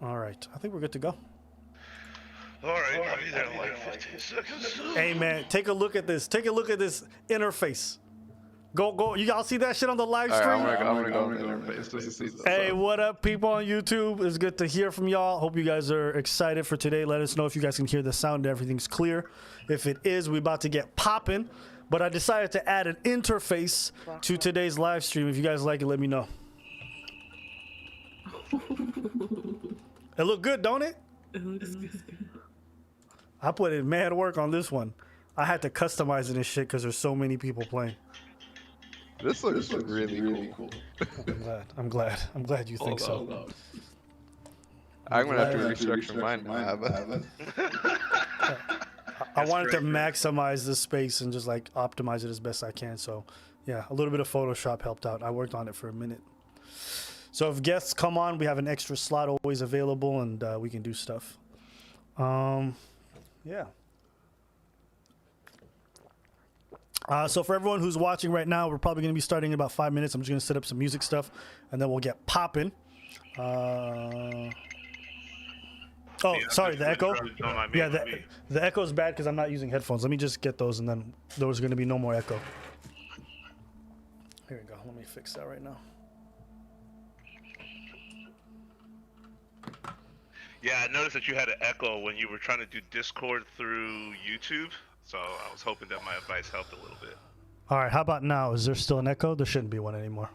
All right. I think we're good to go. All right, I'll be there in like 15 seconds. Hey, man, take a look at this. Take a look at this interface. Go. You all see that shit on the live stream? I'm gonna go on the interface just to see this. Hey, what up, people on YouTube? It's good to hear from y'all. Hope you guys are excited for today. Let us know if you guys can hear the sound. Everything's clear. If it is, we're about to get popping. But I decided to add an interface to today's live stream. If you guys like it, let me know. It look good, don't it? It looks good. I put in mad work on this one. I had to customize it and shit because there's so many people playing. This looks really cool. I'm glad you think so. I'm gonna have to restructure mine now. I wanted to maximize the space and just like optimize it as best I can. So yeah, a little bit of Photoshop helped out. I worked on it for a minute. So if guests come on, we have an extra slot always available, and we can do stuff. Yeah. So for everyone who's watching right now, we're probably going to be starting in about 5 minutes. I'm just going to set up some music stuff, and then we'll get popping. Oh, sorry, the echo. Yeah, the echo is bad because I'm not using headphones. Let me just get those, and then there's going to be no more echo. Here we go. Let me fix that right now. Yeah, I noticed that you had an echo when you were trying to do Discord through YouTube, so I was hoping that my advice helped a little bit. All right, how about now? Is there still an echo? There shouldn't be one anymore.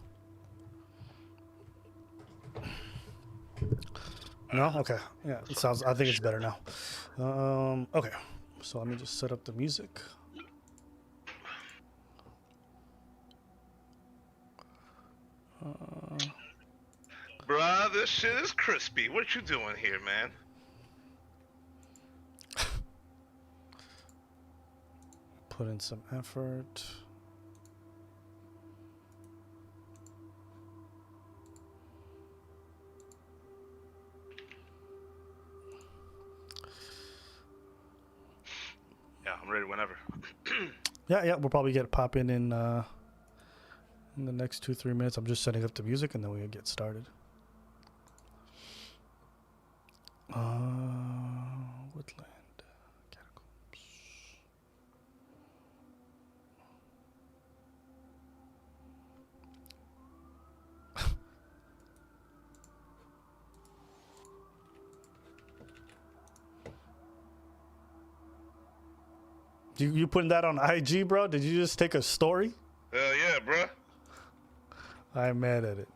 No? Okay. Yeah, it sounds. I think it's better now. Okay, so let me just set up the music. Bruh, this shit is crispy. What you doing here, man? Put in some effort. Yeah, I'm ready whenever. Yeah, we'll probably get popping in the next 2-3 minutes. I'm just setting up the music, and then we'll get started. Woodland catacombs. You putting that on IG, bro? Did you just take a story? Hell yeah, bruh. I'm mad at it.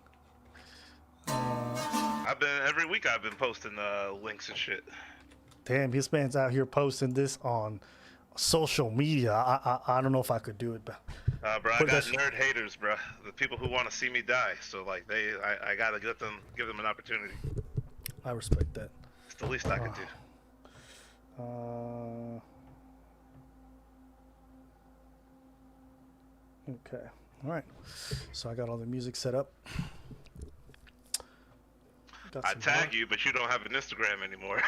Every week I've been posting links and shit. Damn, this man's out here posting this on social media. I don't know if I could do it, but Bro, I got nerd haters, bro. The people who want to see me die. So like I gotta give them an opportunity. I respect that. It's the least I could do. Okay. All right. So I got all the music set up. I tag you, but you don't have an Instagram anymore.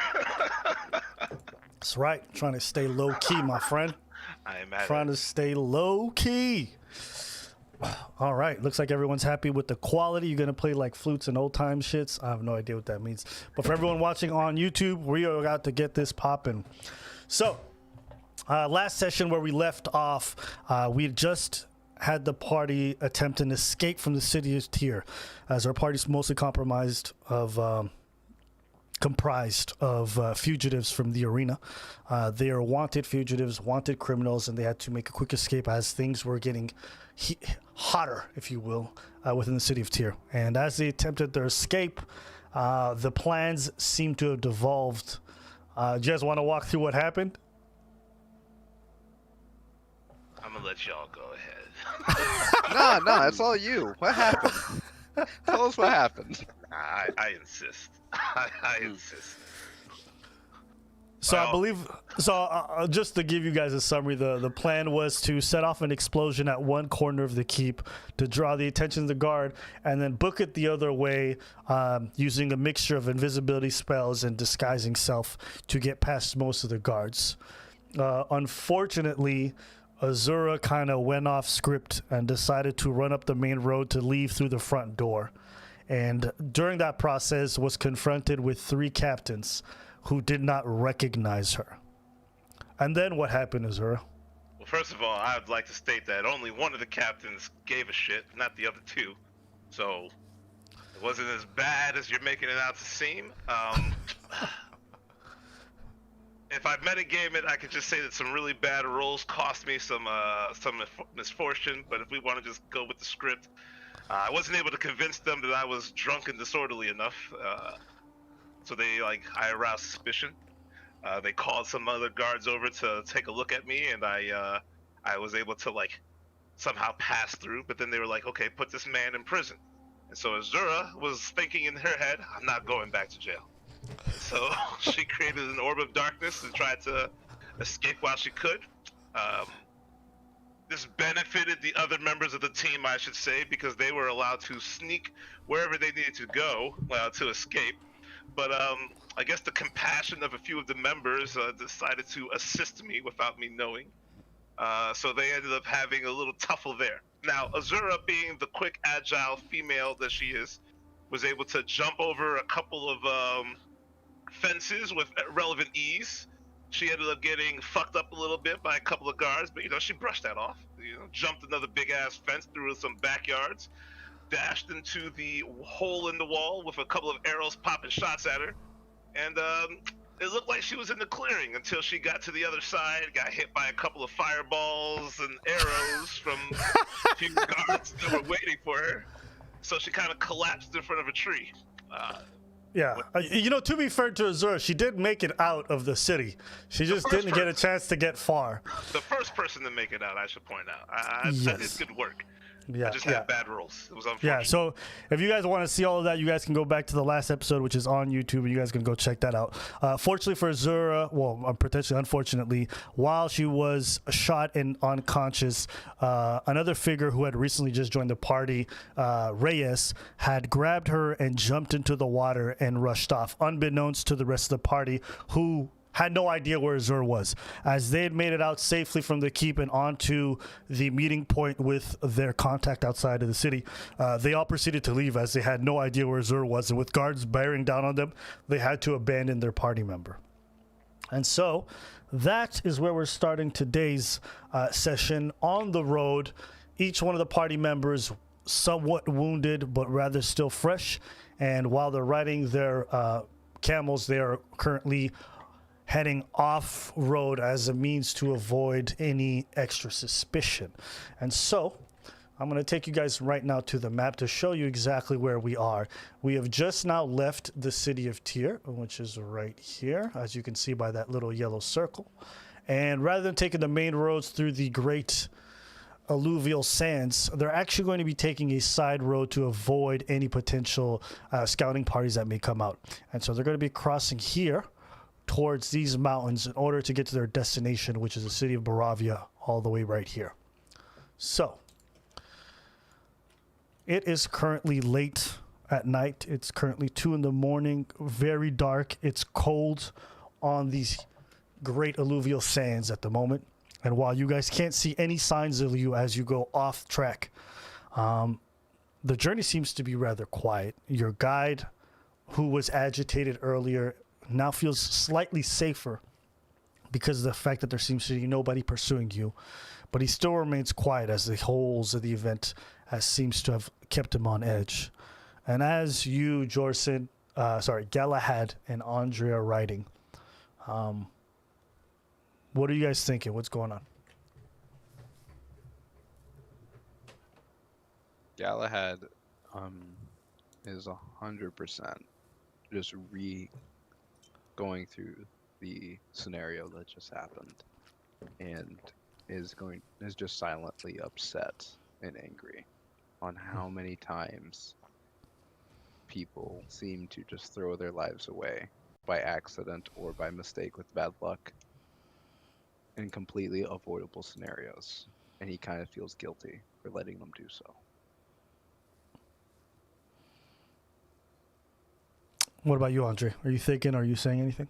That's right. Trying to stay low key, my friend. I am mad. Trying to stay low key. All right. Looks like everyone's happy with the quality. You're gonna play like flutes and old time shits. I have no idea what that means. But for everyone watching on YouTube, we are about to get this popping. So, last session where we left off, we just had the party attempt an escape from the city of Tyr, as our party's mostly comprised of fugitives from the arena. They are wanted fugitives, wanted criminals, and they had to make a quick escape as things were getting hotter, if you will, within the city of Tyr. And as they attempted their escape, the plans seem to have devolved. Do you guys want to walk through what happened? I'm gonna let y'all go ahead. Nah, it's all you. What happened? Tell us what happened. I insist. I insist. So I believe, just to give you guys a summary, the plan was to set off an explosion at one corner of the keep to draw the attention of the guard, and then book it the other way using a mixture of invisibility spells and disguising self to get past most of the guards. Unfortunately, Azura kind of went off script and decided to run up the main road to leave through the front door. and during that process was confronted with 3 captains who did not recognize her. And then what happened, Azura? Well, first of all, I would like to state that only one of the captains gave a shit, not the other 2. So it wasn't as bad as you're making it out to seem. If I metagame it, I could just say that some really bad rolls cost me some misfortune. But if we want to just go with the script, I wasn't able to convince them that I was drunk and disorderly enough. So I aroused suspicion. They called some other guards over to take a look at me, and I was able to somehow pass through. But then they were like, okay, put this man in prison. And so Azura was thinking in her head, I'm not going back to jail. So she created an orb of darkness and tried to escape while she could. This benefited the other members of the team, I should say, because they were allowed to sneak wherever they needed to go to escape. But I guess the compassion of a few of the members decided to assist me without me knowing. So they ended up having a little tuffle there. Now, Azura, being the quick, agile female that she is, was able to jump over a couple of fences with relevant ease. She ended up getting fucked up a little bit by a couple of guards, but she brushed that off. Jumped another big ass fence through some backyards, dashed into the hole in the wall with a couple of arrows popping shots at her, and it looked like she was in the clearing until she got to the other side, got hit by a couple of fireballs and arrows from a few guards that were waiting for her. So she kind of collapsed in front of a tree. Yeah, to be fair to Azura, she did make it out of the city. She just didn't get a chance to get far. The first person to make it out, I should point out. I did good work. Yeah, I just had bad rolls. It was unfortunate. Yeah, so if you guys want to see all of that, you guys can go back to the last episode, which is on YouTube, and you guys can go check that out. Fortunately for Azura, well, potentially unfortunately, while she was shot and unconscious, another figure who had recently just joined the party, Reyes, had grabbed her and jumped into the water and rushed off, unbeknownst to the rest of the party, who had no idea where Azura was. As they had made it out safely from the keep and onto the meeting point with their contact outside of the city, they all proceeded to leave as they had no idea where Azura was. And with guards bearing down on them, they had to abandon their party member. And so that is where we're starting today's session on the road. Each one of the party members somewhat wounded, but rather still fresh. And while they're riding their camels, they are currently heading off-road as a means to avoid any extra suspicion. And so I'm going to take you guys right now to the map to show you exactly where we are. We have just now left the city of Tyr, which is right here, as you can see by that little yellow circle. And rather than taking the main roads through the great alluvial sands, they're actually going to be taking a side road to avoid any potential scouting parties that may come out. And so they're going to be crossing here towards these mountains in order to get to their destination, which is the city of Barovia, all the way right here. So it is currently late at night. It's currently 2 in the morning, very dark. It's cold on these great alluvial sands at the moment. And while you guys can't see any signs of you as you go off track, the journey seems to be rather quiet. Your guide, who was agitated earlier, now feels slightly safer because of the fact that there seems to be nobody pursuing you, but he still remains quiet as the wholes of the event seems to have kept him on edge. And as you, Galahad and Andrea are riding, what are you guys thinking? What's going on? Galahad is 100% just going through the scenario that just happened, and is just silently upset and angry on how many times people seem to just throw their lives away by accident or by mistake with bad luck in completely avoidable scenarios, and he kind of feels guilty for letting them do so. What about you, Andre? Are you thinking? Are you saying anything?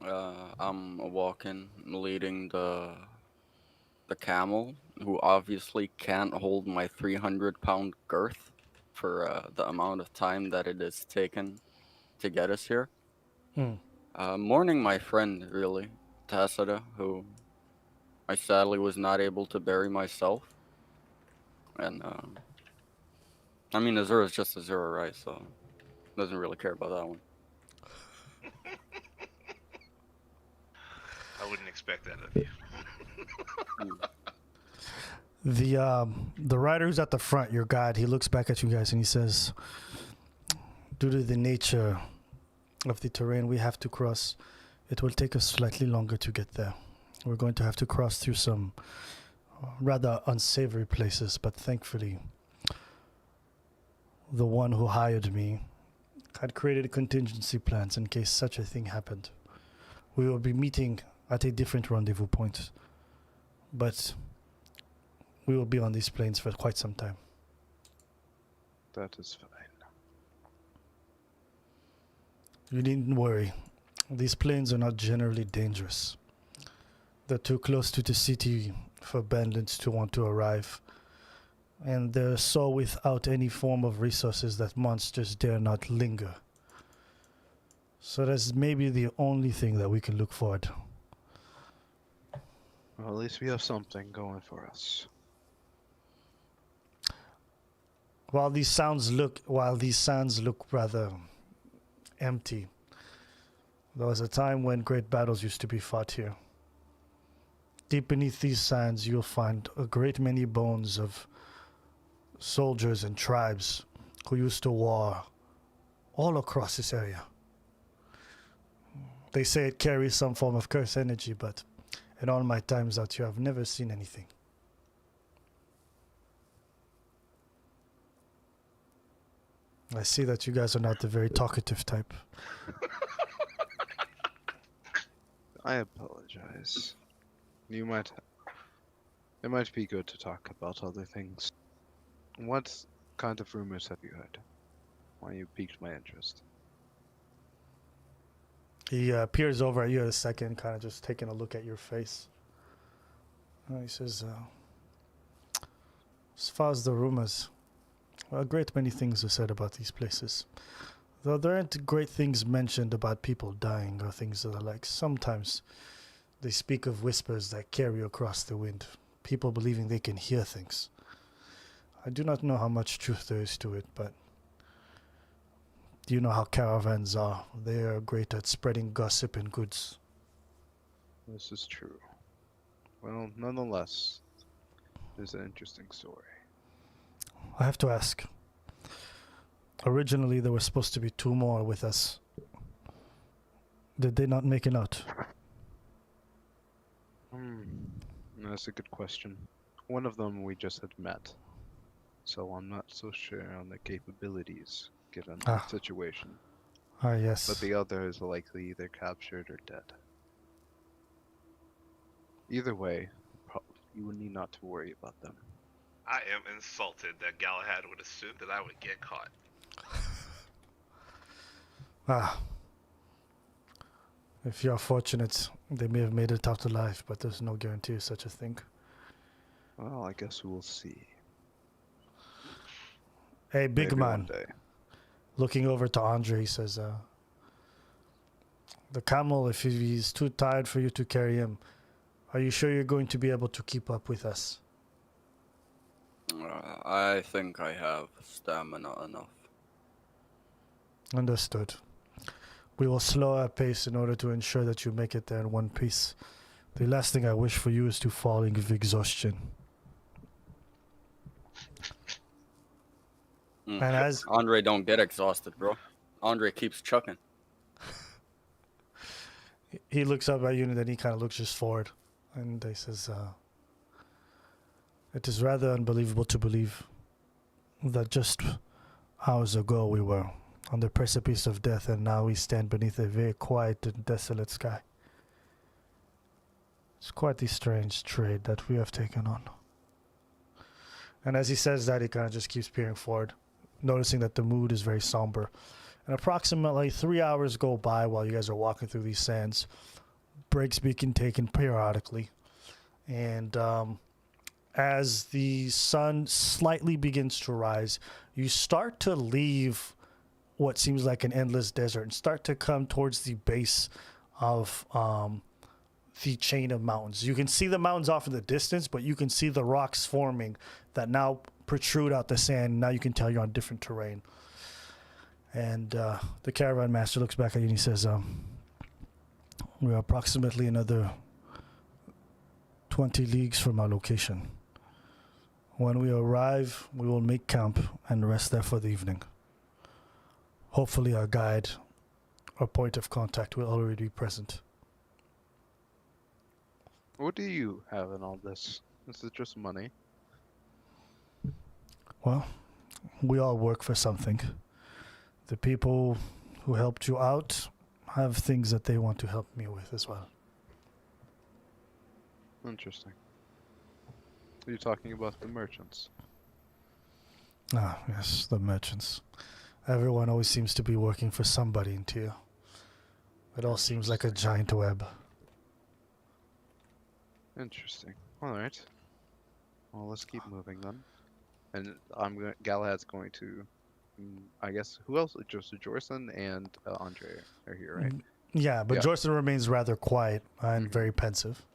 I'm walking, leading the camel, who obviously can't hold my 300-pound girth for the amount of time that it has taken to get us here. Hmm. Mourning my friend, really, Tacita, who I sadly was not able to bury myself. And, I mean, Azura's just Azura, right? So, doesn't really care about that one. I wouldn't expect that of you. The rider who's at the front, your guide, he looks back at you guys and he says, due to the nature of the terrain we have to cross, it will take us slightly longer to get there. We're going to have to cross through some rather unsavory places, but thankfully, the one who hired me had created contingency plans in case such a thing happened. We will be meeting at a different rendezvous point, but we will be on these plains for quite some time. That is fine. You needn't worry. These plains are not generally dangerous. They're too close to the city for bandits to want to arrive. And they're so without any form of resources that monsters dare not linger. So that's maybe the only thing that we can look forward. Well, at least we have something going for us. While these sands look rather empty, there was a time when great battles used to be fought here. Deep beneath these sands, you'll find a great many bones of soldiers and tribes who used to war all across this area. They say it carries some form of curse energy, but in all my times out here, I've never seen anything. I see that you guys are not the very talkative type. I apologize. It might be good to talk about other things. What kind of rumors have you heard? Why you piqued my interest? He peers over at you a second, kind of just taking a look at your face. He says, as far as the rumors, a great many things are said about these places. Though there aren't great things mentioned about people dying or things of the like. Sometimes they speak of whispers that carry across the wind. People believing they can hear things. I do not know how much truth there is to it, but you know how caravans are. They are great at spreading gossip and goods. This is true. Well, nonetheless, it's an interesting story. I have to ask. Originally, there were supposed to be 2 more with us. Did they not make it out? That's a good question. One of them we just had met, so I'm not so sure on their capabilities given the situation. Ah, yes. But the other is likely either captured or dead. Either way, you need not to worry about them. I am insulted that Galahad would assume that I would get caught. If you're fortunate, they may have made it out alive, but there's no guarantee of such a thing. Well, I guess we'll see. Hey, big Maybe man. one day. Looking over to Andre, he says, the camel, if he's too tired for you to carry him, are you sure you're going to be able to keep up with us? I think I have stamina enough. Understood. We will slow our pace in order to ensure that you make it there in one piece. The last thing I wish for you is to fall in exhaustion. And as Andre don't get exhausted, bro. Andre keeps chucking. he looks up at you and then he kind of looks just forward. And he says, it is rather unbelievable to believe that just hours ago we were on the precipice of death and now we stand beneath a very quiet and desolate sky. It's quite the strange trade that we have taken on. And as he says that, he kind of just keeps peering forward, noticing that the mood is very somber. And approximately 3 hours go by while you guys are walking through these sands. Breaks being taken periodically. And as the sun slightly begins to rise, you start to leave what seems like an endless desert and start to come towards the base of the chain of mountains. You can see the mountains off in the distance, but you can see the rocks forming that now protrude out the sand. Now you can tell you're on different terrain. And the caravan master looks back at you and he says, we're approximately another 20 leagues from our location. When we arrive, we will make camp and rest there for the evening. Hopefully our guide or point of contact will already be present. What do you have in all this? Is it just money? Well, we all work for something. The people who helped you out have things that they want to help me with as well. Interesting. Are you talking about the merchants? Ah, yes, the merchants. Everyone always seems to be working for somebody in Tyr. It all seems like a giant web. Interesting. All right. Well, let's keep moving then. And Galahad's going to, I guess, who else? Just Jorson and Andre are here, right? Yeah, but Yeah. Jorson remains rather quiet and very pensive.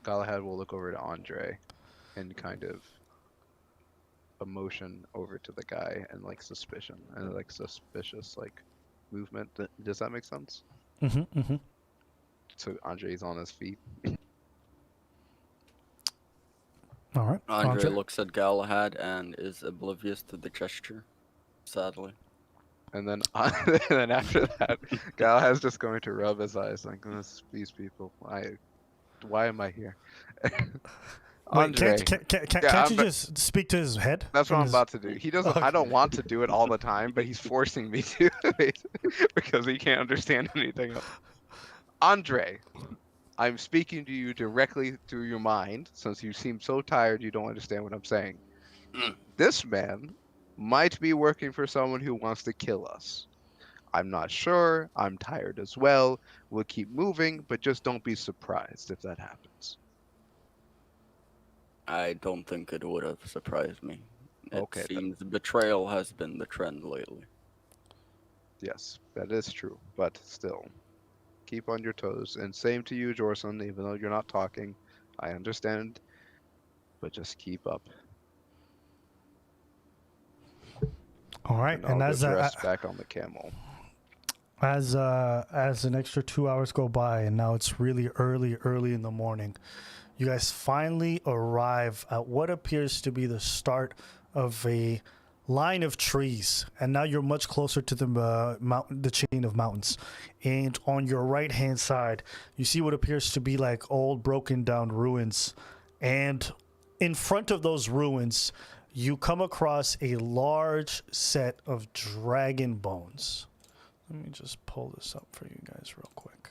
Galahad will look over to Andre and kind of emotion over to the guy and like suspicion and like suspicious like movement. Does that make sense? So Andre's on his feet. All right. Andre looks at Galahad and is oblivious to the gesture, sadly. And then, and then after that, Galahad's just going to rub his eyes like, these people. Why am I here? Wait, Andre, can't you just speak to his head? that's what From I'm his- about to do. He doesn't. I don't want to do it all the time, but he's forcing me to because he can't understand anything else. Andre, I'm speaking to you directly through your mind, since you seem so tired you don't understand what I'm saying. This man might be working for someone who wants to kill us. I'm not sure. I'm tired as well. We'll keep moving, but just don't be surprised if that happens. I don't think it would have surprised me. It Okay, then. seems betrayal has been the trend lately. Yes, that is true, but still. Keep on your toes. And same to you, Jorson, even though you're not talking. I understand, but just keep up. All right, And and I'll as get dressed back on the camel. as an extra 2 hours go by, and now it's really early in the morning, you guys finally arrive at what appears to be the start of a line of trees, and now you're much closer to the chain of mountains. And on your right hand side, you see what appears to be like old broken down ruins, and in front of those ruins you come across a large set of dragon bones. Let me just pull this up for you guys real quick.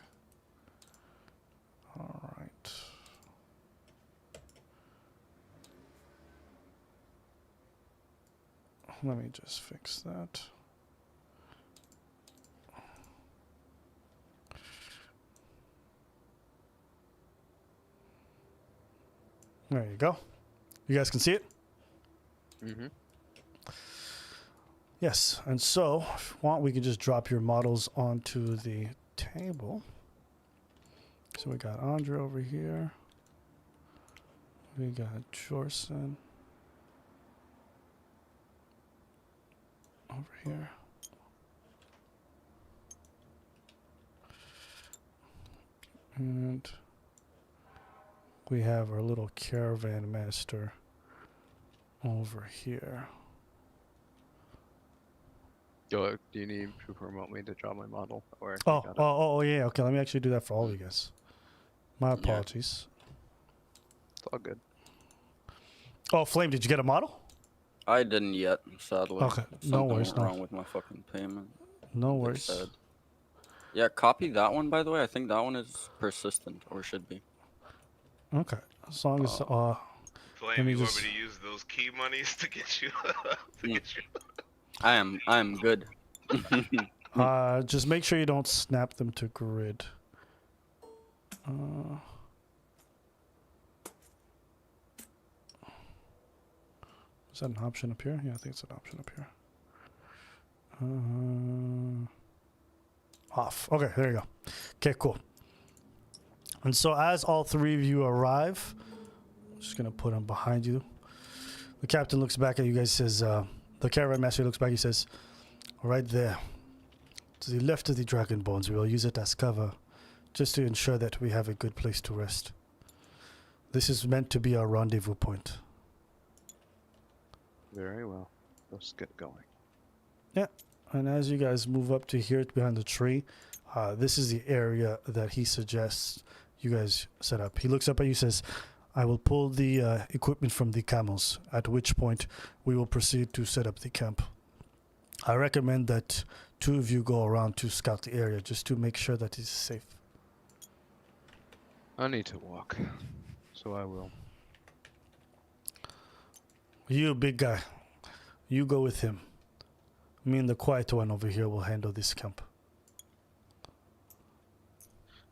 All right. Let me just fix that. There you go. You guys can see it? Mm-hmm. Yes. And so, if you want, we can just drop your models onto the table. So we got Andre over here. We got Jorson over here. And we have our little caravan master over here. Do you need to promote me to draw my model? Or you Oh, got it? oh, yeah. Okay, let me actually do that for all of you guys. My apologies. It's all good. Oh, Flame, did you get a model? I didn't yet, sadly. Okay, no Something worries, went no. wrong with my fucking payment. No They worries. said. Yeah, copy that one, by the way. I think that one is persistent, or should be. Okay, as long as Flame, Let me you just- want me to use those key monies to get you? I am good. just make sure you don't snap them to grid. Is that an option up here? Yeah, I think it's an option up here. Off. Okay, there you go. Okay, cool. And so as all three of you arrive, I'm just gonna put them behind you. The captain looks back at you guys, says, the caravan master looks back, he says, right there, to the left of the dragon bones, we will use it as cover, just to ensure that we have a good place to rest. This is meant to be our rendezvous point. Very well. Let's get going. Yeah, and as you guys move up to here behind the tree, this is the area that he suggests you guys set up. He looks up at you, says, I will pull the equipment from the camels, at which point we will proceed to set up the camp. I recommend that two of you go around to scout the area just to make sure that it's safe. I need to walk, so I will. You, big guy, you go with him. Me and the quiet one over here will handle this camp.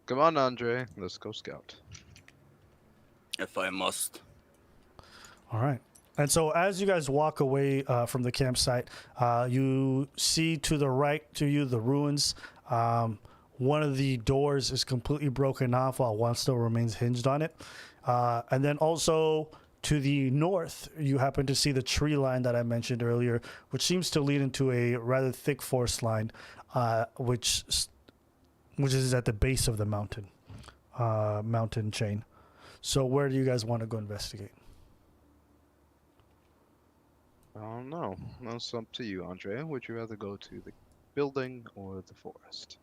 Come on, Andre. Let's go scout. If I must. All right. And so as you guys walk away from the campsite, you see to the right to you the ruins. One of the doors is completely broken off while one still remains hinged on it. And then also to the north, you happen to see the tree line that I mentioned earlier, which seems to lead into a rather thick forest line, which is at the base of the mountain chain. So where do you guys want to go investigate? I don't know. That's up to you, Andre. Would you rather go to the building or the forest?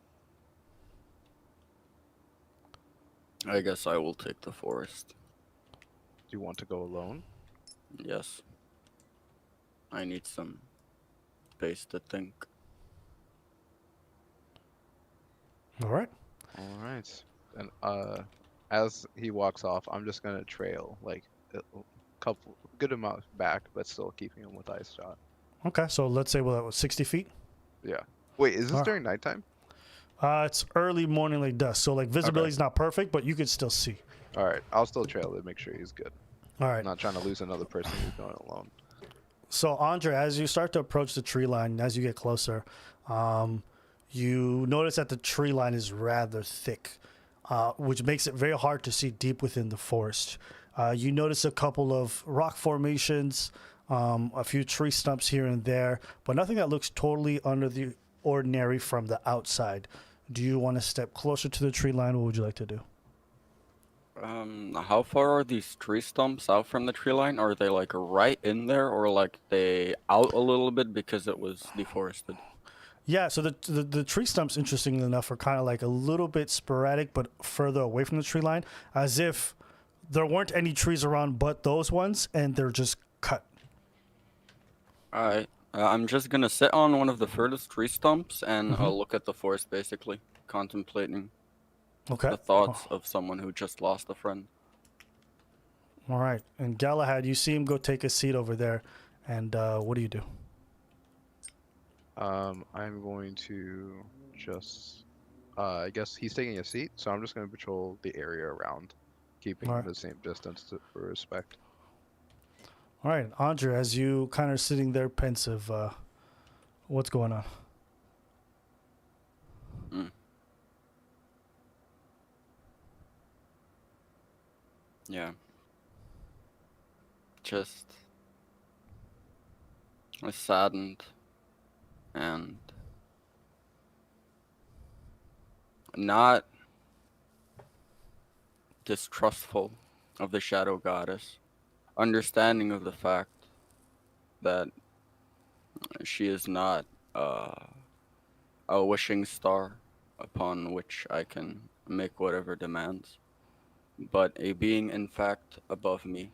I guess I will take the forest. Do you want to go alone? Yes. I need some space to think. All right. All right. And as he walks off, I'm just gonna trail like a good amount back, but still keeping him with eyes shot. Okay, so let's say that was 60 feet. Yeah. Wait, is this Alright. during nighttime? It's early morning, like dusk, so like visibility's not perfect, but you can still see. All right. I'll still trail to make sure he's good. All I'm right. not trying to lose another person who's going alone. So Andre, as you start to approach the tree line, as you get closer, you notice that the tree line is rather thick, which makes it very hard to see deep within the forest. You notice a couple of rock formations, a few tree stumps here and there, but nothing that looks totally under the ordinary from the outside. Do you want to step closer to the tree line? What would you like to do? How far are these tree stumps out from the tree line? Are they like right in there, or like they out a little bit because it was deforested? Yeah, so the tree stumps, interestingly enough, are kind of like a little bit sporadic, but further away from the tree line, as if there weren't any trees around but those ones, and they're just cut. Alright, I'm just gonna sit on one of the furthest tree stumps and look at the forest, basically, contemplating Okay. the thoughts of someone who just lost a friend. All right. And Galahad, you see him go take a seat over there, and what do you do? I'm going to just, I guess he's taking a seat, so I'm just going to patrol the area around, keeping Alright. the same distance for respect. All right, Andre, as you kind of sitting there pensive, what's going on? Yeah. Just saddened and not distrustful of the shadow goddess, understanding of the fact that she is not a wishing star upon which I can make whatever demands, but a being in fact above me,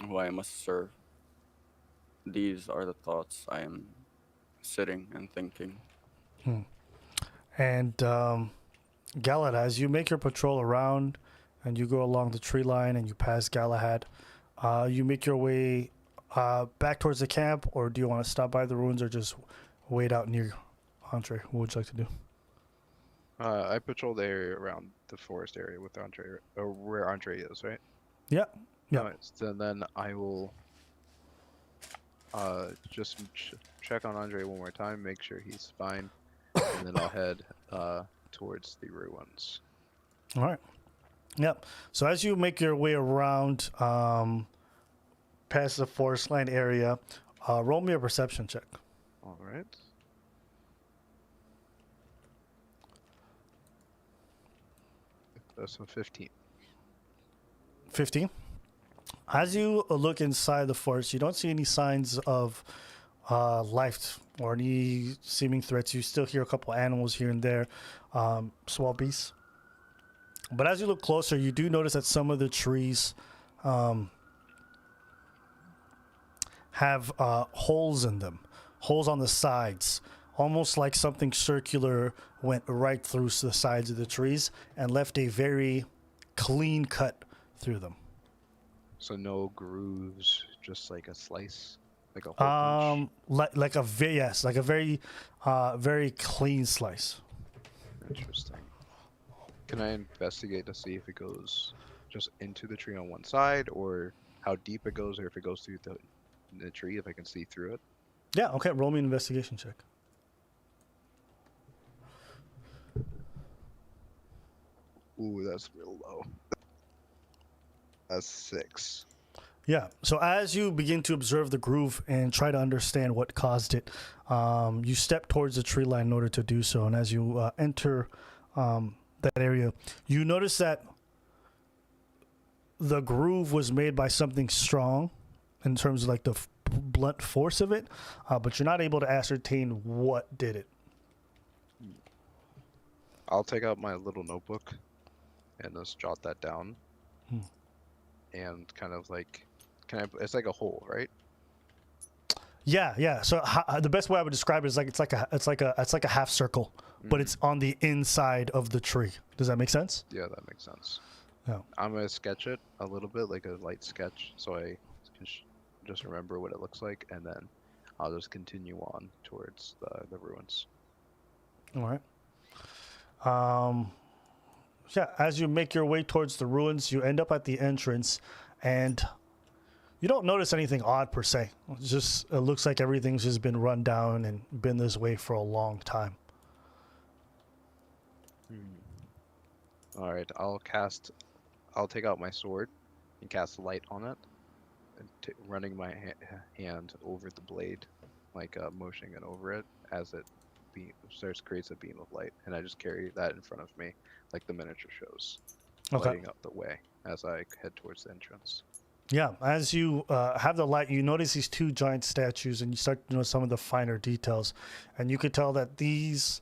who I must serve. These are the thoughts I am sitting and thinking. And Galahad, as you make your patrol around and you go along the tree line and you pass Galahad, you make your way back towards the camp, or do you want to stop by the ruins or just wait out near Andre? What would you like to do? I patrol the area around the forest area with Andre, or where Andre is, right? Yeah. Yeah. Alright, so then I will Just check on Andre one more time, make sure he's fine, and then I'll head towards the ruins. All right. Yep. So as you make your way around past the forest land area, roll me a perception check. All right. That's a 15. 15. As you look inside the forest, you don't see any signs of life or any seeming threats. You still hear a couple animals here and there, small beasts. But as you look closer, you do notice that some of the trees have holes in them, holes on the sides, almost like something circular went right through the sides of the trees and left a very clean cut through them. So no grooves, just like a slice, like a hole punch. Like a very very clean slice. Interesting. Can I investigate to see if it goes just into the tree on one side, or how deep it goes, or if it goes through the tree, if I can see through it? Yeah, okay, roll me an investigation check. Ooh, that's real low. That's 6. Yeah, so as you begin to observe the groove and try to understand what caused it, you step towards the tree line in order to do so. And as you enter that area, you notice that the groove was made by something strong in terms of like the blunt force of it, but you're not able to ascertain what did it. I'll take out my little notebook and just jot that down. And kind of like, it's like a hole, right? Yeah. So the best way I would describe it is like it's like a half circle, but it's on the inside of the tree. Does that make sense? Yeah, that makes sense. Yeah. I'm gonna sketch it a little bit, like a light sketch, so I can just remember what it looks like, and then I'll just continue on towards the ruins. All right. Yeah, as you make your way towards the ruins, you end up at the entrance, and you don't notice anything odd per se. It looks like everything's just been run down and been this way for a long time. All right, I'll take out my sword and cast light on it, and running my hand over the blade, like motioning it over it as it creates a beam of light, and I just carry that in front of me, like the miniature shows, lighting up the way as I head towards the entrance. Yeah, as you have the light, you notice these two giant statues, and you start to notice some of the finer details, and you could tell that these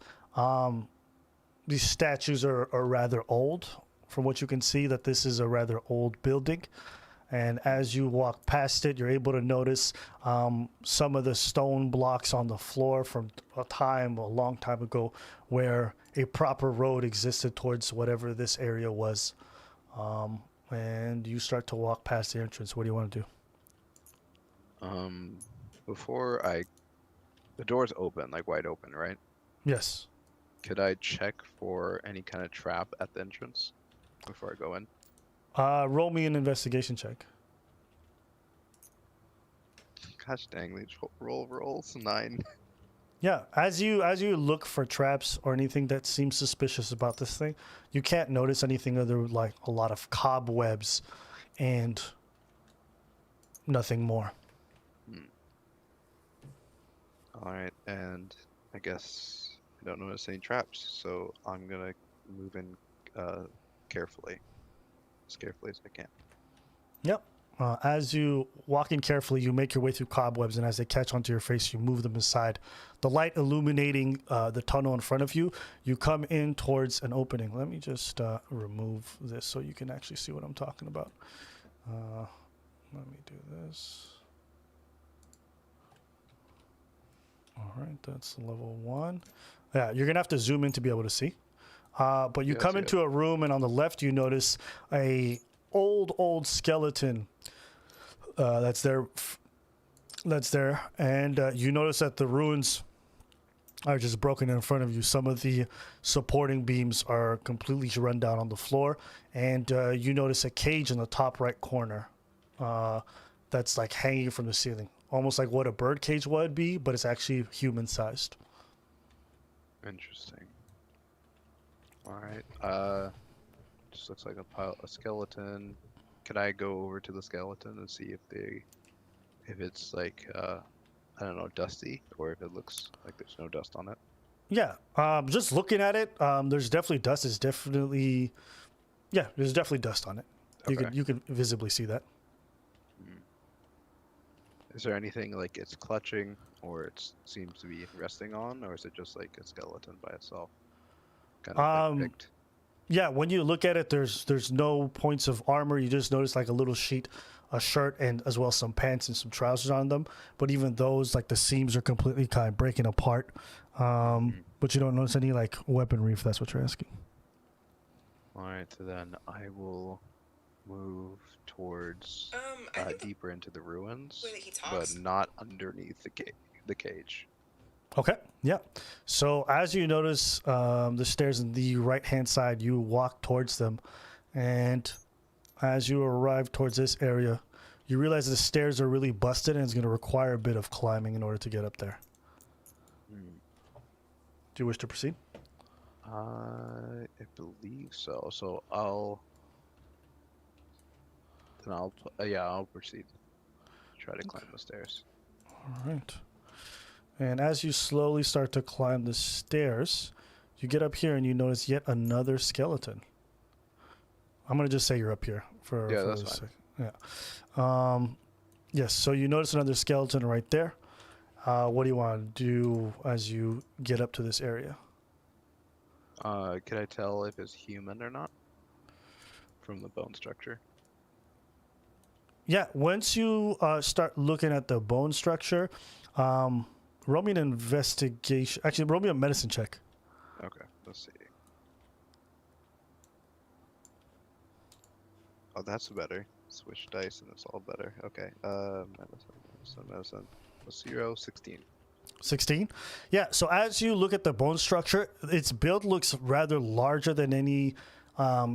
statues are rather old. From what you can see, that this is a rather old building. And as you walk past it, you're able to notice some of the stone blocks on the floor from a long time ago, where a proper road existed towards whatever this area was. And you start to walk past the entrance. What do you want to do? The door's open, like wide open, right? Yes. Could I check for any kind of trap at the entrance before I go in? Roll me an investigation check. Gosh dang, these rolls 9. Yeah, as you look for traps or anything that seems suspicious about this thing, you can't notice anything other like a lot of cobwebs and nothing more. All right, and I guess I don't notice any traps, so I'm gonna move in carefully, as carefully as I can. Yep. As you walk in carefully, you make your way through cobwebs, and as they catch onto your face, you move them aside. The light illuminating the tunnel in front of you, you come in towards an opening. Let me just remove this so you can actually see what I'm talking about. Let me do this. All right, that's level 1. Yeah, you're going to have to zoom in to be able to see. But you come into a room, and on the left, you notice a old skeleton that's there, and you notice that the ruins are just broken in front of you. Some of the supporting beams are completely run down on the floor, and you notice a cage in the top right corner that's like hanging from the ceiling. almost like what a bird cage would be, but it's actually human sized. Interesting. All right. Just looks like a skeleton. Could I go over to the skeleton and see if it's like I don't know, dusty, or if it looks like there's no dust on it? Yeah, just looking at it, there's definitely dust. There's definitely dust on it. Okay. You can visibly see that. Is there anything like it's clutching or it seems to be resting on, or is it just like a skeleton by itself? Kind of like picked. Yeah, when you look at it, there's no points of armor. You just notice like a little sheet, a shirt, and as well some pants and some trousers on them. But even those, like the seams are completely kind of breaking apart. But you don't notice any like weaponry, if that's what you're asking. All right, so then I will move towards deeper into the ruins, but not underneath the cage. Okay, yeah. So as you notice the stairs on the right-hand side, you walk towards them. And as you arrive towards this area, you realize the stairs are really busted and it's going to require a bit of climbing in order to get up there. Do you wish to proceed? I believe so. So I'll proceed. Try to climb the stairs. All right. And as you slowly start to climb the stairs, you get up here and you notice yet another skeleton. I'm going to just say you're up here for that's fine. Yeah. Yes, so you notice another skeleton right there. What do you want to do as you get up to this area? Could I tell if it's human or not from the bone structure? Yeah, once you start looking at the bone structure, roll me an investigation. Actually, roll me a medicine check. Okay, let's see. Oh, that's better. Switch dice and it's all better. Okay, medicine. 16. 16? Yeah, so as you look at the bone structure, its build looks rather larger than any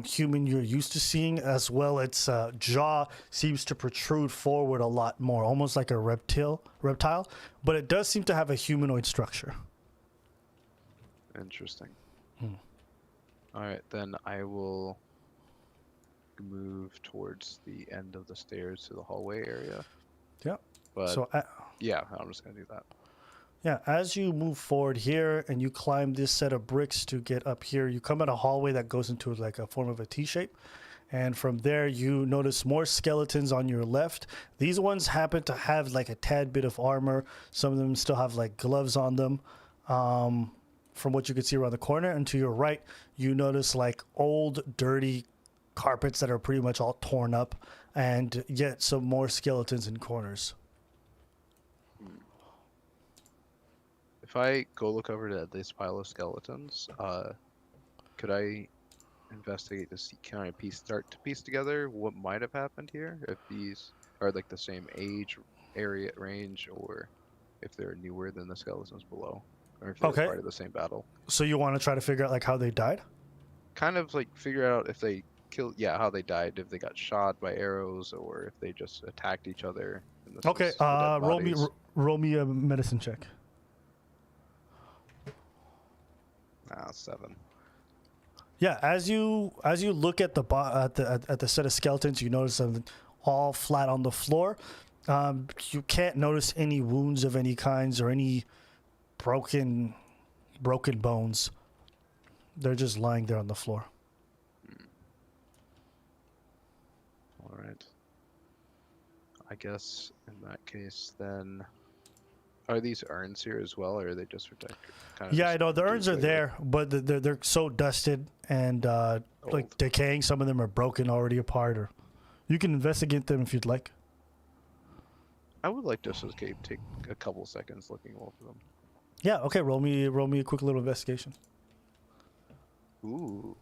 human you're used to seeing, as well its jaw seems to protrude forward a lot more, almost like a reptile, but it does seem to have a humanoid structure. Interesting. Alright, then I will move towards the end of the stairs to the hallway area. Yeah. But So, yeah, I'm just gonna do that. yeah, as you move forward here and you climb this set of bricks to get up here, you come at a hallway that goes into like a form of a T-shape. And from there, you notice more skeletons on your left. These ones happen to have like a tad bit of armor. Some of them still have like gloves on them. From what you can see around the corner. And to your right, you notice like old, dirty carpets that are pretty much all torn up. And yet some more skeletons in corners. If I go look over to this pile of skeletons, could I investigate to see, can I start to piece together what might have happened here? If these are like the same age, area, range, or if they're newer than the skeletons below, or if they're part of the same battle. So you want to try to figure out like how they died? Kind of like figure out if they how they died, if they got shot by arrows, or if they just attacked each other. Okay, roll me a medicine check. 7. Yeah, as you look at the set of skeletons, you notice them all flat on the floor. You can't notice any wounds of any kinds or any broken bones. They're just lying there on the floor. All right. I guess in that case, then, are these urns here as well, or are they just protected? Yeah, I know the urns are there, but they're so dusted and like decaying. Some of them are broken, already apart. Or you can investigate them if you'd like. I would like to take a couple seconds looking over them. Yeah. Okay. Roll me a quick little investigation. Ooh,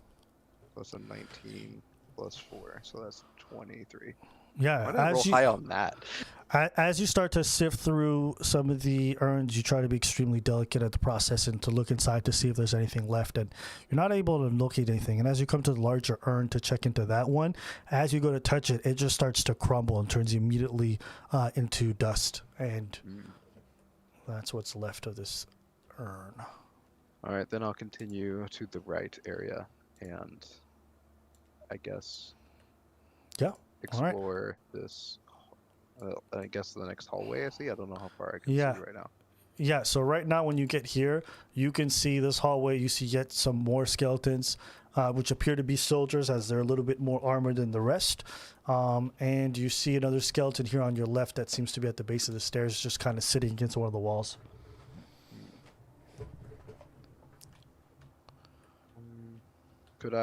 that's a 19 plus 4, so that's 23. Yeah, Why did I roll high on that? As you start to sift through some of the urns, you try to be extremely delicate at the process and to look inside to see if there's anything left. And you're not able to locate anything. And as you come to the larger urn to check into that one, as you go to touch it, it just starts to crumble and turns immediately into dust. And that's what's left of this urn. All right, then I'll continue to the right area and I guess Yeah. explore this. I guess the next hallway I see. I don't know how far I can see right now. Yeah, so right now when you get here, you can see this hallway. You see yet some more skeletons, which appear to be soldiers as they're a little bit more armored than the rest. And you see another skeleton here on your left that seems to be at the base of the stairs, just kind of sitting against one of the walls. Can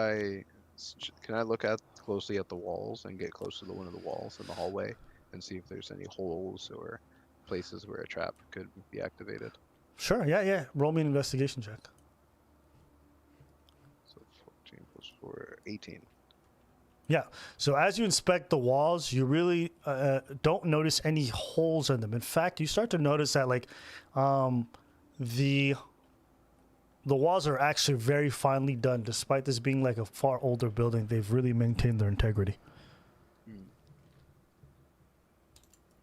I look closely at the walls and get close to one of the walls in the hallway and see if there's any holes or places where a trap could be activated? Sure, yeah. Roll me an investigation check. So 14 plus 4, 18. Yeah, so as you inspect the walls, you really don't notice any holes in them. In fact, you start to notice that like the walls are actually very finely done. Despite this being like a far older building, they've really maintained their integrity.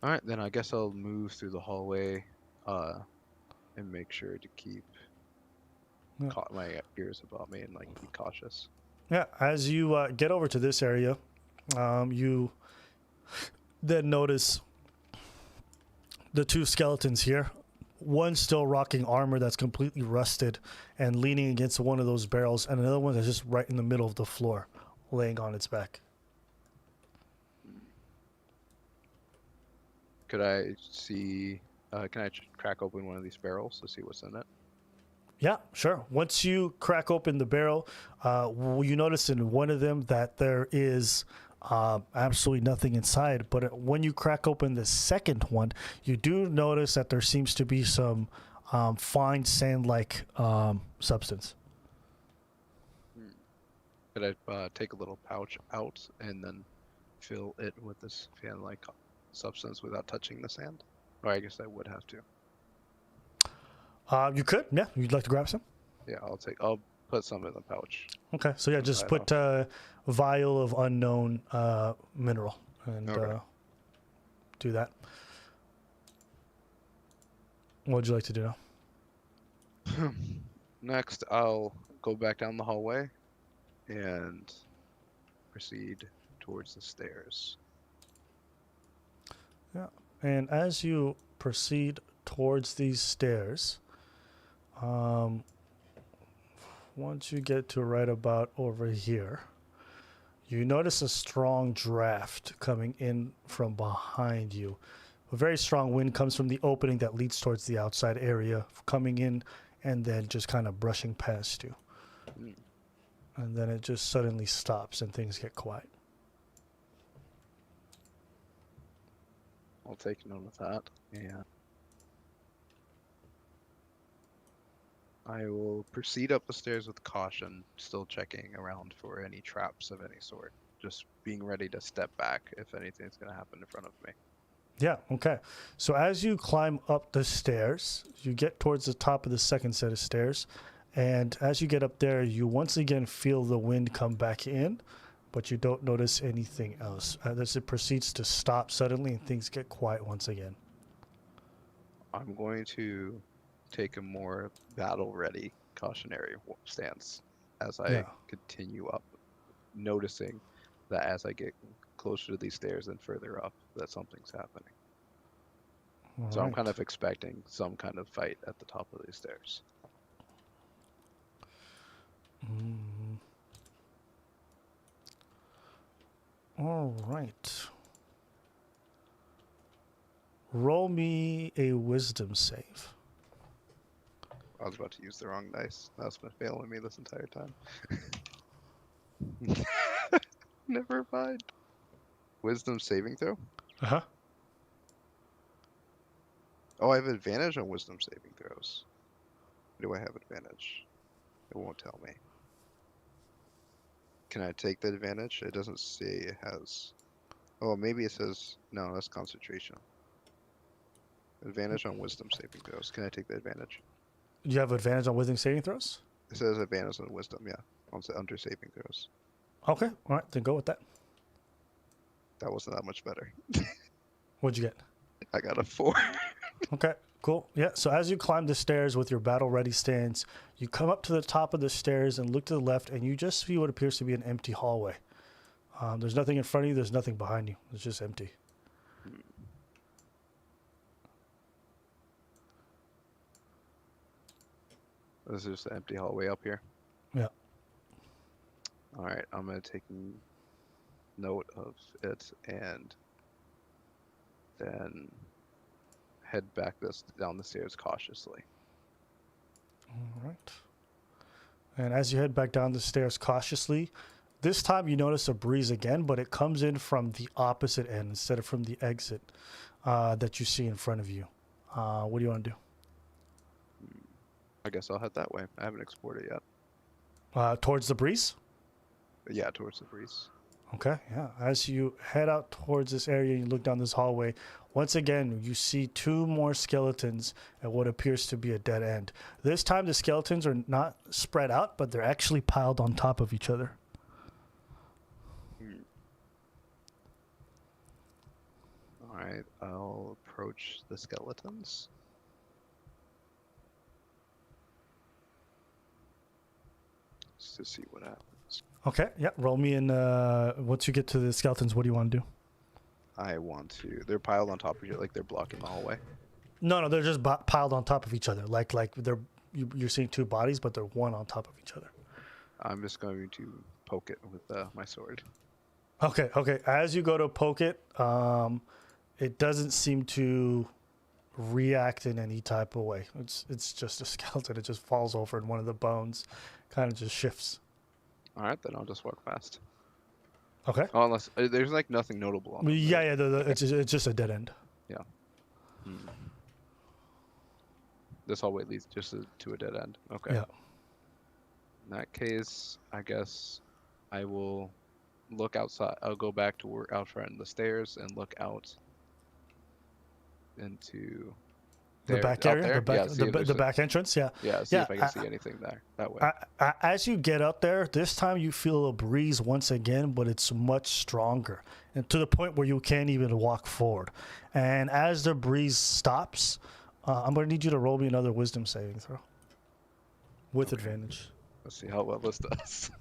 All right, then I guess I'll move through the hallway and make sure to keep my ears about me and like be cautious. Yeah, as you get over to this area, you then notice the two skeletons here. One still rocking armor that's completely rusted and leaning against one of those barrels, and another one that's just right in the middle of the floor, laying on its back. Could I see? Can I crack open one of these barrels to see what's in it? Yeah, sure. Once you crack open the barrel, you notice in one of them that there is absolutely nothing inside. But when you crack open the second one, you do notice that there seems to be some fine sand-like substance. Could I take a little pouch out and then fill it with this fan-like substance without touching the sand? Or I guess I would have to. You could, yeah. You'd like to grab some? Yeah, I'll put some in the pouch. Okay, so yeah, just put vial of unknown mineral and do that. What would you like to do now? Next, I'll go back down the hallway and proceed towards the stairs. Yeah, and as you proceed towards these stairs, once you get to right about over here, you notice a strong draft coming in from behind you. A very strong wind comes from the opening that leads towards the outside area, coming in and then just kind of brushing past you. And then it just suddenly stops and things get quiet. I'll take note of that, and I will proceed up the stairs with caution, still checking around for any traps of any sort. Just being ready to step back if anything's going to happen in front of me. Yeah, okay. So as you climb up the stairs, you get towards the top of the second set of stairs, and as you get up there, you once again feel the wind come back in, but you don't notice anything else. As it proceeds to stop suddenly and things get quiet once again. I'm going to take a more battle-ready cautionary stance as I continue up, noticing that as I get closer to these stairs and further up, that something's happening. So I'm kind of expecting some kind of fight at the top of these stairs. All right. Roll me a wisdom save. I was about to use the wrong dice. That's been failing me this entire time. Never mind. Wisdom saving throw? Uh-huh. Oh, I have advantage on wisdom saving throws. Do I have advantage? It won't tell me. Can I take the advantage? It doesn't say it has Oh, maybe it says no. That's concentration. Advantage on wisdom saving throws. Can I take the advantage? You have advantage on wisdom saving throws? It says advantage on wisdom. Yeah, under saving throws. Okay, all right, then go with that. That wasn't that much better. What'd you get? I got a 4. Okay, cool. Yeah, so as you climb the stairs with your battle ready stance, you come up to the top of the stairs and look to the left, and you just see what appears to be an empty hallway. There's nothing in front of you, there's nothing behind you. It's just empty. This is just an empty hallway up here. Yeah. All right, I'm gonna take note of it and then head back down the stairs cautiously. All right. And as you head back down the stairs cautiously, this time you notice a breeze again, but it comes in from the opposite end instead of from the exit that you see in front of you. What do you want to do? I guess I'll head that way. I haven't explored it yet. Towards the breeze? Yeah, towards the breeze. Okay, yeah. As you head out towards this area, you look down this hallway. Once again, you see 2 more skeletons at what appears to be a dead end. This time, the skeletons are not spread out, but they're actually piled on top of each other. All right, I'll approach the skeletons. Just to see what happens. Okay, yeah. Roll me in. Once you get to the skeletons, what do you want to do? I want to. They're piled on top of each other, like they're blocking the hallway. No, they're just piled on top of each other. Like you're seeing 2 bodies, but they're one on top of each other. I'm just going to poke it with my sword. Okay. As you go to poke it, it doesn't seem to react in any type of way. It's just a skeleton. It just falls over, and one of the bones kind of just shifts. All right, then I'll just walk past. Okay. Oh, unless there's like nothing notable on it. Yeah. It's just a dead end. Yeah. This hallway leads just to a dead end. Okay. Yeah. In that case, I guess I will look outside. I'll go back to work out front the stairs and look out into The back area, the back entrance, yeah. Yeah, see if I can see anything there that way. As you get up there, this time you feel a breeze once again, but it's much stronger, and to the point where you can't even walk forward. And as the breeze stops, I'm going to need you to roll me another wisdom saving throw with advantage. Let's see how well this does.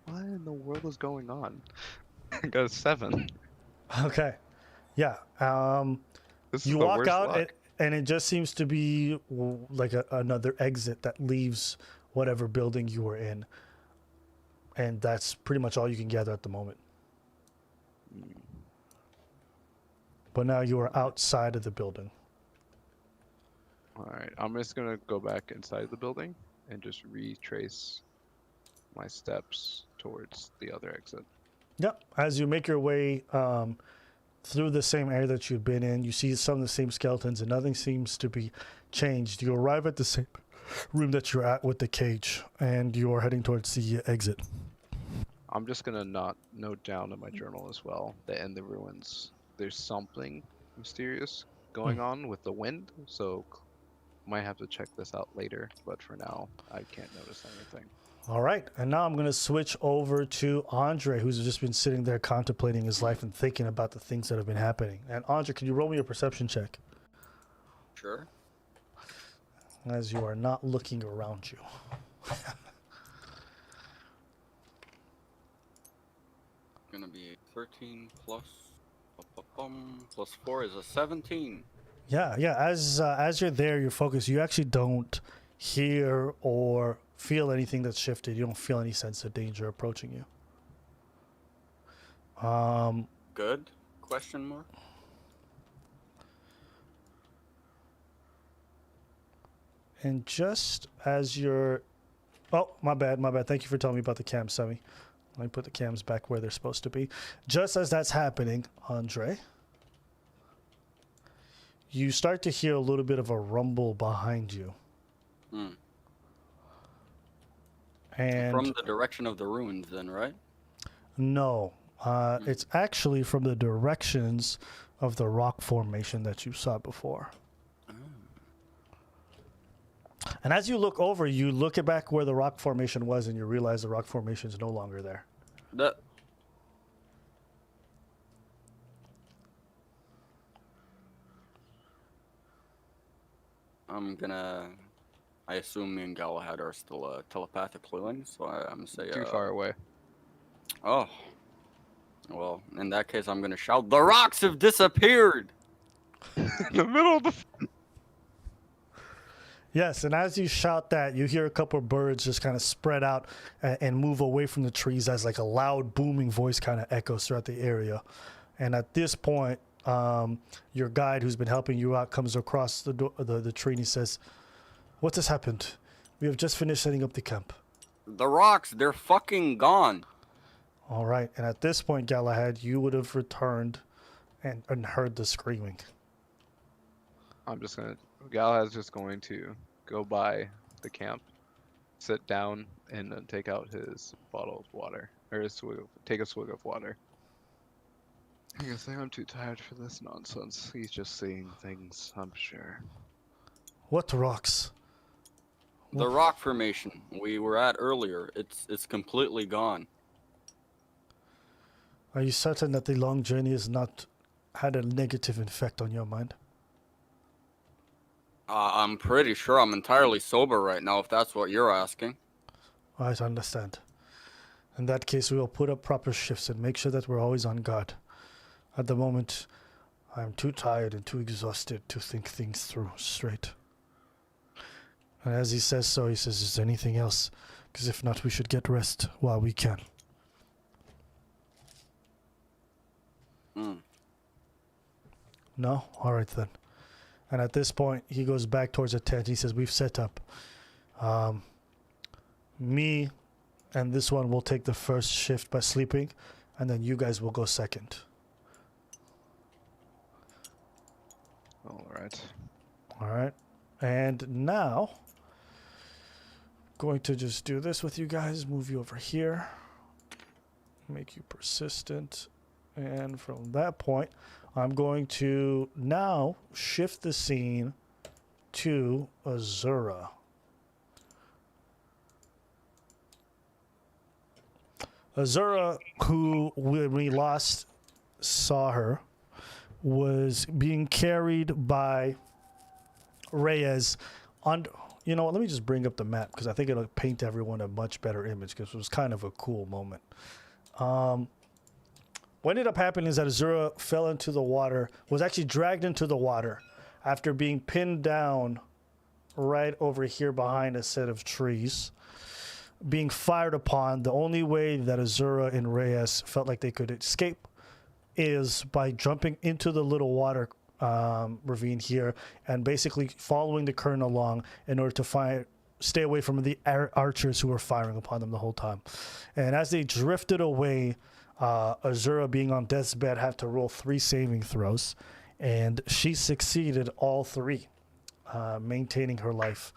What in the world is going on? I got a 7. Okay. Yeah. This is You the walk worst out, luck. and it just seems to be like another exit that leaves whatever building you were in. And that's pretty much all you can gather at the moment. But now you are outside of the building. Alright, I'm just gonna go back inside the building and just retrace my steps towards the other exit. Yep. As you make your way through the same area that you've been in, you see some of the same skeletons, and nothing seems to be changed. You arrive at the same room that you're at with the cage, and you are heading towards the exit. I'm just gonna note down in my journal as well that in the ruins there's something mysterious going on with the wind, so might have to check this out later, but for now I can't notice anything. All right, and now I'm going to switch over to Andre, who's just been sitting there contemplating his life and thinking about the things that have been happening. And Andre, can you roll me a perception check? Sure. As you are not looking around you. Gonna be 13 plus 4 is a 17. Yeah. As you're there, you're focused. You actually don't hear or feel anything that's shifted. You don't feel any sense of danger approaching you. Good? Question mark. And just as you're... Oh, my bad. Thank you for telling me about the cams, Semi. Let me put the cams back where they're supposed to be. Just as that's happening, Andre, you start to hear a little bit of a rumble behind you. And From the direction of the ruins, then, right? no, it's actually from the directions of the rock formation that you saw before. And as you look over, you look at back where the rock formation was, and you realize the rock formation is no longer there. That. I assume me and Galahad are still telepathically linked, so I'm gonna say. Too far away. Oh. Well, in that case, I'm gonna shout, "The rocks have disappeared!" In the middle of the. Yes, and as you shout that, you hear a couple of birds just kind of spread out and move away from the trees as like a loud booming voice kind of echoes throughout the area. And at this point, your guide who's been helping you out comes across the tree and he says, "What has happened? We have just finished setting up the camp." The rocks, they're fucking gone. All right, and at this point, Galahad, you would have returned and heard the screaming. Galahad's just going to go by the camp, sit down, and then take out his bottle of water, or take a swig of water. I guess I'm too tired for this nonsense. He's just seeing things, I'm sure. What rocks? The rock formation we were at earlier, it's completely gone. Are you certain that the long journey has not had a negative effect on your mind? I'm pretty sure I'm entirely sober right now, if that's what you're asking. I understand. In that case, we will put up proper shifts and make sure that we're always on guard. At the moment, I'm too tired and too exhausted to think things through straight. And as he says so, he says, "Is there anything else? Because if not, we should get rest while we can." No? All right then. And at this point, he goes back towards the tent. He says, "We've set up. Me and this one will take the first shift by sleeping, and then you guys will go second." All right. All right. And now, going to just do this with you guys. Move you over here. Make you persistent. And from that point, I'm going to now shift the scene to Azura. Azura, who when we last saw her, was being carried by Reyes on. You know what? Let me just bring up the map because I think it'll paint everyone a much better image because it was kind of a cool moment. What ended up happening is that Azura fell into the water, was actually dragged into the water after being pinned down right over here behind a set of trees, being fired upon. The only way that Azura and Reyes felt like they could escape is by jumping into the little water ravine here and basically following the current along in order to stay away from the archers who were firing upon them the whole time. And as they drifted away, Azura, being on death's bed, had to roll 3 saving throws, and she succeeded all 3, maintaining her life.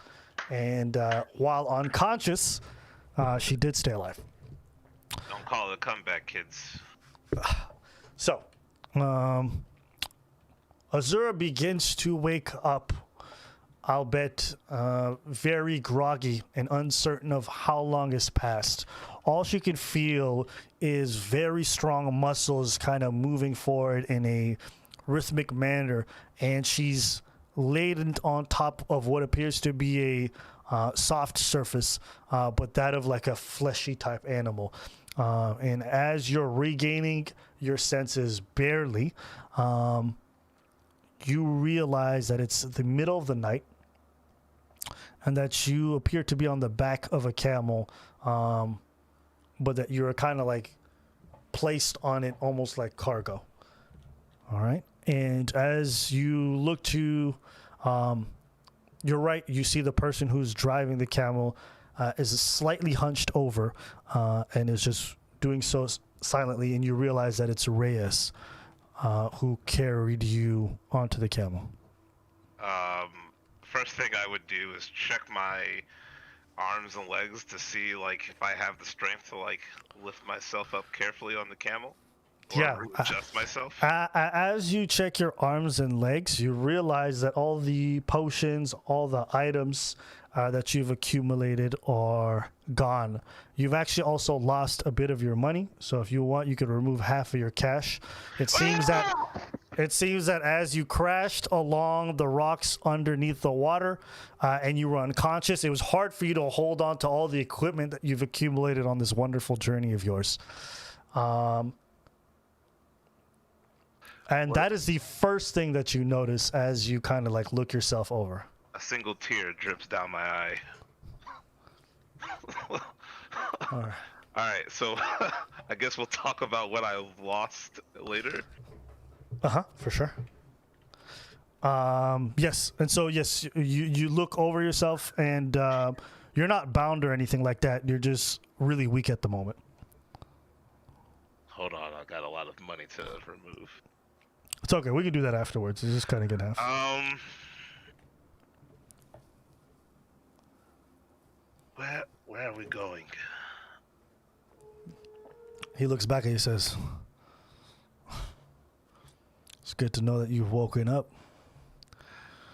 And while unconscious, she did stay alive. Don't call it a comeback, kids. So, Azura begins to wake up, I'll bet, very groggy and uncertain of how long has passed. All she can feel is very strong muscles kind of moving forward in a rhythmic manner, and she's laid on top of what appears to be a soft surface, but that of like a fleshy type animal. And as you're regaining your senses barely, you realize that it's the middle of the night and that you appear to be on the back of a camel, but that you're kind of like placed on it almost like cargo. All right. And as you look to your right, you see the person who's driving the camel is slightly hunched over and is just doing so silently, and you realize that it's Reyes who carried you onto the camel. First thing I would do is check my arms and legs to see like if I have the strength to like lift myself up carefully on the camel, or Yeah. adjust myself. As you check your arms and legs, you realize that all the potions, all the items that you've accumulated are gone. You've actually also lost a bit of your money. So if you want, you could remove half of your cash. It seems that as you crashed along the rocks underneath the water and you were unconscious, it was hard for you to hold on to all the equipment that you've accumulated on this wonderful journey of yours. And that is the first thing that you notice as you kind of like look yourself over. A single tear drips down my eye. All Alright, so I guess we'll talk about what I lost later. For sure. Yes, and so yes, you look over yourself, and you're not bound or anything like that. You're just really weak at the moment. Hold on, I got a lot of money to remove. It's okay. We can do that afterwards. It's just kind of get half. Where are we going? He looks back and he says, "It's good to know that you've woken up.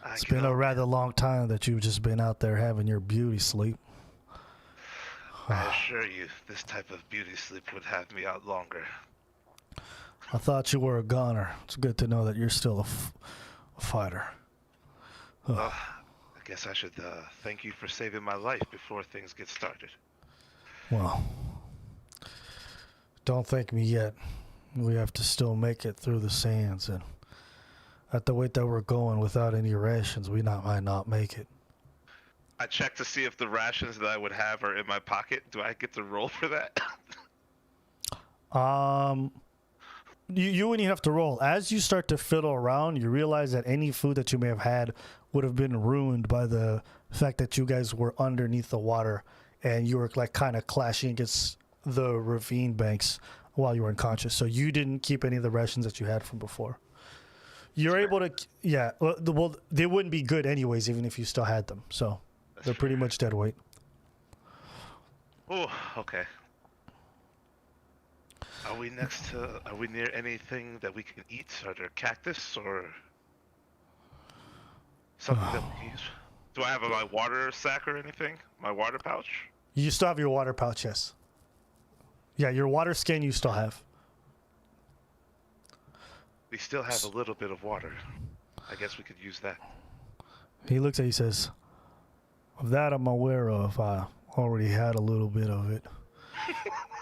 It's been a rather long time that you've just been out there having your beauty sleep." I assure you, this type of beauty sleep would have me out longer. I thought you were a goner. It's good to know that you're still a fighter. Well, I guess I should thank you for saving my life before things get started. Well, don't thank me yet. We have to still make it through the sands, and at the rate that we're going without any rations, we might not make it. I checked to see if the rations that I would have are in my pocket. Do I get to roll for that? You wouldn't even have to roll. As you start to fiddle around, you realize that any food that you may have had would have been ruined by the fact that you guys were underneath the water and you were like kind of clashing against the ravine banks while you were unconscious. So you didn't keep any of the rations that you had from before. You're able to, yeah. Well, they wouldn't be good anyways, even if you still had them. So they're pretty much dead weight. Oh, okay. Are we near anything that we can eat? Are there cactus or something that we can use? Do I have my water sack or anything? My water pouch? You still have your water pouch, yes. Yeah, your water skin you still have. We still have a little bit of water. I guess we could use that. He looks at you, he says, "Of that I'm aware of. I already had a little bit of it.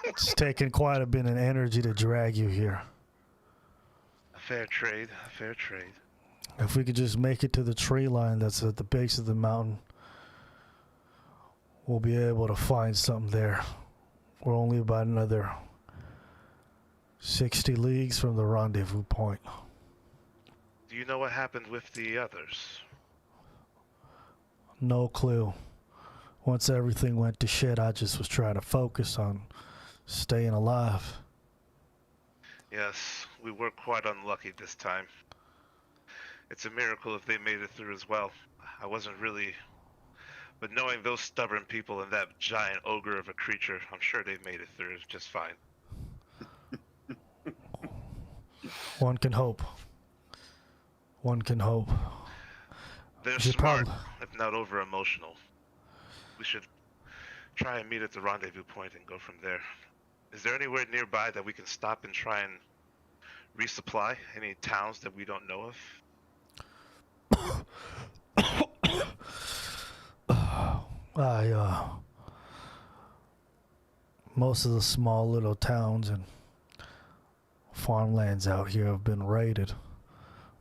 It's taken quite a bit of energy to drag you here. A fair trade, a fair trade. If we could just make it to the tree line that's at the base of the mountain, we'll be able to find something there. We're only about another 60 leagues from the rendezvous point." Do you know what happened with the others? No clue. Once everything went to shit, I just was trying to focus on staying alive. Yes, we were quite unlucky this time. It's a miracle if they made it through as well. I wasn't really... But knowing those stubborn people and that giant ogre of a creature, I'm sure they made it through just fine. One can hope. One can hope. They're should smart, probably- if not over-emotional. We should try and meet at the rendezvous point and go from there. Is there anywhere nearby that we can stop and try and resupply? Any towns that we don't know of? Most of the small little towns and farmlands out here have been raided.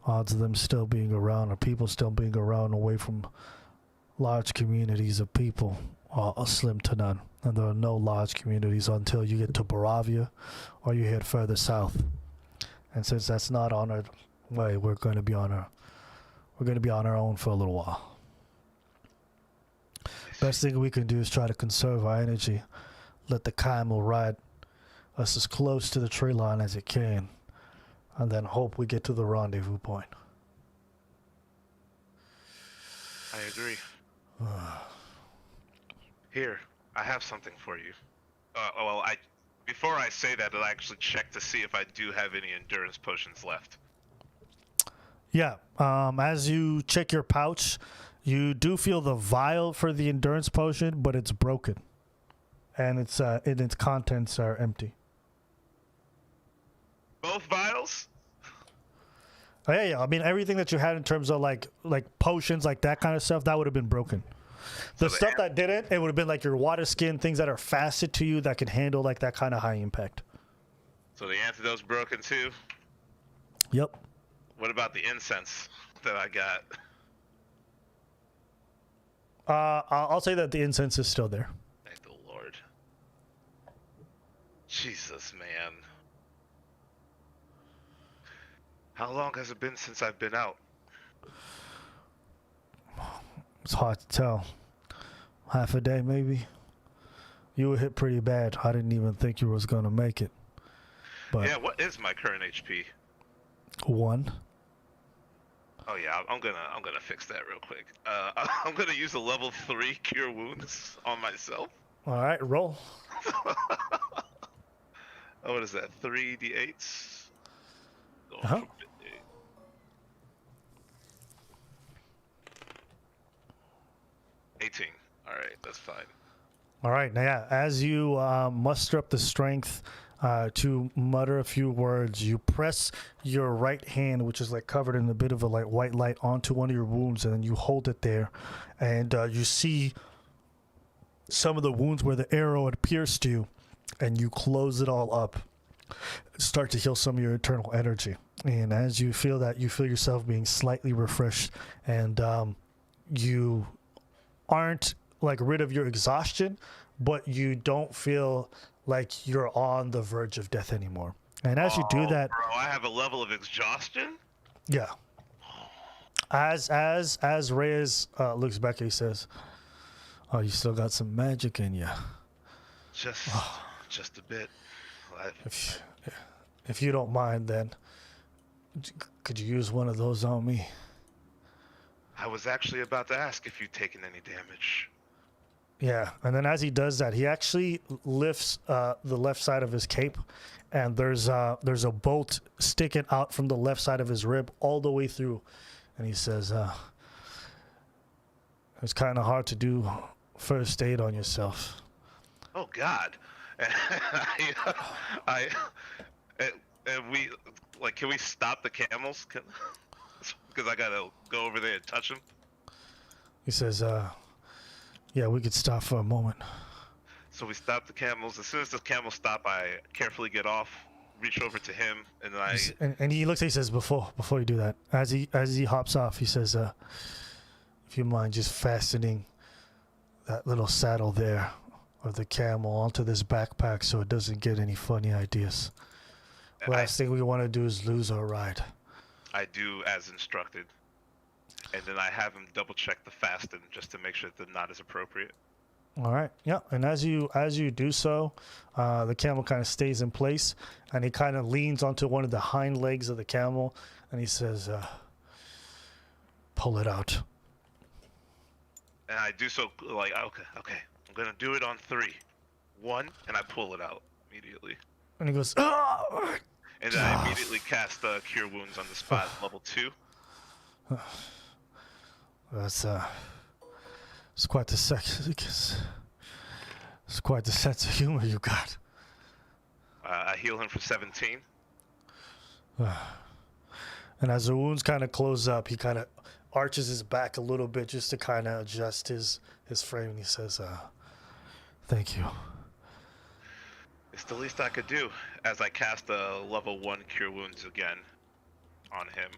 Odds of them still being around, or people still being around away from large communities of people, are slim to none. And there are no large communities until you get to Baravia or you head further south. And since that's not on our way, we're going to be on our own for a little while. Best thing we can do is try to conserve our energy. Let the camel ride us as close to the tree line as it can, and then hope we get to the rendezvous point. I agree. Here, I have something for you. Well, before I say that, I'll actually check to see if I do have any endurance potions left. Yeah. As you check your pouch, you do feel the vial for the endurance potion, but it's broken, and its contents are empty. Both vials? Oh, yeah. I mean, everything that you had in terms of like potions, like that kind of stuff, that would have been broken. The stuff that didn't, it would have been like your water skin, things that are fasted to you that can handle like that kind of high impact. So the antidote's broken too? Yep. What about the incense that I got? I'll say that the incense is still there. Thank the Lord. Jesus, man. How long has it been since I've been out? It's hard to tell. Half a day, maybe. You were hit pretty bad. I didn't even think you was gonna make it. But Yeah, what is my current HP? 1. Oh yeah, I'm gonna fix that real quick. I'm gonna use a level 3 cure wounds on myself. All right, roll. Oh, what is that? 3d8s. Going Uh-huh. for bit 18. All right, that's fine. All right, now yeah, as you muster up the strength to mutter a few words, you press your right hand, which is like covered in a bit of a like white light, onto one of your wounds, and then you hold it there, and you see some of the wounds where the arrow had pierced you, and you close it all up, start to heal some of your internal energy. And as you feel that, you feel yourself being slightly refreshed, and you aren't like rid of your exhaustion, but you don't feel like you're on the verge of death anymore. And as you do that, Bro, I have a level of exhaustion? yeah. As Reyes looks back, he says, "Oh, you still got some magic in you. Just a bit. If you don't mind, then could you use one of those on me?" I was actually about to ask if you'd taken any damage. Yeah, and then as he does that, he actually lifts the left side of his cape, and there's a bolt sticking out from the left side of his rib all the way through, and he says, "It's kind of hard to do first aid on yourself." Oh God! And we like, can we stop the camels? Because I gotta go over there and touch them. He says, "Yeah, we could stop for a moment." So we stop the camels. As soon as the camels stop, I carefully get off, reach over to him, and then And he looks. He says, "Before you do that, as he hops off, he says, if you mind just fastening that little saddle there of the camel onto this backpack so it doesn't get any funny ideas. Last thing we want to do is lose our ride." I do as instructed, and then I have him double check the fasten just to make sure that the knot is appropriate. All right. Yeah. And as you do so, the camel kind of stays in place, and he kind of leans onto one of the hind legs of the camel, and he says, "Pull it out." And I do so like, okay, I'm gonna do it on 3. 1, and I pull it out immediately. And he goes, "Ah!" And then I immediately cast Cure Wounds on the spot, level 2. That's it's quite the it's quite the sense of humor you got. I heal him for 17. And as the wounds kind of close up, he kind of arches his back a little bit just to kind of adjust his frame. And he says, "Thank you." It's the least I could do, as I cast a level 1 Cure Wounds again on him.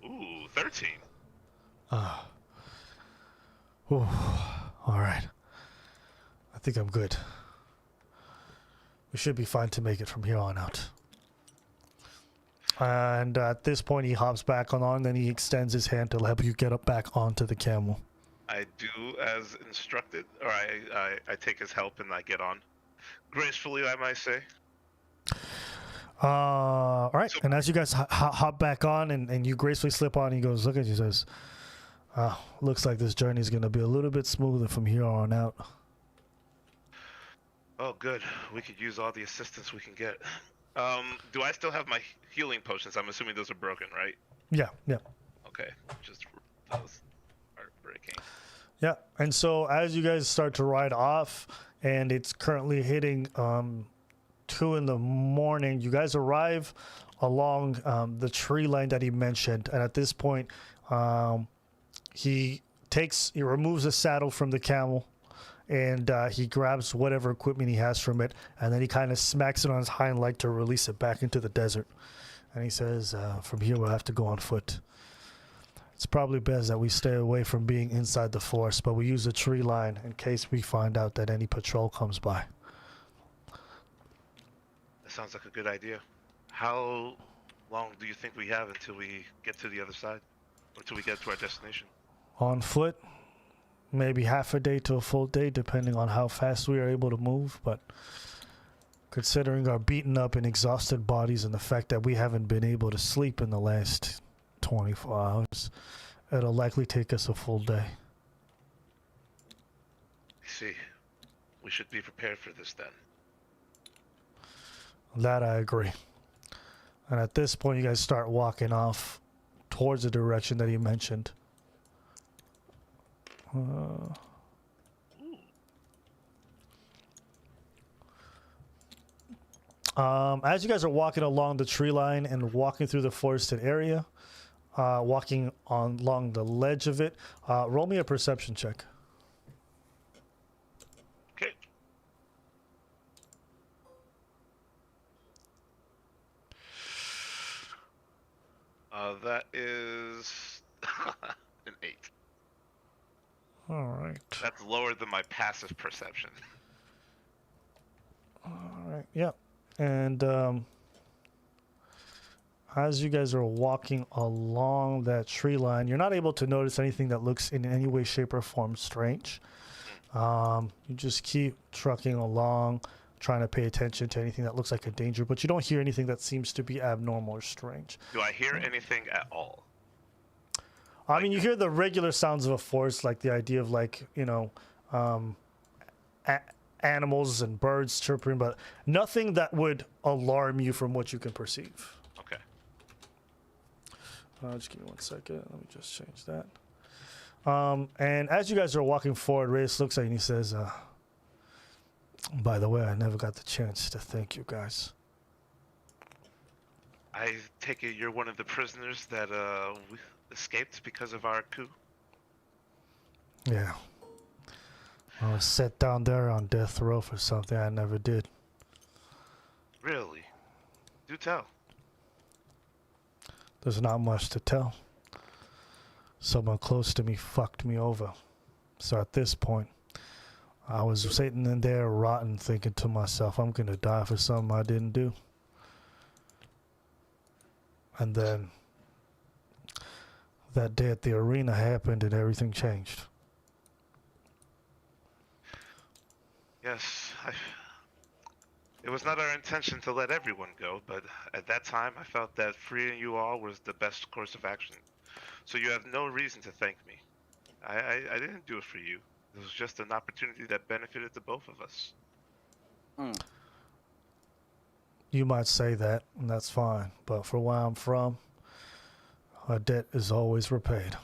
Ooh, 13. All right. I think I'm good. We should be fine to make it from here on out. And at this point, he hops back on, then he extends his hand to help you get up back onto the camel. I do as instructed, or I take his help and I get on. Gracefully, I might say. All right. And as you guys hop back on and you gracefully slip on, he goes, look at you, says, Looks like this journey is going to be a little bit smoother from here on out. Oh, good. We could use all the assistance we can get. Do I still have my healing potions? I'm assuming those are broken, right? Yeah, yeah. Okay, just those are breaking. Yeah, and so as you guys start to ride off, and it's currently hitting 2 in the morning, you guys arrive along the tree line that he mentioned, and at this point, he removes the saddle from the camel, and he grabs whatever equipment he has from it, and then he kind of smacks it on his hind leg to release it back into the desert. And he says, from here we'll have to go on foot. It's probably best that we stay away from being inside the forest, but we use a tree line in case we find out that any patrol comes by. That sounds like a good idea. How long do you think we have until we get to the other side? Or until we get to our destination? On foot, maybe half a day to a full day, depending on how fast we are able to move, but considering our beaten up and exhausted bodies and the fact that we haven't been able to sleep in the last 24 hours, it'll likely take us a full day. I see. We should be prepared for this then. That I agree. And at this point, you guys start walking off towards the direction that he mentioned. As you guys are walking along the tree line and walking through the forested area, walking along the ledge of it, roll me a perception check. Okay. That is an 8. All right. That's lower than my passive perception. All right. Yeah. And as you guys are walking along that tree line, you're not able to notice anything that looks in any way, shape, or form strange. You just keep trucking along, trying to pay attention to anything that looks like a danger, but you don't hear anything that seems to be abnormal or strange. Do I hear anything at all? I mean, you hear the regular sounds of a forest, like the idea of, like, you know, animals and birds chirping, but nothing that would alarm you from what you can perceive. Okay. Just give me 1 second. Let me just change that. And as you guys are walking forward, Reyes looks at you and he says, by the way, I never got the chance to thank you guys. I take it you're one of the prisoners that we escaped because of our coup? Yeah. I was set down there on death row for something I never did. Really? Do tell. There's not much to tell. Someone close to me fucked me over. So at this point, I was sitting in there rotten, thinking to myself, I'm gonna die for something I didn't do. And then that day at the arena happened and everything changed. Yes, it was not our intention to let everyone go, but at that time I felt that freeing you all was the best course of action. So you have no reason to thank me. I didn't do it for you. It was just an opportunity that benefited the both of us. You might say that, and that's fine. But for where I'm from, a debt is always repaid.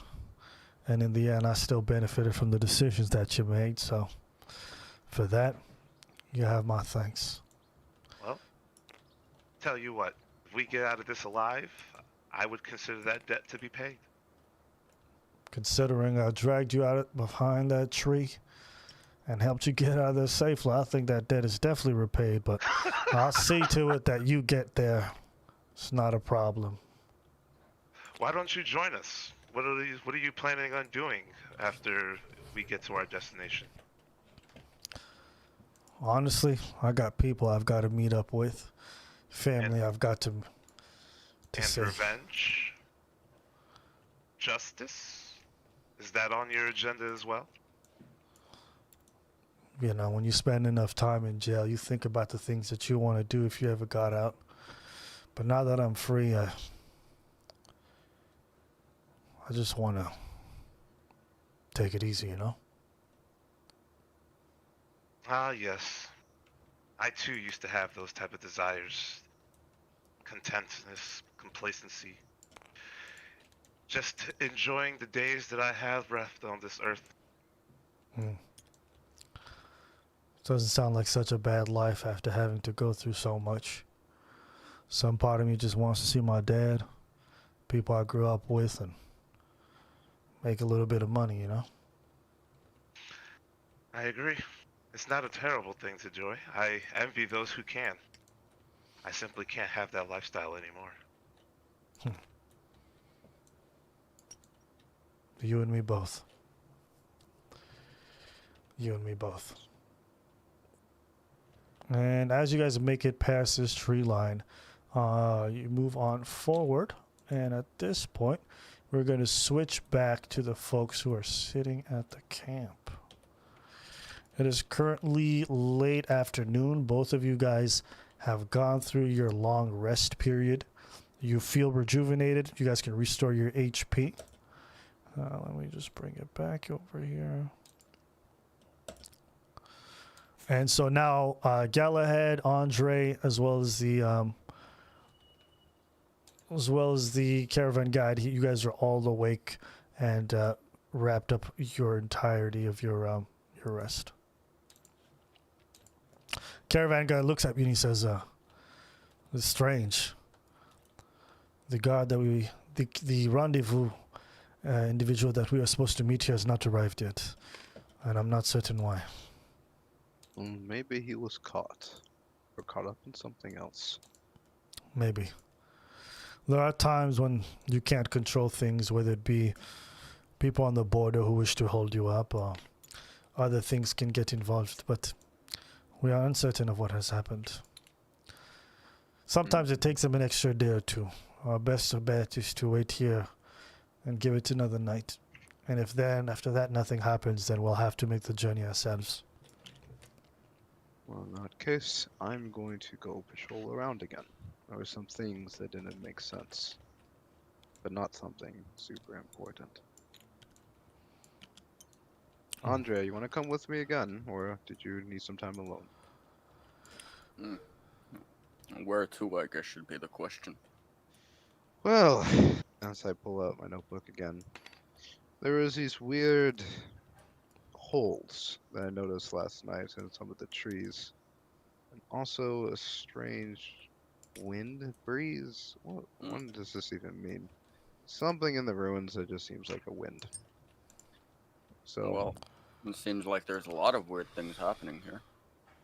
And in the end, I still benefited from the decisions that you made. So for that, you have my thanks. Well, tell you what, if we get out of this alive, I would consider that debt to be paid. Considering I dragged you out behind that tree and helped you get out of there safely, I think that debt is definitely repaid, but I'll see to it that you get there. It's not a problem. Why don't you join us? What are you planning on doing after we get to our destination? Honestly, I got people I've got to meet up with. Family I've got to And see. revenge? Justice? Is that on your agenda as well? You know, when you spend enough time in jail, you think about the things that you want to do if you ever got out. But now that I'm free, I just want to take it easy, you know? Ah, yes. I too used to have those type of desires. Contentness, complacency. Just enjoying the days that I have left on this earth. Doesn't sound like such a bad life after having to go through so much. Some part of me just wants to see my dad, people I grew up with, and make a little bit of money, you know? I agree. It's not a terrible thing to enjoy. I envy those who can. I simply can't have that lifestyle anymore. You and me both. You and me both. And as you guys make it past this tree line, you move on forward. And at this point, we're going to switch back to the folks who are sitting at the camp. It is currently late afternoon. Both of you guys have gone through your long rest period. You feel rejuvenated. You guys can restore your HP. Let me just bring it back over here. And so now Galahad, Andre, as well as the caravan guide, you guys are all awake and wrapped up your entirety of your rest. Caravan guide looks at you and he says, "It's strange. The guard that the rendezvous individual that we are supposed to meet here has not arrived yet, and I'm not certain why." Maybe he was caught. Or caught up in something else. Maybe. There are times when you can't control things, whether it be people on the border who wish to hold you up, or other things can get involved, but we are uncertain of what has happened. Sometimes it takes them an extra day or two. Our best bet is to wait here and give it another night. And if then, after that, nothing happens, then we'll have to make the journey ourselves. Well, in that case, I'm going to go patrol around again. There were some things that didn't make sense. But not something super important. Andre, you want to come with me again? Or did you need some time alone? Where to, I guess, should be the question. Well, as I pull out my notebook again, there was these weird holes that I noticed last night in some of the trees. And also a strange wind breeze. What does this even mean? Something in the ruins that just seems like a wind. So, Well, it seems like there's a lot of weird things happening here.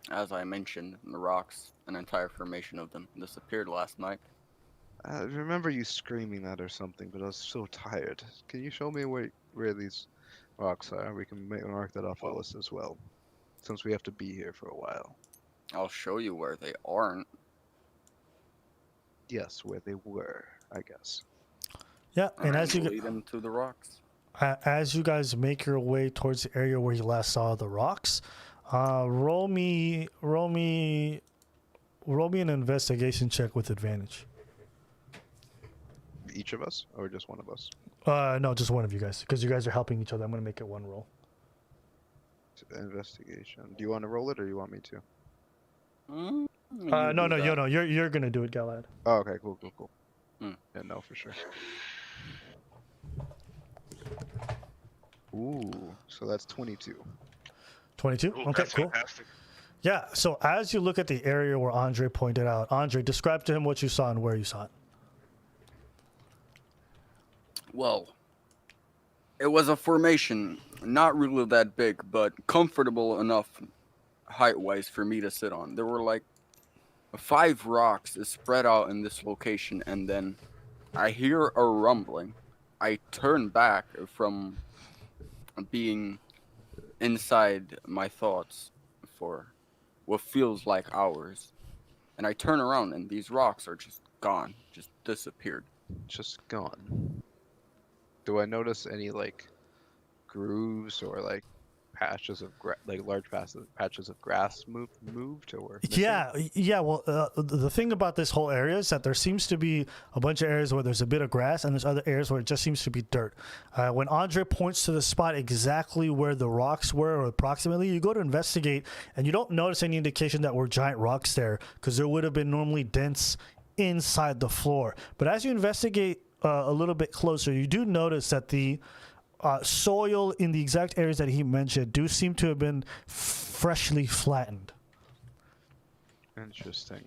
As I mentioned, the rocks, an entire formation of them, disappeared last night. I remember you screaming that or something, but I was so tired. Can you show me where these rocks are? We can mark that off the list as well, since we have to be here for a while. I'll show you where they aren't. Yes, where they were, I guess. Yeah, and Alright, as you lead them to the rocks. as you guys make your way towards the area where you last saw the rocks, roll me an investigation check with advantage. Each of us, or just one of us? No, just one of you guys, because you guys are helping each other. I'm gonna make it one roll. Investigation. Do you want to roll it, or you want me to? No, you're gonna do it, Galad. Oh, okay, cool. Hmm. Yeah, no, for sure. Ooh, so that's 22. 22. Ooh, Okay, that's cool. fantastic. Yeah. So as you look at the area where Andre pointed out, Andre, describe to him what you saw and where you saw it. Well, it was a formation, not really that big, but comfortable enough height-wise for me to sit on. There were like 5 rocks spread out in this location, and then I hear a rumbling. I turn back from being inside my thoughts for what feels like hours, and I turn around, and these rocks are just gone, just disappeared. Just gone. Do I notice any, like, grooves or, like, patches of large patches of grass moved or missing? Yeah. Well, the thing about this whole area is that there seems to be a bunch of areas where there's a bit of grass, and there's other areas where it just seems to be dirt. When Andre points to the spot exactly where the rocks were, or approximately, you go to investigate, and you don't notice any indication that were giant rocks there, because there would have been normally dents inside the floor. But as you investigate a little bit closer, you do notice that the soil in the exact areas that he mentioned do seem to have been freshly flattened. Interesting.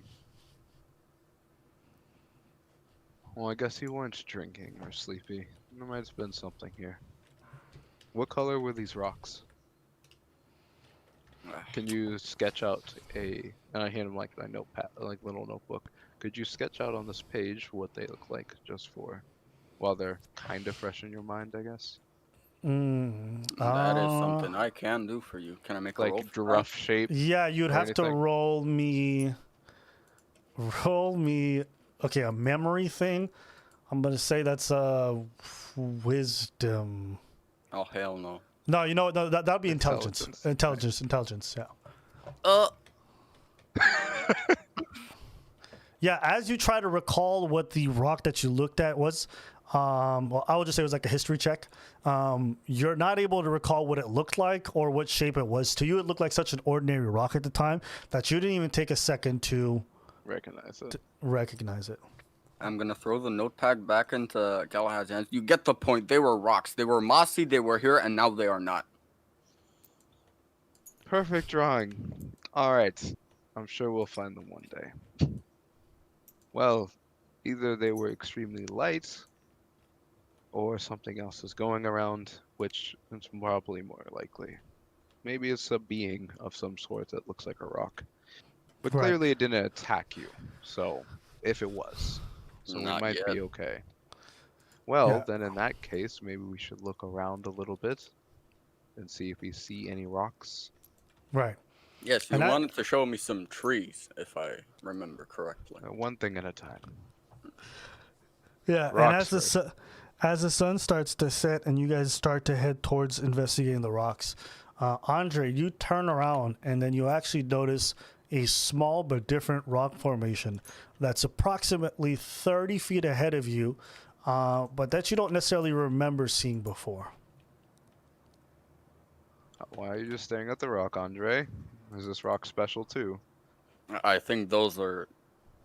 Well, I guess he weren't drinking or sleepy. There might have been something here. What color were these rocks? Can you sketch out and I hand him like a notepad, like little notebook. Could you sketch out on this page what they look like, just while they're kind of fresh in your mind, I guess? That is something I can do for you. Can I make a roll? Like giraffe shape? Yeah, you'd have to roll me. Okay, a memory thing. I'm gonna say that's wisdom. Oh hell no. No, you know what? No, that'd be intelligence. Intelligence. Yeah. Yeah. As you try to recall what the rock that you looked at was, well, I would just say it was like a history check. You're not able to recall what it looked like or what shape it was. To you, it looked like such an ordinary rock at the time that you didn't even take a second to recognize it. I'm gonna throw the notepad back into Galahad's hands. You get the point. They were rocks. They were mossy. They were here, and now they are not. Perfect drawing. All right. I'm sure we'll find them one day. Well, either they were extremely light, or something else is going around, which is probably more likely. Maybe it's a being of some sort that looks like a rock. But clearly it didn't attack you, so if it was. So we might be okay. Well, then in that case, maybe we should look around a little bit and see if we see any rocks. Right. Yes, you wanted to show me some trees, if I remember correctly. One thing at a time. Yeah, rocks, and as the sun starts to set and you guys start to head towards investigating the rocks, Andre, you turn around and then you actually notice a small but different rock formation that's approximately 30 feet ahead of you, but that you don't necessarily remember seeing before. Why are you just staring at the rock, Andre? Is this rock special too? I think those are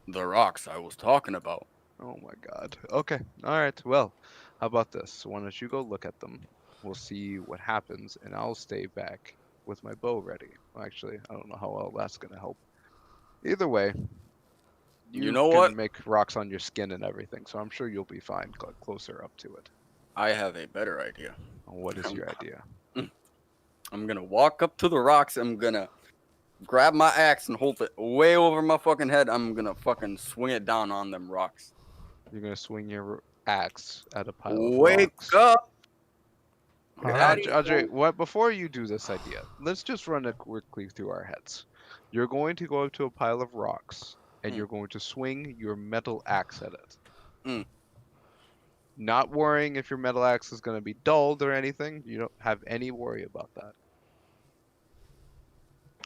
the rocks I was talking about. Oh my god. Okay. Alright, well, how about this? Why don't you go look at them? We'll see what happens, and I'll stay back with my bow ready. Well, actually, I don't know how well that's going to help. Either way, you know what? Make rocks on your skin and everything, so I'm sure you'll be fine closer up to it. I have a better idea. What is your idea? I'm going to walk up to the rocks. I'm going to grab my axe and hold it way over my fucking head. I'm going to fucking swing it down on them rocks. You're going to swing your axe at a pile of rocks? Wake up! Andre, before you do this idea, let's just run it quickly through our heads. You're going to go up to a pile of rocks, and you're going to swing your metal axe at it. Not worrying if your metal axe is going to be dulled or anything. You don't have any worry about that.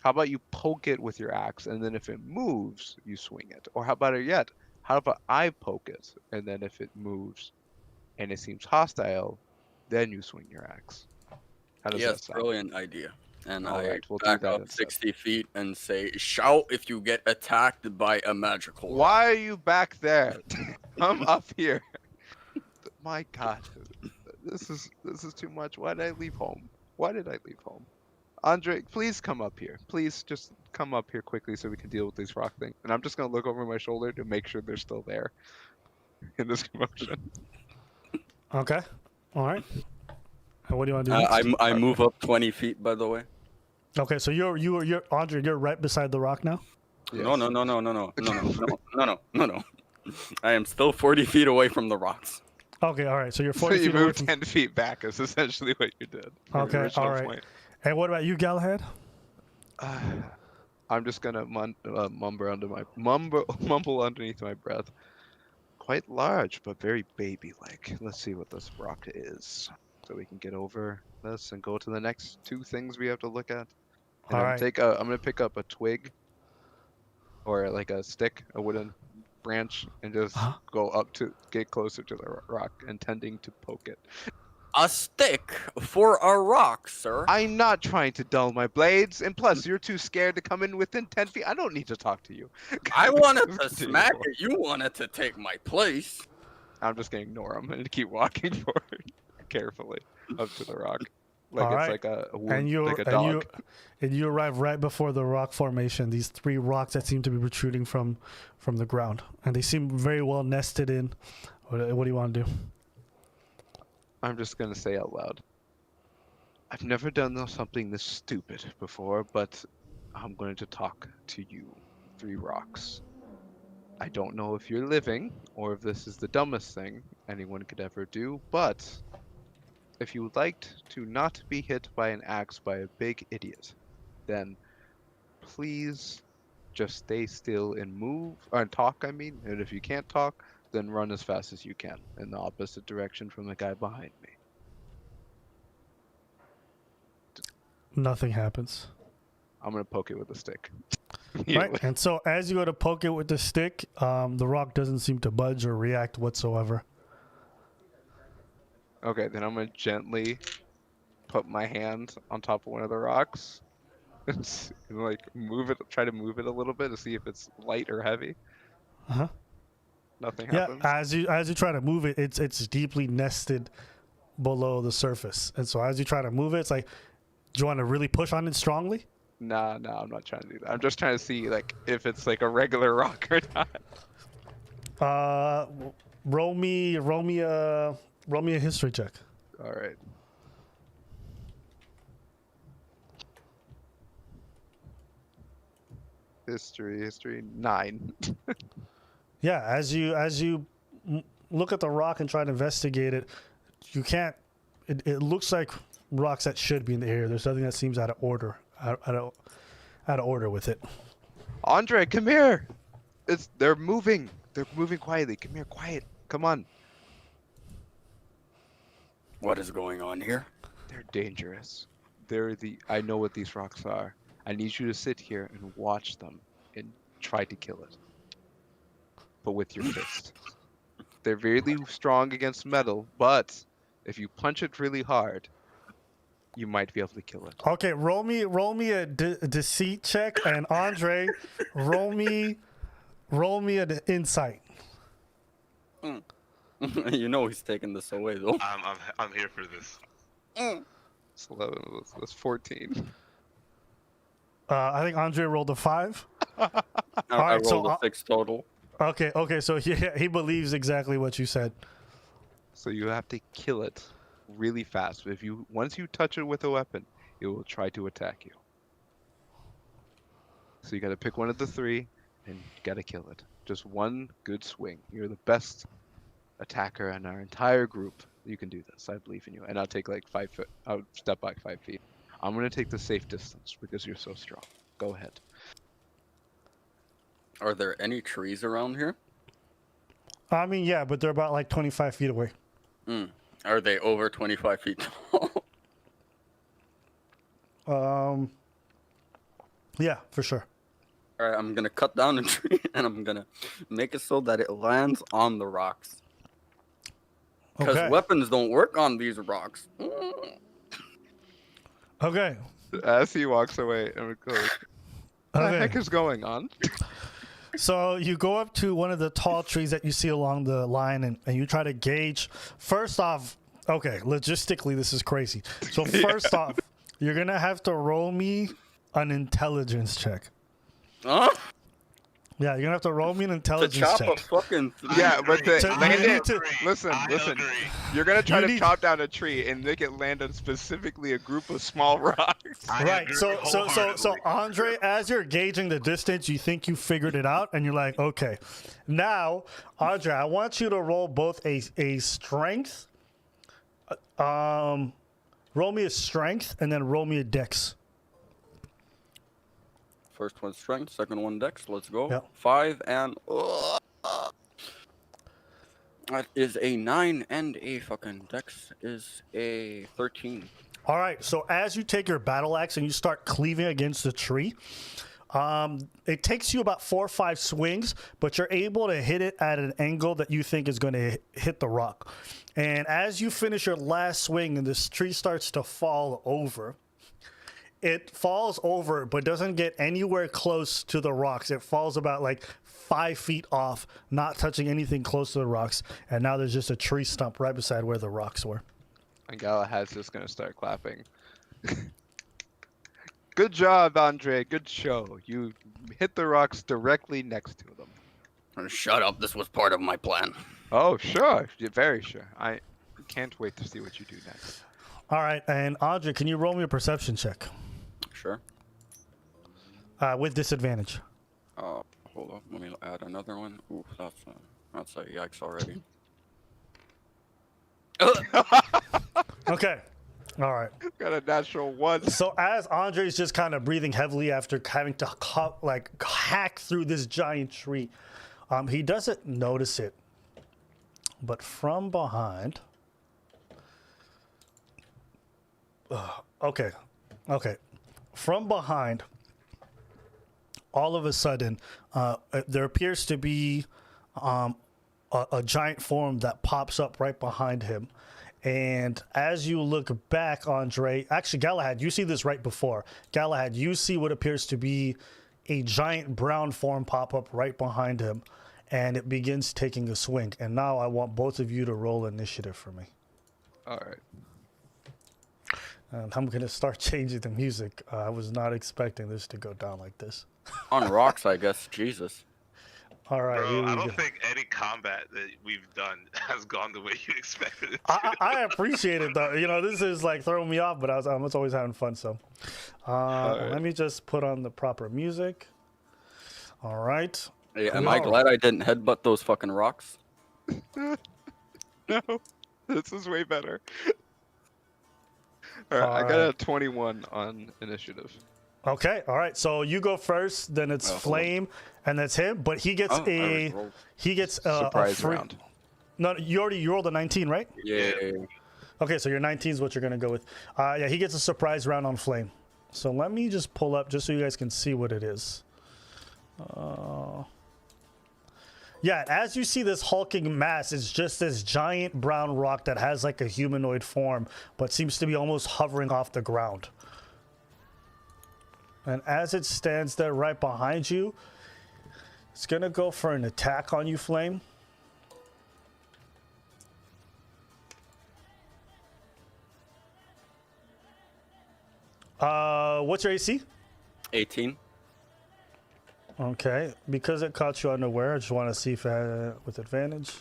How about you poke it with your axe, and then if it moves, you swing it? Or how about it yet? How about I poke it, and then if it moves and it seems hostile, then you swing your axe? How does that sound? Brilliant idea. And we'll back up 60 feet and say, shout if you get attacked by a magical. Why are you back there? Come up here. My god. This is too much. Why did I leave home? Andre, please come up here. Please just come up here quickly so we can deal with these rock things. And I'm just going to look over my shoulder to make sure they're still there in this commotion. Okay. All right. What do you want to do next? I move up 20 feet, by the way. Okay, so you're Andre, you're right beside the rock now? Yes. No. I am still 40 feet away from the rocks. Okay, all right. So you're 40 feet away. So you moved 10 feet back is essentially what you did. Okay, all right. Point. And what about you, Galahad? I'm just gonna mumble underneath my breath. Quite large, but very baby-like. Let's see what this rock is. so we can get over this and go to the next two things we have to look at. And All I'm right. gonna pick up a twig or like a stick, a wooden branch, and just Uh-huh. go up to get closer to the rock, intending to poke it. A stick for a rock, sir. I'm not trying to dull my blades, and plus, you're too scared to come in within 10 feet. I don't need to talk to you. I wanted to Continue. smack it. You wanted to take my place. I'm just gonna ignore him and keep walking forward carefully up to the rock, like All it's right. like a And wound, you like a dog. and you arrive right before the rock formation. These 3 rocks that seem to be protruding from the ground, and they seem very well nested in. What do you want to do? I'm just gonna say out loud. I've never done something this stupid before, but I'm going to talk to you, 3 rocks. I don't know if you're living or if this is the dumbest thing anyone could ever do, but if you would like to not be hit by an axe by a big idiot, then please just stay still and move, or talk, I mean, and if you can't talk, then run as fast as you can in the opposite direction from the guy behind me. Nothing happens. I'm gonna poke it with a stick. Right. And so as you go to poke it with the stick, the rock doesn't seem to budge or react whatsoever. Okay, then I'm gonna gently put my hand on top of one of the rocks and like move it, try to move it a little bit to see if it's light or heavy. Uh-huh. Nothing Yeah, happens. as you try to move it, it's deeply nested below the surface. And so as you try to move it, it's like, do you want to really push on it strongly? Nah, I'm not trying to do that. I'm just trying to see like if it's like a regular rock or not. Roll me a history check. All right. History 9. Yeah, as you look at the rock and try to investigate it, you can't. It looks like rocks that should be in the area. There's nothing that seems out of order. Out of order with it. Andre, come here. They're moving. They're moving quietly. Come here, quiet. Come on. What is going on here? They're dangerous. I know what these rocks are. I need you to sit here and watch them and try to kill it. But with your fist. They're really strong against metal, but if you punch it really hard, you might be able to kill it. Okay, roll me a deceit check, and Andre, roll me an insight. You know he's taking this away, though. I'm here for this. It's 11. That's 14. I think Andre rolled a 5. I Alright, so, rolled a 6 total. Okay, so he believes exactly what you said. So you have to kill it really fast. But once you touch it with a weapon, it will try to attack you. So you got to pick one of the 3, and you got to kill it. Just one good swing. You're the best attacker in our entire group. You can do this. I believe in you. And I'll take like 5 foot. I'll step back 5 feet. I'm gonna take the safe distance because you're so strong. Go ahead. Are there any trees around here? I mean, yeah, but they're about like 25 feet away. Are they over 25 feet tall? Yeah, for sure. All right, I'm gonna cut down a tree and I'm gonna make it so that it lands on the rocks. Because Okay. weapons don't work on these rocks. Okay. As he walks away, I'm like, what the Okay. heck is going on? So you go up to one of the tall trees that you see along the line, and you try to gauge. First off, okay, logistically, this is crazy. So first off, you're going to have to roll me an intelligence check. Huh? Yeah, you're going to have to roll me an To intelligence chop check. a fucking... Yeah, but So you need to- listen. agree. You're gonna try You to need- chop down a tree and make it land on specifically a group of small rocks. I Right. agree So wholeheartedly. Andre, as you're gauging the distance, you think you figured it out, and you're like, okay. Now, Andre, I want you to roll both a strength. Roll me a strength, and then roll me a dex. First one strength, second one dex. Let's go. Yep. 5 and... That is a 9, and a fucking dex is a 13. All right, so as you take your battle axe and you start cleaving against the tree, it takes you about 4 or 5 swings, but you're able to hit it at an angle that you think is going to hit the rock. And as you finish your last swing and this tree starts to fall over, it falls over but doesn't get anywhere close to the rocks. It falls about like 5 feet off, not touching anything close to the rocks. And now there's just a tree stump right beside where the rocks were. And Galahad's just gonna start clapping. Good job, Andre. Good show. You hit the rocks directly next to them. Shut up. This was part of my plan. Oh, sure. You're very sure. I can't wait to see what you do next. All right, and Audrey, can you roll me a perception check? Sure. With disadvantage. Hold on. Let me add another one. Ooh, that's a yikes already. Okay. All right. Got a natural 1. So as Andre's just kind of breathing heavily after having to hack through this giant tree, he doesn't notice it. But from behind... Okay. From behind, all of a sudden, there appears to be a giant form that pops up right behind him. And as you look back, Andre, actually, Galahad, you see this right before. Galahad, you see what appears to be a giant brown form pop up right behind him, and it begins taking a swing. And now I want both of you to roll initiative for me. All right. And I'm going to start changing the music. I was not expecting this to go down like this. On rocks, I guess. Jesus. All right. Bro, I Here we don't go. think any combat that we've done has gone the way you expected it to. I appreciate it, though. You know, this is like throwing me off, but I'm always having fun. So right. let me just put on the proper music. All right. Hey, am I glad I didn't headbutt those fucking rocks? No, this is way better. All right, I got a 21 on initiative. Okay. All right. So you go first, then it's Flame, and that's him. But he gets a Surprise free round. No, you rolled a 19, right? Yeah. Okay, so your 19 is what you're gonna go with. Yeah, he gets a surprise round on Flame. So let me just pull up just so you guys can see what it is. Yeah, as you see this hulking mass, it's just this giant brown rock that has like a humanoid form, but seems to be almost hovering off the ground. And as it stands there right behind you, it's gonna go for an attack on you, Flame. What's your AC? 18. Okay, because it caught you unaware, I just want to see if with advantage.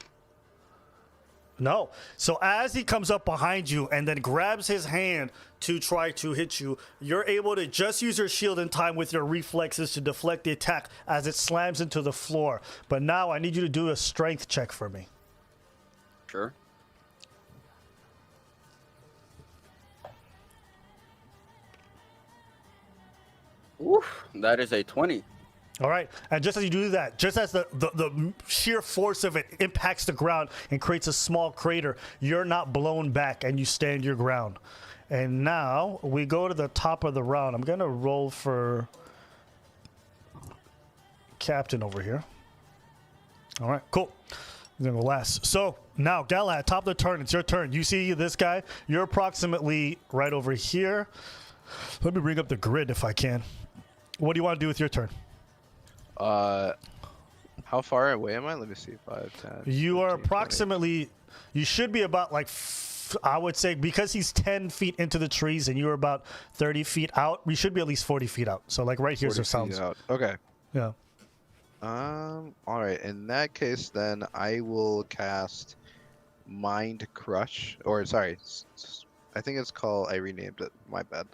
No. So as he comes up behind you and then grabs his hand to try to hit you, you're able to just use your shield in time with your reflexes to deflect the attack as it slams into the floor. But now I need you to do a strength check for me. Sure. Oof, that is a 20. All right, and just as you do that, just as the sheer force of it impacts the ground and creates a small crater, you're not blown back and you stand your ground. And now we go to the top of the round. I'm gonna roll for Captain over here. All right, cool. I'm gonna go last. So now, Galahad, top of the turn, it's your turn. You see this guy? You're approximately right over here. Let me bring up the grid if I can. What do you want to do with your turn? How far away am I? Let me see. 5, 10. You are 15, approximately, you should be about like, I would say, because he's 10 feet into the trees and you're about 30 feet out, we should be at least 40 feet out. So like right here, 40 so sounds. feet out. Okay. Yeah. All right. In that case, then I will cast Mind Crush, or sorry, I think it's called. I renamed it. My bad.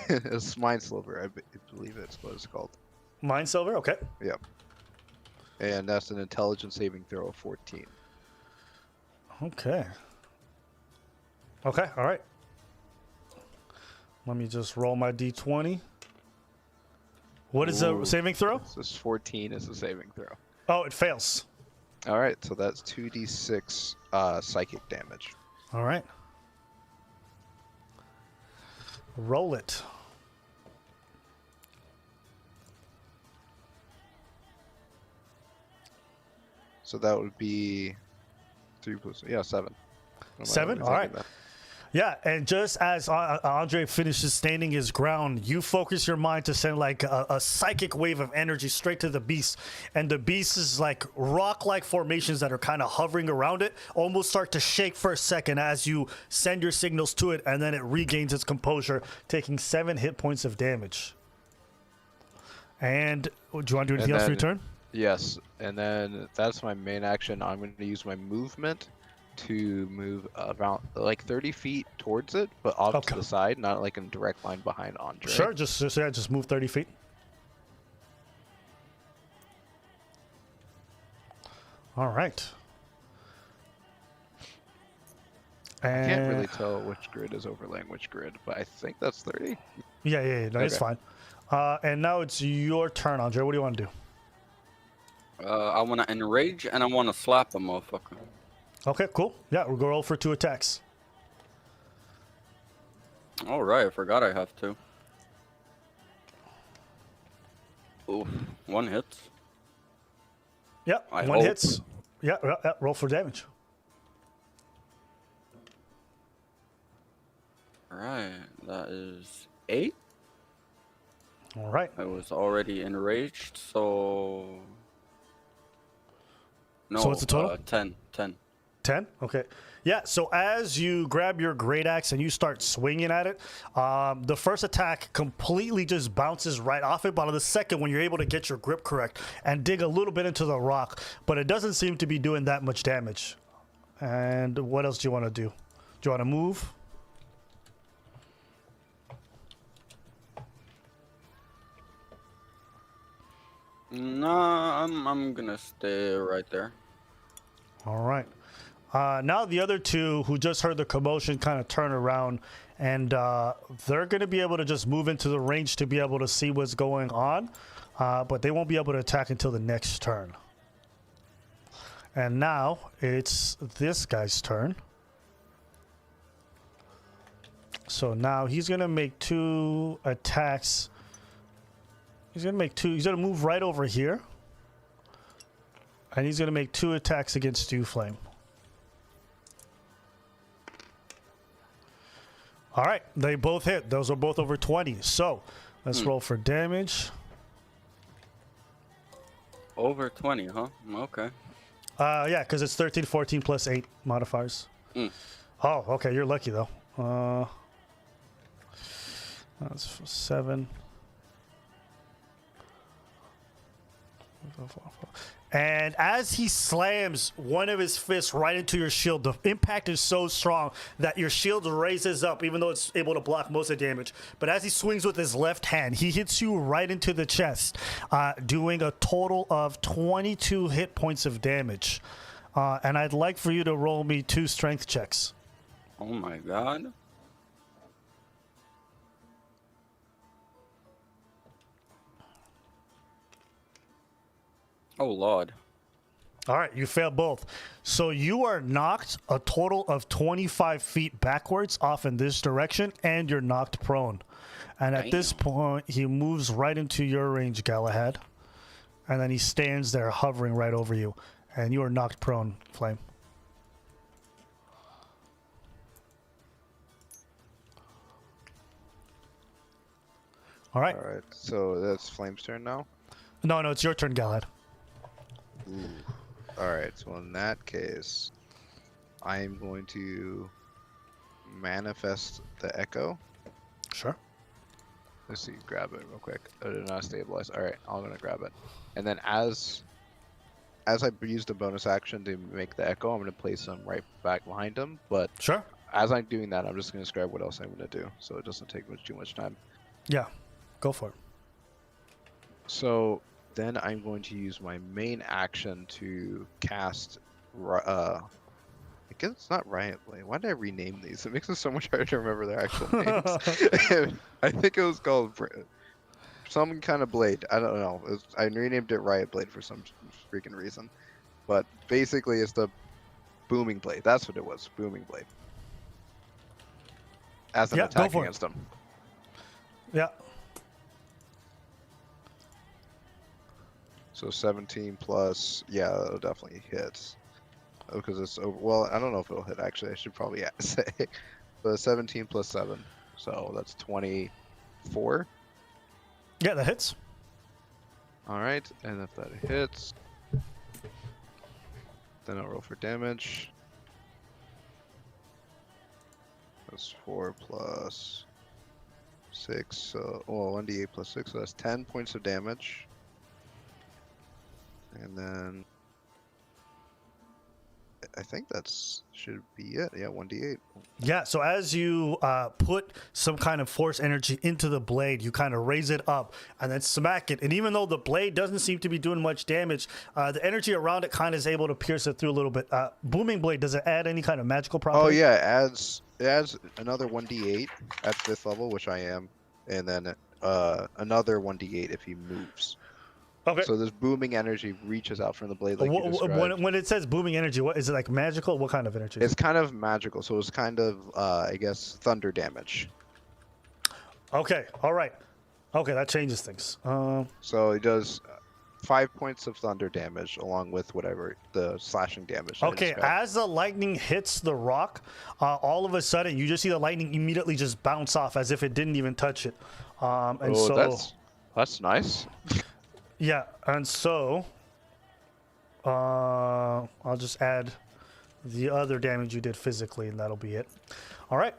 It's Mind Sliver. I believe it's what it's called. Mind Silver, okay. Yep. And that's an intelligence saving throw of 14. Okay. Okay, all right. Let me just roll my d20. What is the Ooh. saving throw? This is 14 is a saving throw. Oh, it fails. All right, so that's 2d6 psychic damage. All right. Roll it. So that would be 3 plus 7. Seven? All right. Yeah, and just as Andre finishes standing his ground, you focus your mind to send like a psychic wave of energy straight to the beast. And the beast is like rock-like formations that are kind of hovering around it, almost start to shake for a second as you send your signals to it, and then it regains its composure, taking 7 hit points of damage. And do you want to do anything else for your turn? Yes, and then that's my main action. I'm going to use my movement to move around like 30 feet towards it, but off to the side, not like in direct line behind Andre. Sure, just move 30 feet. All right. I can't really tell which grid is overlaying which grid, but I think that's 30. Yeah. No, it's fine. And now it's your turn, Andre. What do you want to do? I want to enrage and I want to slap a motherfucker. Okay, cool. Yeah, we'll go roll for 2 attacks. All right, I forgot I have to. Ooh, 1 hits. Yep, I 1 hope. hits. Yeah, roll for damage. All right, that is 8. All right. I was already enraged, so... No, So what's the total? 10. 10? Okay. Yeah, so as you grab your great axe and you start swinging at it, the first attack completely just bounces right off it, but on the second when you're able to get your grip correct and dig a little bit into the rock, but it doesn't seem to be doing that much damage. And what else do you want to do? Do you want to move? No, I'm gonna stay right there. All right. Now the other two who just heard the commotion kind of turn around, and they're going to be able to just move into the range to be able to see what's going on, but they won't be able to attack until the next turn. And now it's this guy's turn. So now he's going to make 2 attacks. He's going to move right over here. And he's going to make 2 attacks against you, Flame. All right, they both hit. Those are both over 20. So let's roll for damage. Over 20, huh? Okay. Yeah, because it's 13, 14 plus 8 modifiers. Oh, okay, you're lucky though. That's 7. And as he slams one of his fists right into your shield, the impact is so strong that your shield raises up, even though it's able to block most of the damage. But as he swings with his left hand, he hits you right into the chest, doing a total of 22 hit points of damage. And I'd like for you to roll me 2 strength checks. Oh my god. Oh lord. All right, you failed both. So you are knocked a total of 25 feet backwards off in this direction, and you're knocked prone. And at this point, he moves right into your range, Galahad. And then he stands there hovering right over you. And you are knocked prone, Flame. All right. All right, so that's Flame's turn now. No, it's your turn, Galahad. Ooh. All right, so in that case, I am going to manifest the echo. Sure. Let's see, grab it real quick. I did not stabilize. All right, I'm gonna grab it, and then as I use the bonus action to make the echo, I'm gonna place him right back behind him. But Sure. as I'm doing that, I'm just gonna describe what else I'm gonna do, so it doesn't take too much time. Yeah, go for it. So then I'm going to use my main action to cast. I guess it's not Riot Blade. Why did I rename these? It makes it so much harder to remember their actual names. I think it was called some kind of blade. I don't know. I renamed it Riot Blade for some freaking reason. But basically, it's the booming blade. That's what it was. Booming blade. As an Yeah, go attack for it. against him. Yeah. So 17 plus, yeah, that'll definitely hit. Oh, because it's over. Well, I don't know if it'll hit actually. I should probably say. But 17 plus 7. So that's 24. Yeah, that hits. Alright, and if that hits, then I'll roll for damage. That's 4 plus 6. So, well, 1d8 plus 6. So that's 10 points of damage. And then I think that's should be it. Yeah, 1d8. Yeah, so as you put some kind of force energy into the blade, you kind of raise it up and then smack it. And even though the blade doesn't seem to be doing much damage, the energy around it kind of is able to pierce it through a little bit. Booming blade, does it add any kind of magical property? Oh yeah, it adds another 1d8 at 5th level, which I am, and then another 1d8 if he moves. Okay. So this booming energy reaches out from the blade like you described. When it says booming energy, what is it, like magical? What kind of energy? It's kind of magical, so it's kind of I guess thunder damage. Okay, all right. Okay, that changes things. So it does 5 points of thunder damage along with whatever the slashing damage. I Okay, described. as the lightning hits the rock, all of a sudden you just see the lightning immediately just bounce off as if it didn't even touch it. And Oh, so that's nice. yeah, and so I'll just add the other damage you did physically, and that'll be it. All right.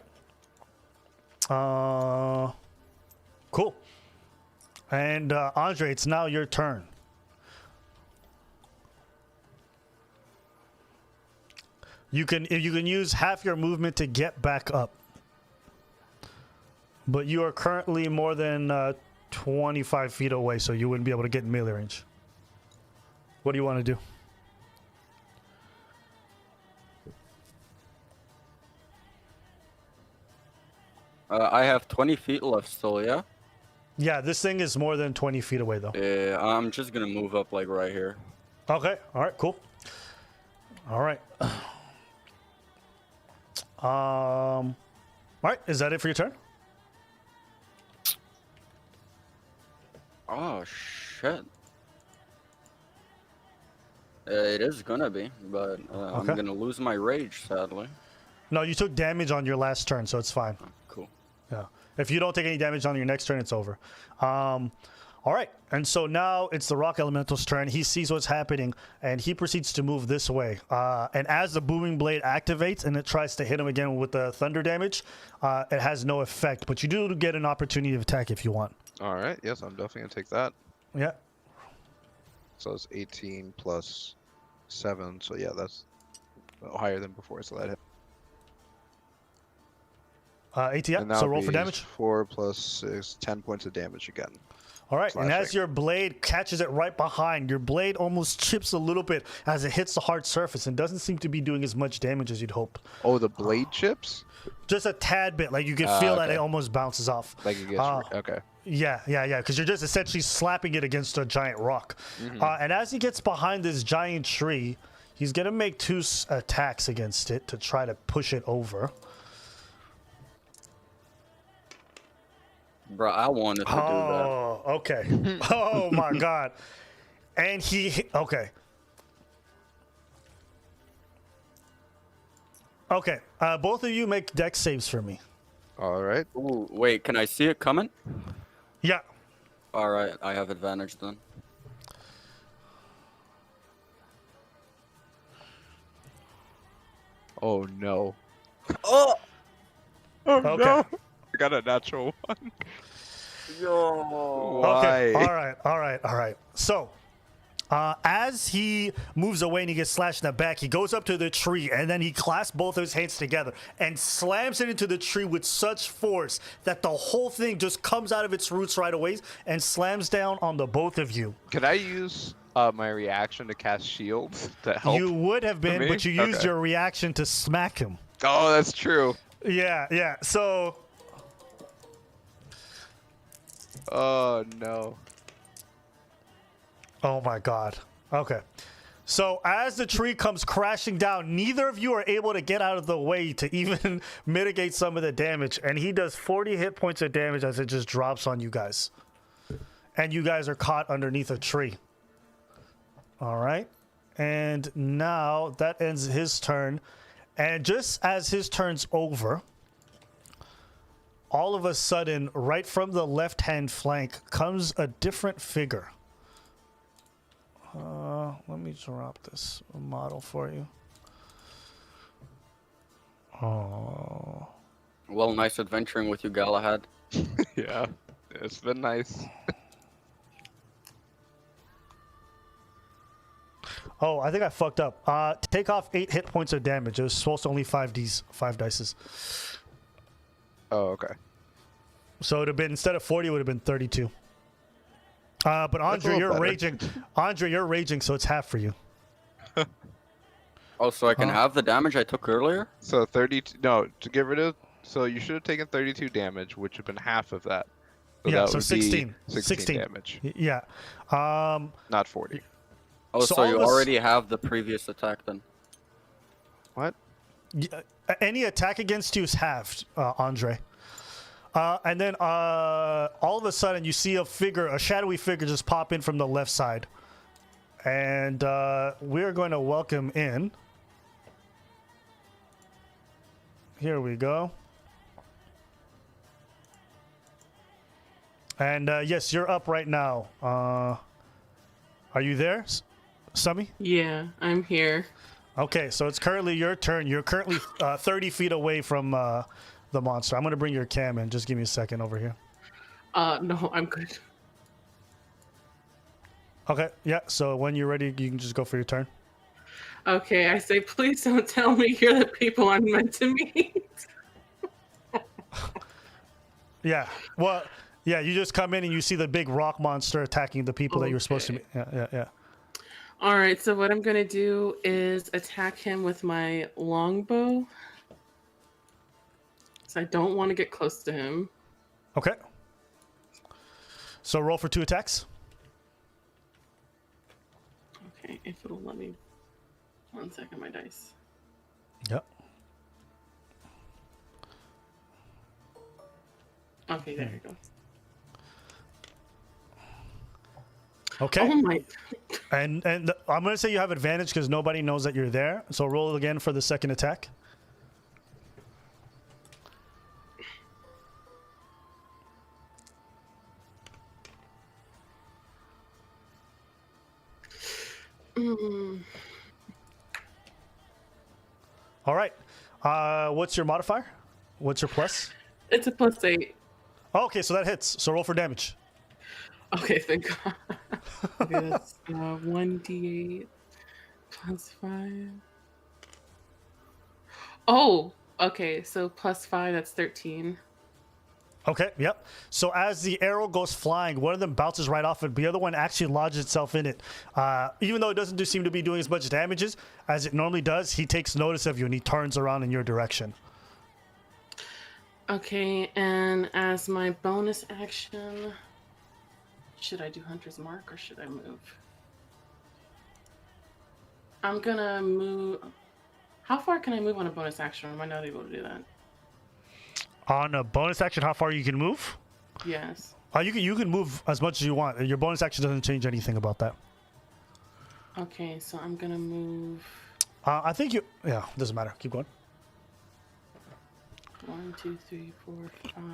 Cool. And Andre, it's now your turn. You can use half your movement to get back up, but you are currently more than 25 feet away, so you wouldn't be able to get in melee range. What do you want to do? I have 20 feet left still, yeah? Yeah, this thing is more than 20 feet away, though. Yeah, I'm just gonna move up like right here. Okay. All right. Cool. All right. All right. Is that it for your turn? Oh, shit. It is gonna be, but I'm Okay. gonna lose my rage, sadly. No, you took damage on your last turn, so it's fine. Cool. Yeah. If you don't take any damage on your next turn, it's over. All right. And so now it's the rock elemental's turn. He sees what's happening, and he proceeds to move this way. And as the booming blade activates and it tries to hit him again with the thunder damage, it has no effect. But you do get an opportunity to attack if you want. All right. Yes, I'm definitely gonna take that. Yeah. So it's 18 plus 7. So yeah, that's higher than before. So that hit. 18, yeah. And that So would roll for be damage. 4 plus 6, 10 points of damage again. All right, and as Slashing. your blade catches it right behind, your blade almost chips a little bit as it hits the hard surface and doesn't seem to be doing as much damage as you'd hope. Oh, the blade chips? Just a tad bit, like you can feel that okay. it almost bounces off. Like it gets okay. Yeah, because you're just essentially slapping it against a giant rock. And as he gets behind this giant tree, he's going to make 2 attacks against it to try to push it over. Bro, I wanted to do that. Oh, okay. Oh, my God. And okay. Okay, both of you make dex saves for me. All right. Ooh, wait, can I see it coming? Yeah. Alright, I have advantage then. Oh no. Oh! Okay. No. I got a natural one. Yo! Okay. Why? All right. So, as he moves away and he gets slashed in the back, he goes up to the tree and then he clasps both of his hands together and slams it into the tree with such force that the whole thing just comes out of its roots right away and slams down on the both of you. Can I use my reaction to cast shield to help? You would have been, me? but you used Okay. your reaction to smack him. Oh, that's true. Yeah. So, Oh no. oh my God. Okay. So as the tree comes crashing down, neither of you are able to get out of the way to even mitigate some of the damage. And he does 40 hit points of damage as it just drops on you guys. And you guys are caught underneath a tree. All right. And now that ends his turn. And just as his turn's over, all of a sudden, right from the left-hand flank comes a different figure. Let me drop this model for you. Oh. Well, nice adventuring with you, Galahad. Yeah, it's been nice. Oh, I think I fucked up. Take off 8 hit points of damage. It was supposed to only 5 dices. Oh, okay. So it would have been, instead of 40, it would have been 32. But Andre, you're better. raging. Andre, you're raging, so it's half for you. Oh, so I can have the damage I took earlier? So 32. No, to get rid of. So you should have taken 32 damage, which would have been half of that. So Yeah, that so would 16. Be 16 damage, Yeah. not 40. Oh, So so, all you of us- already have the previous attack then. What? Any attack against you is halved, Andre. And then all of a sudden you see a shadowy figure just pop in from the left side. And we're going to welcome in. Here we go. And yes, you're up right now. Are you there, Summy? Yeah, I'm here. Okay, so it's currently your turn. You're currently 30 feet away from the monster. I'm going to bring your cam in. Just give me a second over here. No, I'm good. Okay, yeah, so when you're ready, you can just go for your turn. Okay, I say, please don't tell me you're the people I'm meant to meet. Yeah, well, yeah, you just come in and you see the big rock monster attacking the people that you're supposed to Okay. meet. Yeah. All right, so what I'm gonna do is attack him with my longbow. So I don't want to get close to him. Okay. So roll for 2 attacks. Okay, if it'll let me. 1 second, my dice. Yep. Okay, there you go. Okay. Oh my. And I'm going to say you have advantage because nobody knows that you're there. So roll again for the second attack. Mm, All right. What's your modifier? What's your plus? it's a +8. Oh, okay, so that hits. So roll for damage. Okay, thank God. Okay, that's 1d8 +5. Oh, okay, so +5, that's 13. Okay, yep. So as the arrow goes flying, one of them bounces right off it. The other one actually lodges itself in it. Even though it doesn't seem to be doing as much damage as it normally does, he takes notice of you and he turns around in your direction. Okay, and as my bonus action, should I do Hunter's Mark or should I move? I'm gonna move. How far can I move on a bonus action? Or am I not able to do that? On a bonus action, how far you can move? Yes. You can move as much as you want. Your bonus action doesn't change anything about that. Okay, so I'm gonna move I think you... Yeah, doesn't matter. Keep going. 1, 2, 3, 4, 5.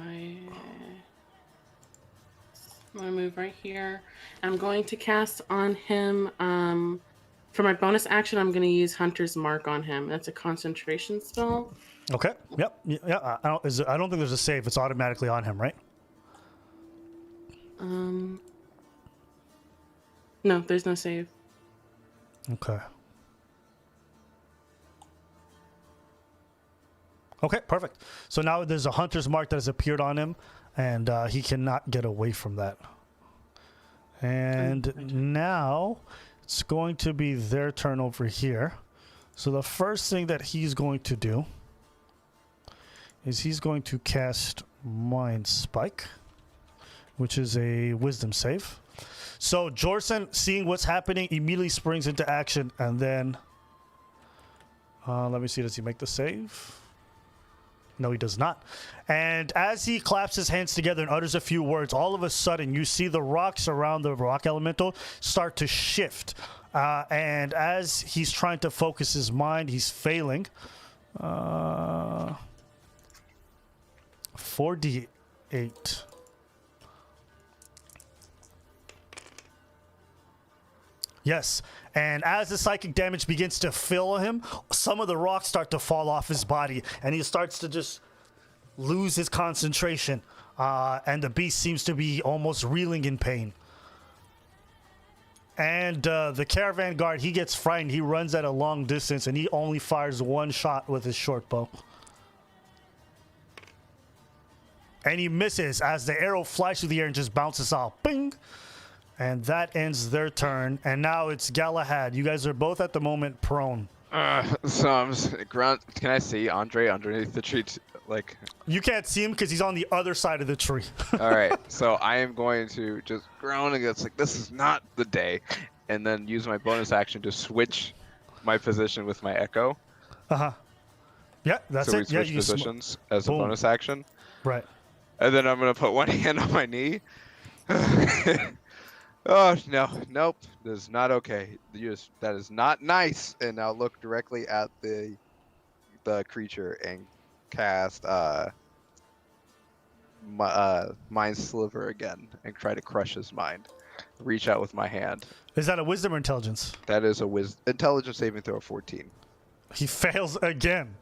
I'm gonna move right here. I'm going to cast on him. For my bonus action, I'm gonna use Hunter's Mark on him. That's a concentration spell. Okay. Yep. Yeah. I don't think there's a save. It's automatically on him, right? No, there's no save. Okay. Okay, perfect. So now there's a hunter's mark that has appeared on him, and he cannot get away from that. And now it's going to be their turn over here. So the first thing that he's going to do is he's going to cast Mind Spike, which is a wisdom save. So Jorson, seeing what's happening, immediately springs into action, and then let me see. Does he make the save? No, he does not. And as he claps his hands together and utters a few words, all of a sudden you see the rocks around the rock elemental start to shift. And as he's trying to focus his mind, he's failing. 4d8. Yes, and as the psychic damage begins to fill him, some of the rocks start to fall off his body, and he starts to just lose his concentration. And the beast seems to be almost reeling in pain. And the caravan guard, he gets frightened. He runs at a long distance, and he only fires one shot with his short bow. And he misses as the arrow flies through the air and just bounces off. Bing! And that ends their turn. And now it's Galahad. You guys are both at the moment prone. So I'm just ground. Can I see Andre underneath the tree? Like, you can't see him because he's on the other side of the tree. all right. So I am going to just groan against like this is not the day, and then use my bonus action to switch my position with my echo. Yeah, that's so it. we Yeah, switch positions as a bonus action. Right. And then I'm gonna put one hand on my knee. Oh no, nope, that is not okay. That is not nice. And I'll look directly at the creature and cast Mind Sliver again and try to crush his mind. Reach out with my hand. Is that a wisdom or intelligence? That is a intelligence saving throw of 14. He fails again.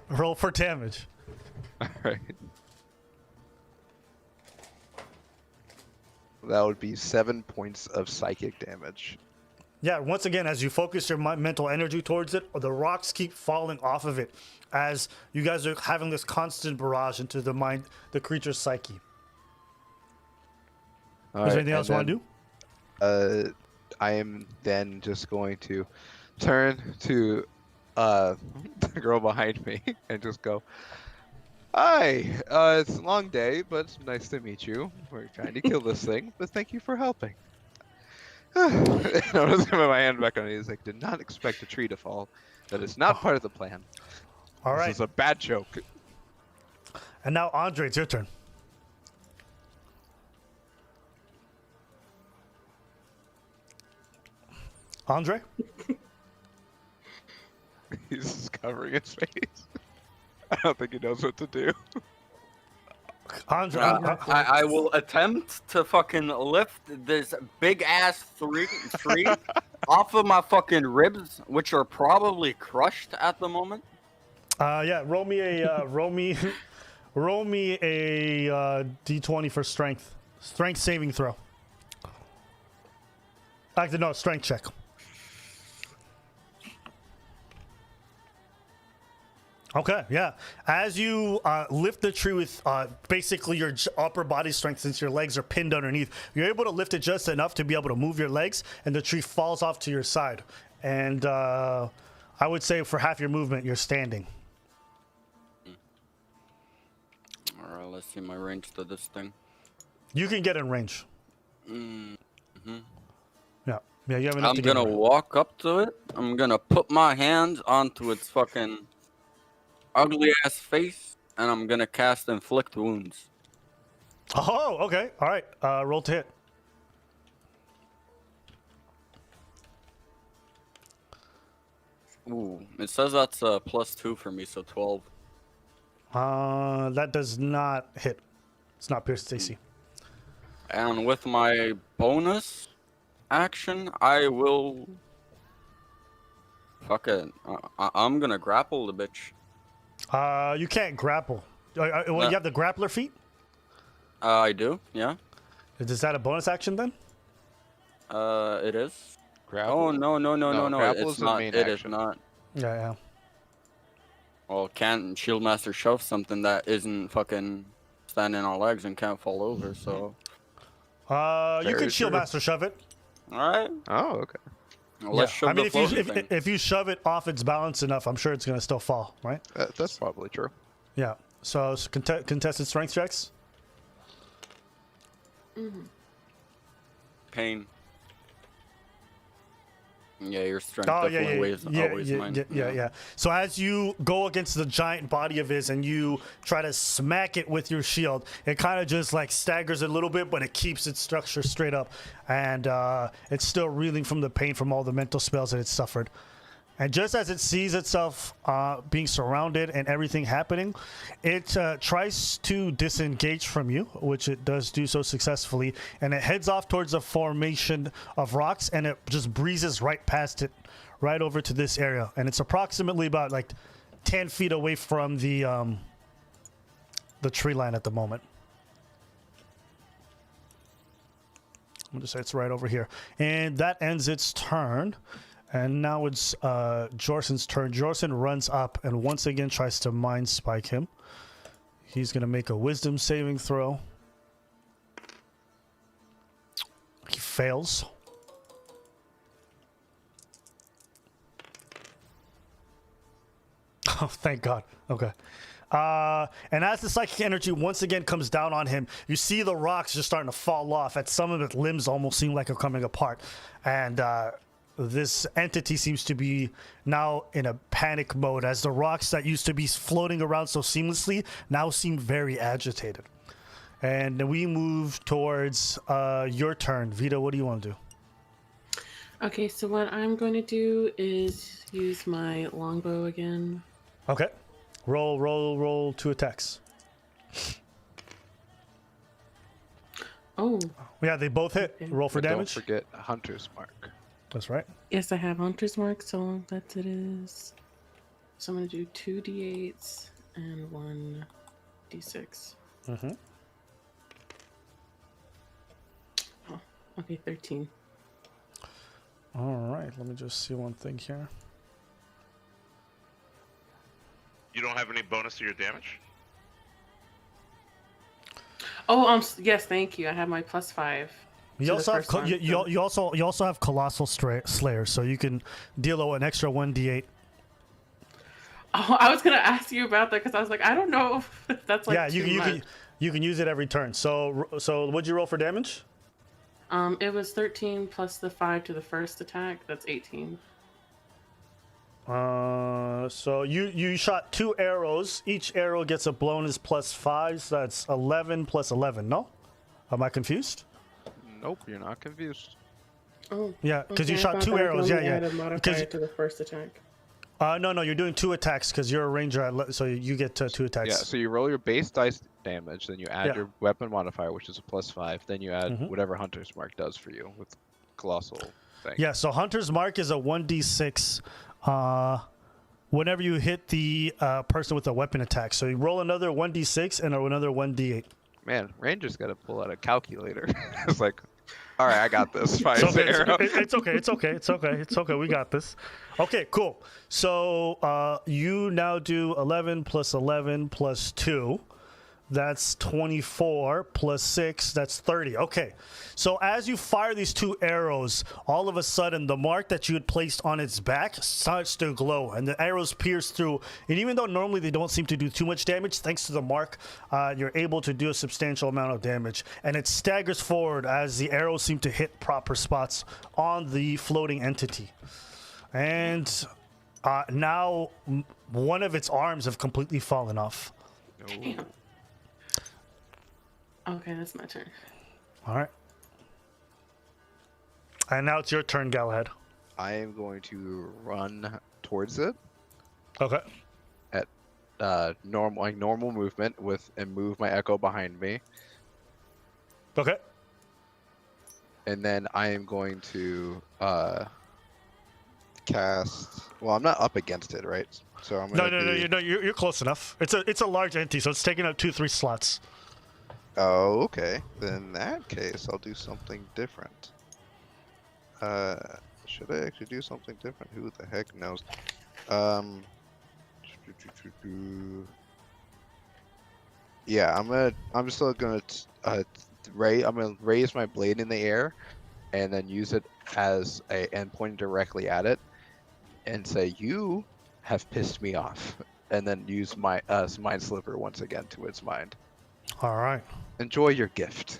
Roll for damage. All right. That would be 7 points of psychic damage. Yeah, once again, as you focus your mental energy towards it, the rocks keep falling off of it as you guys are having this constant barrage into the creature's psyche. All Is there right, anything else you want to do? I am then just going to turn to the girl behind me and just go, "Hi, it's a long day, but it's nice to meet you. We're trying to kill this thing, but thank you for helping." I'm just gonna put my hand back on it. He's like, "Did not expect a tree to fall. That is not part of the plan. All right. This is a bad joke." And now, Andre, it's your turn. Andre? He's just covering his face. I don't think he knows what to do. Andre, I will attempt to fucking lift this big ass tree off of my fucking ribs, which are probably crushed at the moment. yeah, roll me a d20 for strength saving throw. Actually, no, strength check. Okay, yeah. As you lift the tree with basically your upper body strength, since your legs are pinned underneath, you're able to lift it just enough to be able to move your legs, and the tree falls off to your side. And I would say for half your movement, you're standing. All right, let's see my range to this thing. You can get in range. Mm-hmm. Yeah, you have enough I'm to get gonna in range. walk up to it. I'm gonna put my hands onto its fucking ugly ass face, and I'm gonna cast Inflict Wounds. Oh, okay. All right. Roll to hit. Ooh, it says that's +2 for me, so 12. That does not hit. It's not pierced AC. And with my bonus action, I will. Fuck it. I'm gonna grapple the bitch. You can't grapple. Well, you have the grappler feat? I do, yeah. Is that a bonus action then? It is. Grapple? Oh, no. grapple It's is the not. main It is action. not. Yeah. Well, can't Shieldmaster shove something that isn't fucking standing on legs and can't fall over, so. You Very can shield true. master shove it. Alright. Oh, okay. Well, let's shove I mean, the floaty thing. if you shove it off its balance enough, I'm sure it's gonna still fall, right? That's probably true. Yeah. So contested strength checks. pain. Yeah, your strength Oh definitely yeah, outweighs mine. yeah. So as you go against the giant body of his and you try to smack it with your shield, it kind of just like staggers a little bit, but it keeps its structure straight up, and it's still reeling from the pain from all the mental spells that it's suffered. And just as it sees itself being surrounded and everything happening, it tries to disengage from you, which it does do so successfully. And it heads off towards a formation of rocks, and it just breezes right past it, right over to this area. And it's approximately about like 10 feet away from the tree line at the moment. I'm going to say it's right over here. And that ends its turn. And now it's Jorson's turn. Jorson runs up and once again tries to mind spike him. He's going to make a wisdom saving throw. He fails. Oh, thank God. Okay. And as the psychic energy once again comes down on him, you see the rocks just starting to fall off. And some of its limbs almost seem like they're coming apart. And this entity seems to be now in a panic mode as the rocks that used to be floating around so seamlessly now seem very agitated. And we move towards your turn. Vita, what do you want to do? Okay, so what I'm going to do is use my longbow again. Okay. Roll 2 attacks. Oh. Yeah, they both hit. Okay. Roll for But damage. Don't forget Hunter's Mark. That's right. Yes, I have Hunter's Mark, so that's it is. So I'm going to do 2 d8s and 1 d6. Mm-hmm. Oh, okay, 13. All right. Let me just see one thing here. You don't have any bonus to your damage? Oh, yes, thank you. I have my +5. You also have you also have Colossal Slayer, so you can deal an extra 1d8. Oh, I was gonna ask you about that because I was like, I don't know if that's like you can use it every turn. So what'd you roll for damage? It was 13 plus the 5 to the first attack. That's 18. So you shot 2 arrows. Each arrow gets a bonus +5. So that's 11 plus 11. No, am I confused? Nope, you're not confused. Oh, Yeah, because okay, you I shot thought 2 that I could arrows. only Yeah. add a modifier Because to the first attack. no, you're doing 2 attacks because you're a ranger. So you get 2 attacks. Yeah, so you roll your base dice damage, then you add Yeah. your weapon modifier, which is a +5, then you add Mhm. whatever Hunter's Mark does for you with Colossal thing. Yeah, so Hunter's Mark is a 1d6 whenever you hit the person with a weapon attack. So you roll another 1d6 and another 1d8. Man, Ranger's got to pull out a calculator. It's like, all right, I got this. Fire It's okay, arrow. it's okay. We got this. Okay, cool. So you now do 11 plus 11 plus 2. That's 24 plus 6. That's 30. Okay. So as you fire these 2 arrows, all of a sudden the mark that you had placed on its back starts to glow, and the arrows pierce through. And even though normally they don't seem to do too much damage, thanks to the mark, you're able to do a substantial amount of damage. And it staggers forward as the arrows seem to hit proper spots on the floating entity. And now one of its arms have completely fallen off. Damn. Okay, that's my turn. All right. And now it's your turn, Galahad. I am going to run towards it Okay. at normal movement and move my echo behind me, Okay. and then I am going to cast. Well, I'm not up against it, right? So I'm No, gonna you're close enough. It's a large entity, so it's taking up 2-3 slots. Oh, okay. Then in that case, I'll do something different. Should I actually do something different? Who the heck knows? Yeah, I'm still gonna raise my blade in the air, and then use it and point directly at it, and say, "You have pissed me off," and then use my mind sliver once again to its mind. All right. Enjoy your gift.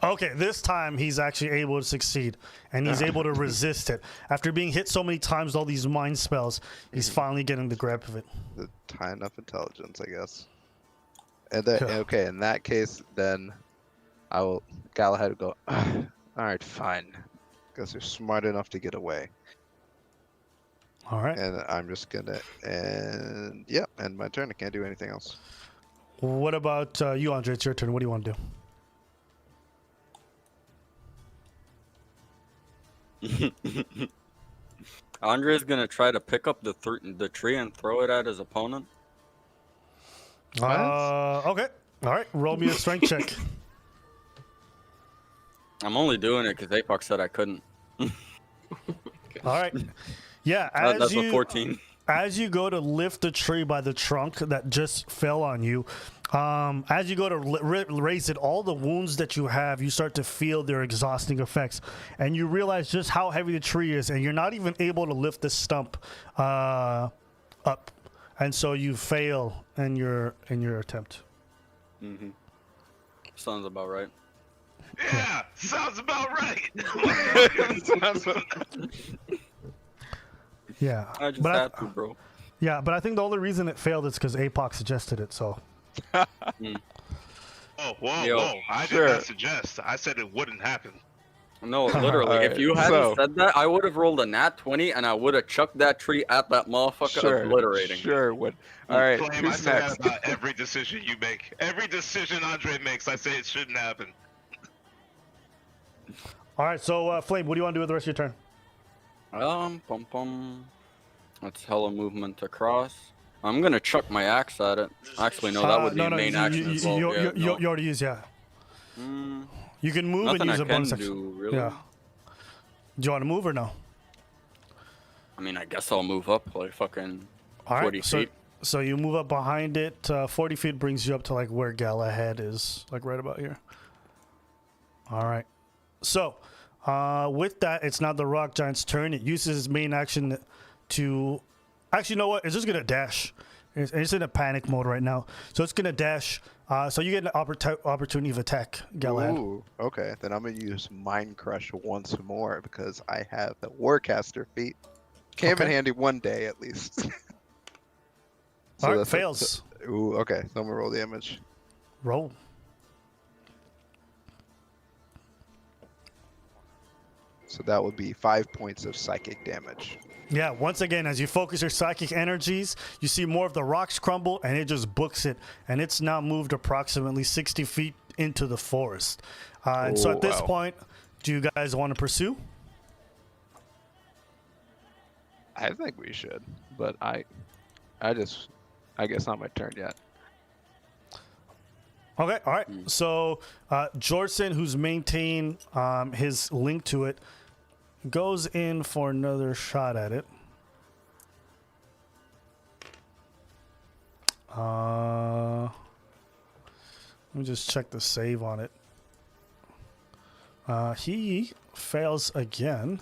Okay, this time he's actually able to succeed, and he's able to resist it. After being hit so many times with all these mind spells, he's finally getting the grip of it. High enough intelligence, I guess. And then, Yeah. okay, in that case, then I will. Galahad will go. All right, fine. Guess you're smart enough to get away. All right. And I'm just gonna end my turn. I can't do anything else. What about you, Andre? It's your turn. What do you want to do? Andre's gonna try to pick up the tree and throw it at his opponent. Okay. All right. Roll me a strength check. I'm only doing it because Apex said I couldn't. All right. Yeah. That's a 14. As you go to lift the tree by the trunk that just fell on you, as you go to raise it, all the wounds that you have, you start to feel their exhausting effects, and you realize just how heavy the tree is, and you're not even able to lift the stump up, and so you fail in your attempt. Mm-hmm. Sounds about right. Yeah, sounds about right. Yeah, I just had to, bro. Yeah, but I think the only reason it failed is because APOC suggested it. So. Oh, whoa, Yo, whoa! I did not suggest. I said it wouldn't happen. No, literally. If you hadn't said that, I would have rolled a nat 20 and I would have chucked that tree at that motherfucker, obliterating. Sure would. All right, Flame, I who's say that next? about every decision you make. Every decision Andre makes, I say it shouldn't happen. All right, so Flame, what do you want to do with the rest of your turn? That's hella movement across. I'm gonna chuck my axe at it. Actually, no, that would be main action as well. You already used, yeah. You can move and Nothing use I a bonus can action. do, really. Yeah. Do you want to move or no? I mean, I guess I'll move up like fucking All 40 right, feet. so you move up behind it. 40 feet brings you up to like where Galahad is, like right about here. All right. So, with that, it's now the rock giant's turn. It uses its main action to... Actually, you know what? It's just going to dash. It's in a panic mode right now. So it's going to dash. So you get an opportunity of attack, Galahad. Ooh, okay. Then I'm going to use Mind Crush once more because I have the Warcaster feat. Came in handy one day at least. All right, fails. Ooh, okay. So I'm going to roll damage. Roll. So that would be 5 points of psychic damage. Yeah, once again, as you focus your psychic energies, you see more of the rocks crumble, and it just books it. And it's now moved approximately 60 feet into the forest. And so at this point, do you guys want to pursue? I think we should, but I guess not my turn yet. Okay, all right. So Jorson, who's maintained his link to it, goes in for another shot at it. Let me just check the save on it. He fails again.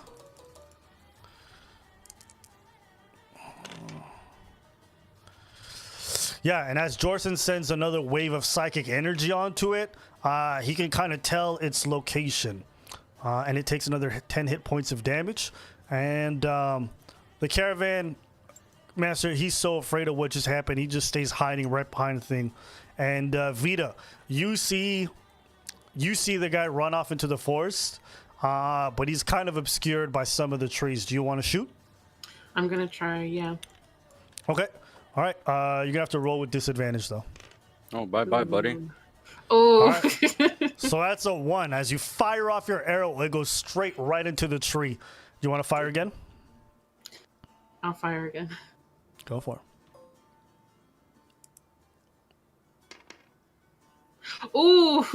Yeah, and as Jorson sends another wave of psychic energy onto it, he can kind of tell its location. And it takes another 10 hit points of damage. And the caravan master, he's so afraid of what just happened, he just stays hiding right behind the thing. And Vita, you see the guy run off into the forest, but he's kind of obscured by some of the trees. Do you want to shoot? I'm gonna try, yeah. Okay. All right. You're gonna have to roll with disadvantage though. Oh, bye, buddy. Oh. Right. So that's a 1. As you fire off your arrow, it goes straight right into the tree. Do you want to fire again? I'll fire again. Go for it. Ooh.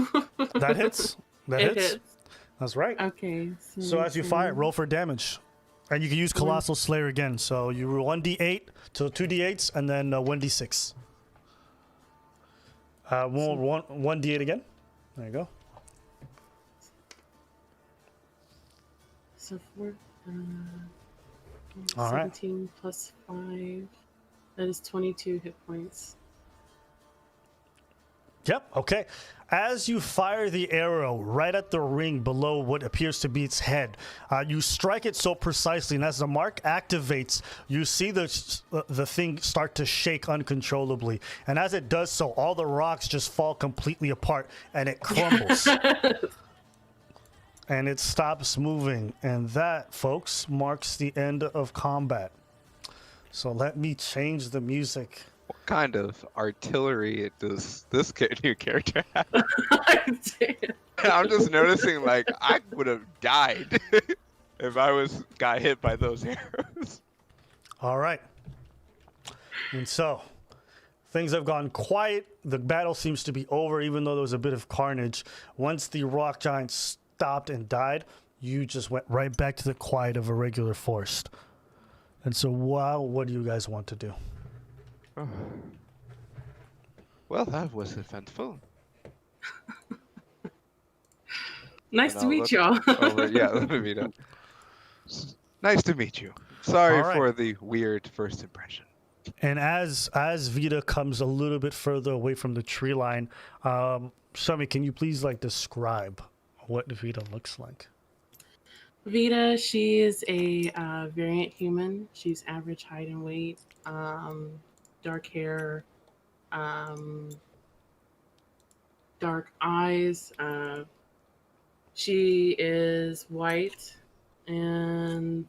That hits. That It hits. hits. That's right. Okay. So as you fire, roll for damage. And you can use Colossal Slayer again. So you roll 1d8 to 2d8s and then 1d6. Roll 1d8 again. There you go. So 17 All right. plus 5. That is 22 hit points. Yep. Okay. As you fire the arrow right at the ring below what appears to be its head, you strike it so precisely, and as the mark activates, you see the thing start to shake uncontrollably. And as it does so, all the rocks just fall completely apart, and it crumbles. And it stops moving. And that, folks, marks the end of combat. So let me change the music. What kind of artillery does this new character have? I'm just noticing, like, I would have died if I got hit by those arrows. All right. And so, things have gone quiet. The battle seems to be over, even though there was a bit of carnage. Once the rock giant stopped and died, you just went right back to the quiet of a regular forest. And so, wow, what do you guys want to do? Well, that was eventful. Nice to meet y'all. Yeah, let me meet up. Nice to meet you. Sorry for the weird first impression. And as Vita comes a little bit further away from the tree line, Shami, can you please describe what Vita looks like? Vita, she is a variant human. She's average height and weight, dark hair, dark eyes. She is white, and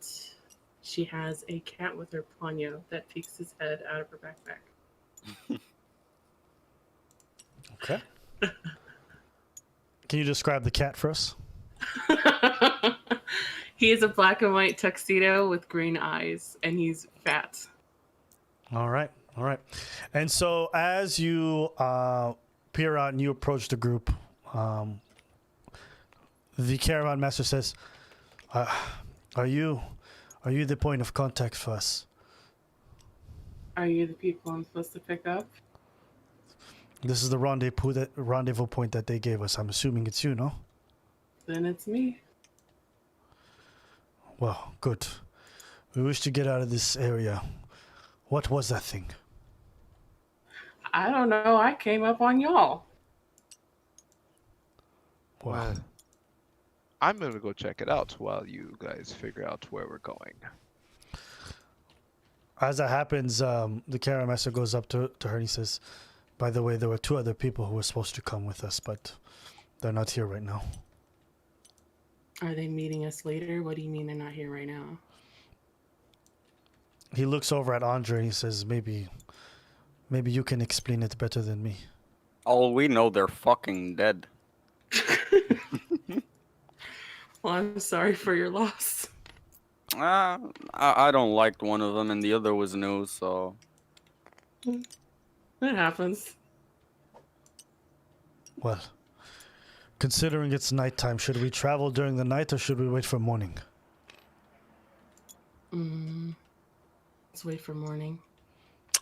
she has a cat with her Ponyo that peeks his head out of her backpack. Okay. Can you describe the cat for us? He is a black and white tuxedo with green eyes, and he's fat. All right. And so as you peer out and you approach the group, the caravan master says, are you the point of contact for us? Are you the people I'm supposed to pick up? This is the rendezvous point that they gave us. I'm assuming it's you, no? Then it's me. Well, good. We wish to get out of this area. What was that thing? I don't know. I came up on y'all. Well, I'm going to go check it out while you guys figure out where we're going. as that happens, the caravan master goes up to her and he says, by the way, there were 2 other people who were supposed to come with us, but they're not here right now. Are they meeting us later? What do you mean they're not here right now? He looks over at Andre and he says, maybe you can explain it better than me. All we know, they're fucking dead. Well, I'm sorry for your loss. I don't like one of them and the other was new, so... It happens. Well, considering it's nighttime, should we travel during the night or should we wait for morning? Let's wait for morning.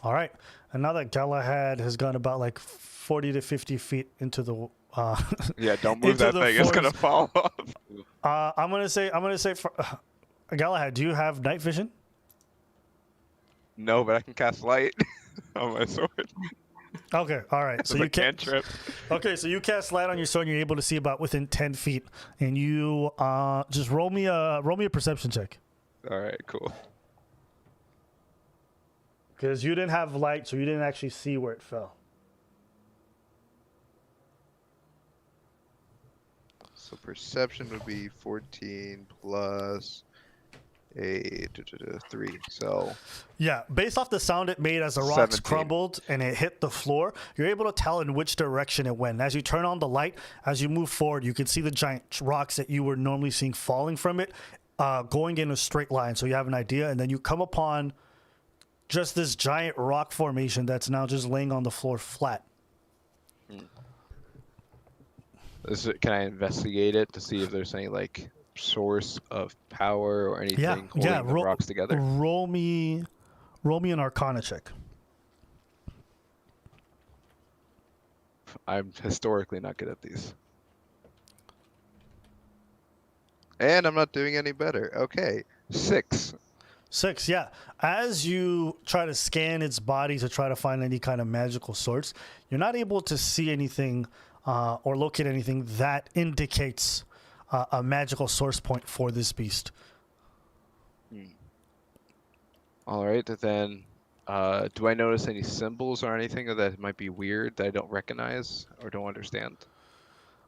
All right. And now that Galahad has gone about 40 to 50 feet into the yeah, don't move that thing. It's gonna fall off. I'm gonna say for Galahad, do you have night vision? No, but I can cast light on my sword. Okay, all right. So you can't. Okay, so you cast light on your sword, and you're able to see about within 10 feet, and you just roll me a perception check. All right, cool. Because you didn't have light, so you didn't actually see where it fell. So perception would be 14 plus 3. So yeah, based off the sound it made as the rocks 17. crumbled and it hit the floor, you're able to tell in which direction it went. As you turn on the light, as you move forward, you can see the giant rocks that you were normally seeing falling from it, going in a straight line. So you have an idea, and then you come upon just this giant rock formation that's now just laying on the floor flat. Can I investigate it to see if there's any source of power or anything holding the rocks together? Roll me an Arcana check. I'm historically not good at these. And I'm not doing any better. Okay, 6. 6, yeah. As you try to scan its body to try to find any kind of magical source, you're not able to see anything or locate anything that indicates a magical source point for this beast. All right, then. Do I notice any symbols or anything that might be weird that I don't recognize or don't understand?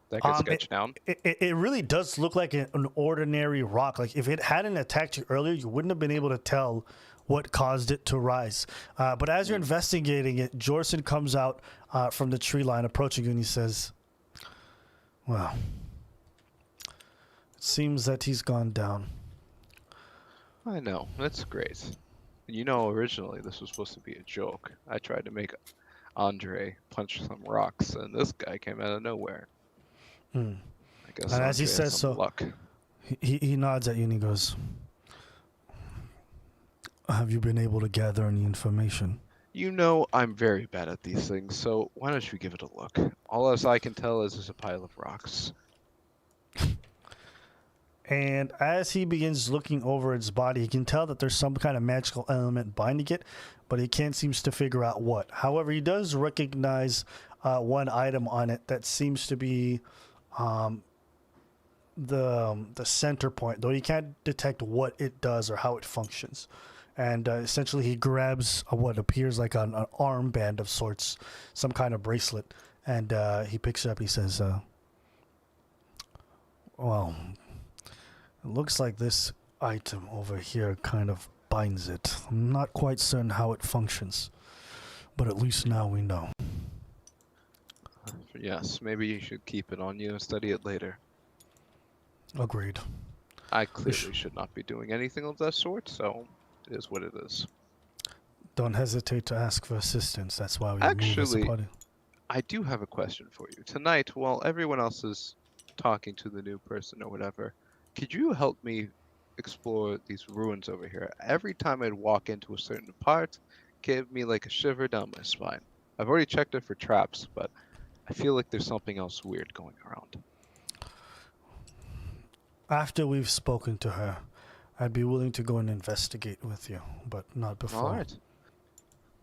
That I could sketch down? It really does look like an ordinary rock. Like if it hadn't attacked you earlier, you wouldn't have been able to tell what caused it to rise. But as you're investigating it, Jorson comes out from the tree line, approaching you, and he says, "Well, it seems that he's gone down." I know. That's great. You know, originally this was supposed to be a joke. I tried to make Andre punch some rocks, and this guy came out of nowhere. I guess And as he Andre says has some so, luck. he nods at you and he goes, "Have you been able to gather any information?" You know I'm very bad at these things, so why don't you give it a look? All as I can tell is there's a pile of rocks. And as he begins looking over its body, he can tell that there's some kind of magical element binding it, but he can't seems to figure out what. However, he does recognize one item on it that seems to be the center point, though he can't detect what it does or how it functions. And essentially, he grabs what appears like an armband of sorts, some kind of bracelet, and he picks it up. He says, "Well, it looks like this item over here kind of binds it. I'm not quite certain how it functions, but at least now we know." Yes, maybe you should keep it on you and study it later. Agreed. I clearly should not be doing anything of that sort, so it is what it is. Don't hesitate to ask for assistance. That's why we move as a Actually, party. I do have a question for you. Tonight, while everyone else is talking to the new person or whatever, could you help me explore these ruins over here? Every time I'd walk into a certain part, give me like a shiver down my spine. I've already checked it for traps, but I feel like there's something else weird going around. After we've spoken to her, I'd be willing to go and investigate with you, but not before. All right.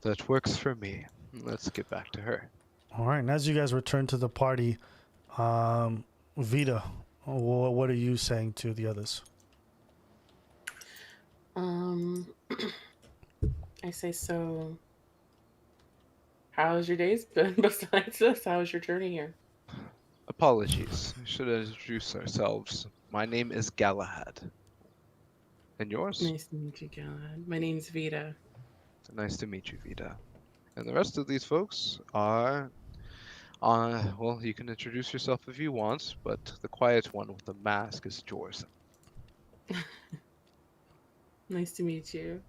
That works for me. Let's get back to her. All right. And as you guys return to the party, Vita, what are you saying to the others? I say, so how's your days been besides this? How's your journey here? Apologies. We should introduce ourselves. My name is Galahad. And yours? Nice to meet you, Galahad. My name's Vita. Nice to meet you, Vita. And the rest of these folks are... well, you can introduce yourself if you want, but the quiet one with the mask is Jorson. Nice to meet you.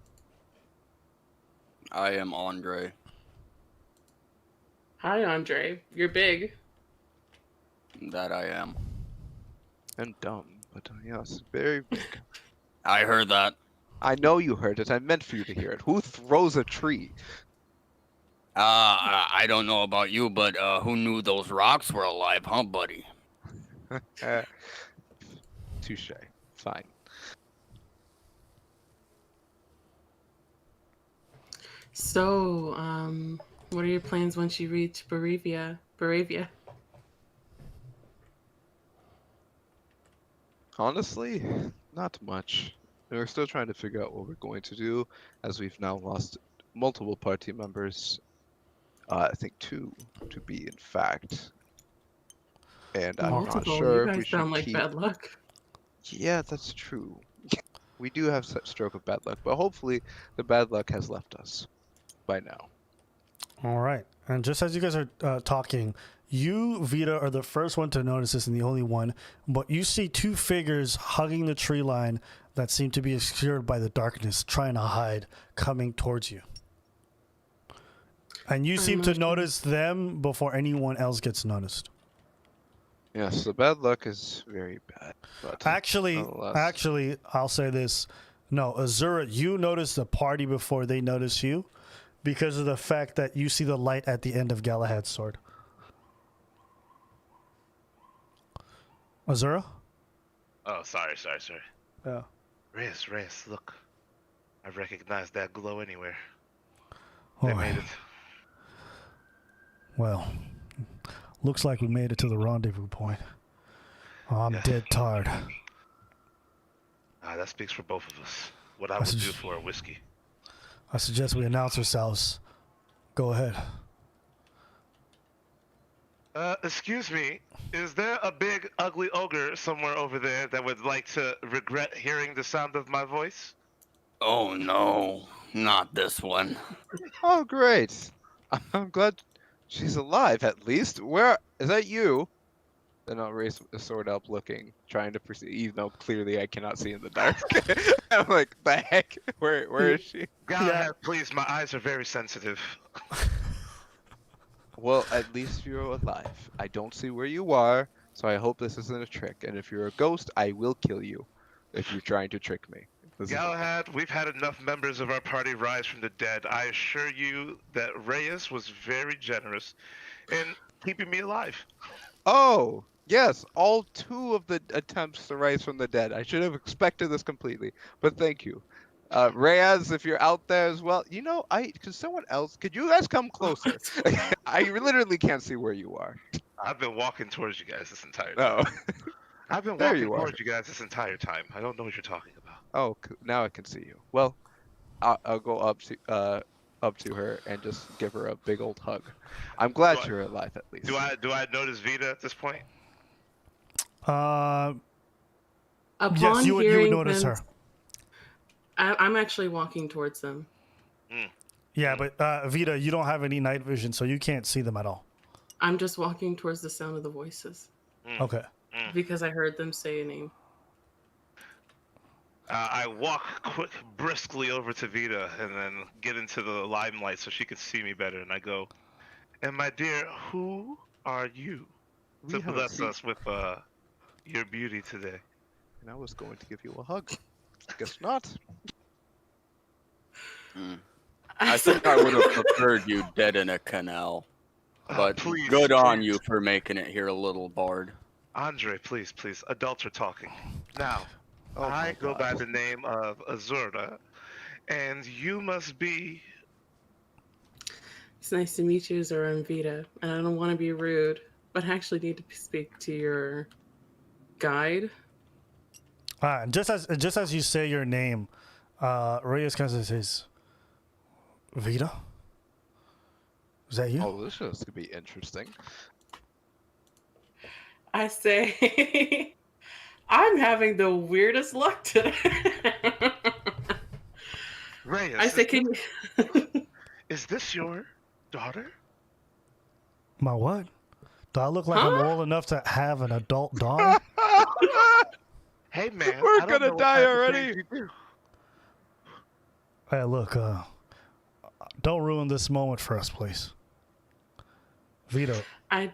I am Andre. Hi, Andre. You're big. That I am. And dumb, but yes, very big. I heard that. I know you heard it. I meant for you to hear it. Who throws a tree? I don't know about you, but who knew those rocks were alive, huh, buddy? Touche. Fine. So, what are your plans once you reach Baravia? Honestly, not much. We're still trying to figure out what we're going to do, as we've now lost multiple party members. I think 2, to be in fact. And I'm not sure You if we guys should sound like keep... bad luck. Yeah, that's true. We do have such stroke of bad luck, but hopefully the bad luck has left us by now. All right. And just as you guys are talking, you, Vita, are the first one to notice this and the only one, but you see 2 figures hugging the tree line that seem to be obscured by the darkness, trying to hide, coming towards you. And you seem to notice them before anyone else gets noticed. Yes, the bad luck is very bad. But Actually, I'll say this. No, Azura, you notice the party before they notice you because of the fact that you see the light at the end of Galahad's sword. Azura? Oh, sorry. Yeah. Reyes, look. I recognize that glow anywhere. They Oh, made it. well, looks like we made it to the rendezvous point. Oh, I'm Yeah. dead tired. That speaks for both of us. What I That's would do just- for a whiskey. I suggest we announce ourselves. Go ahead. Excuse me. Is there a big, ugly ogre somewhere over there that would like to regret hearing the sound of my voice? Oh no, not this one. Oh, great. I'm glad she's alive, at least. Where is that you? Then I'll raise the sword up, looking, trying to perceive, even though clearly I cannot see in the dark. I'm like, the heck? Where is she? Galahad, please. My eyes are very sensitive. Well, at least you're alive. I don't see where you are, so I hope this isn't a trick. And if you're a ghost, I will kill you if you're trying to trick me. Galahad, we've had enough members of our party rise from the dead. I assure you that Reyes was very generous in keeping me alive. Oh, yes, all 2 of the attempts to rise from the dead. I should have expected this completely, but thank you. Reyes, if you're out there as well, could you guys come closer? I literally can't see where you are. I've been walking towards you guys this entire time. Oh, I've been There walking you are. towards you guys this entire time. I don't know what you're talking about. oh, now I can see you. Well, I'll go up to her and just give her a big old hug. I'm glad Do I- you're alive at least. Do I notice Vita at this point? Upon Yes, you would hearing notice them, her. I'm actually walking towards them. Yeah, but Vita, you don't have any night vision, so you can't see them at all. I'm just walking towards the sound of the voices Okay. because I heard them say a name. I walk briskly over to Vita and then get into the limelight so she can see me better. And I go, "And my dear, who are you We to haven't bless seen- us with your beauty today?" And I was going to give you a hug. Guess not. I think I would have preferred you dead in a canal. But Please, good on please. you for making it here, little bard. Andre, please. Adults are talking. Now, Oh my I go by God. the name of Azurda, and you must be. It's nice to meet you, Zora and Vita. And I don't want to be rude, but I actually need to speak to your guide. And just as you say your name, Reyes kind of says, "Vita, is that you?" Oh, this is going to be interesting. I say, I'm having the weirdest luck today. Reyes, I say, can you? is this your daughter? My what? Do I look like I'm Huh? old enough to have an adult daughter? Hey man, We're I don't gonna know what die type of already. things you do. Hey, look, don't ruin this moment for us, please. Vito, I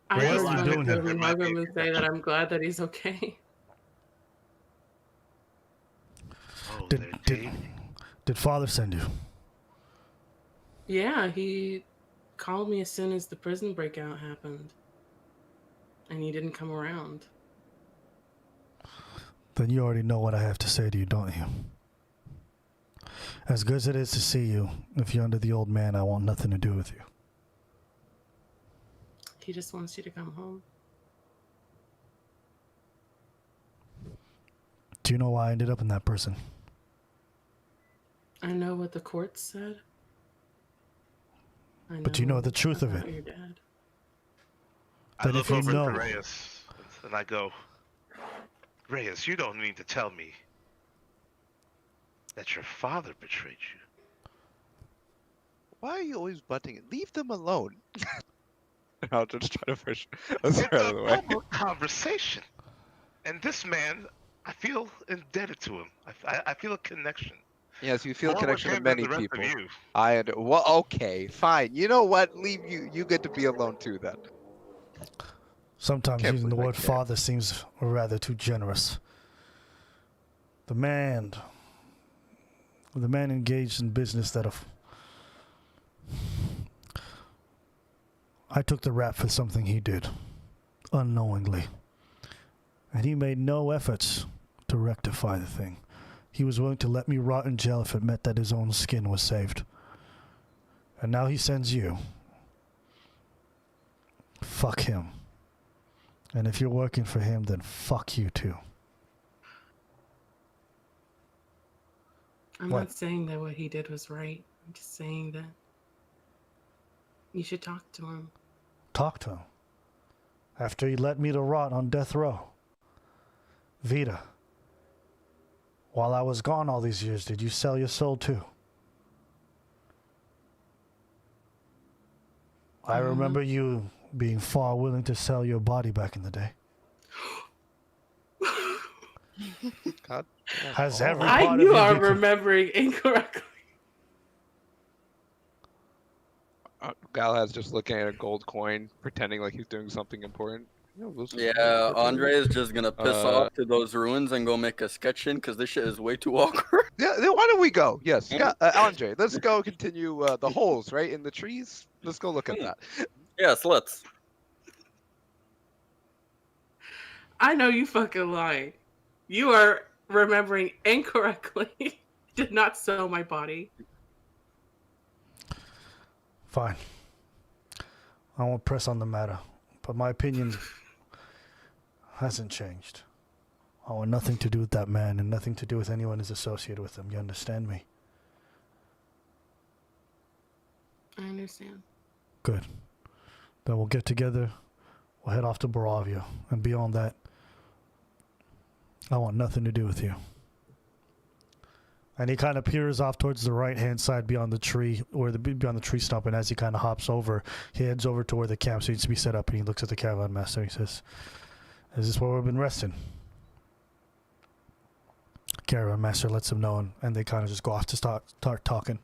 What just are you want doing to here? give him hug him and say that I'm glad that he's okay. Oh, did, they're did, dating. did Father send you? Yeah, he called me as soon as the prison breakout happened. And he didn't come around. Then you already know what I have to say to you, don't you? As good as it is to see you, if you're under the old man, I want nothing to do with you. He just wants you to come home. Do you know why I ended up in that prison? I know what the court said. I But you know the truth of about it. Your dad. I Then look if you over know- to Reyes and I go, Reyes, you don't mean to tell me that your father betrayed you. Why are you always butting it? Leave them alone. I'll just try to push It's us out of a the way. public conversation. And this man, I feel indebted to him. I feel a connection. Yes, you feel a More connection with to him than many the rest people. of you. Well, okay, fine. You know what? Leave you. You get to be alone too then. Sometimes Can't using the believe I word can't. father seems rather too generous. The man engaged in business that I took the rap for something he did, unknowingly. And he made no efforts to rectify the thing. He was willing to let me rot in jail if it meant that his own skin was saved. And now he sends you. Fuck him. And if you're working for him, then fuck you too. I'm What? not saying that what he did was right. I'm just saying that you should talk to him. Talk to him. After he let me to rot on death row. Vita, while I was gone all these years, did you sell your soul too? I remember you being far willing to sell your body back in the day. God. Has every I part you of you are become- remembering incorrectly. Galahad's just looking at a gold coin, pretending like he's doing something important. Yeah, Andre is just gonna piss off to those ruins and go make a sketch in because this shit is way too awkward. Yeah, then why don't we go? Yes, yeah, Andre, let's go continue the holes, right, in the trees. Let's go look at that. Yes, let's. I know you fucking lying. You are remembering incorrectly. Did not sell my body. Fine. I won't press on the matter, but my opinion hasn't changed. I want nothing to do with that man and nothing to do with anyone who's associated with him. You understand me? I understand. Good. Then we'll get together. We'll head off to Barovia. And beyond that, I want nothing to do with you. And he kind of peers off towards the right-hand side beyond the tree, or beyond the tree stump. And as he kind of hops over, he heads over to where the camp seems to be set up. And he looks at the caravan master. He says, "Is this where we've been resting?" Caravan master lets him know, and they kind of just go off to start talking.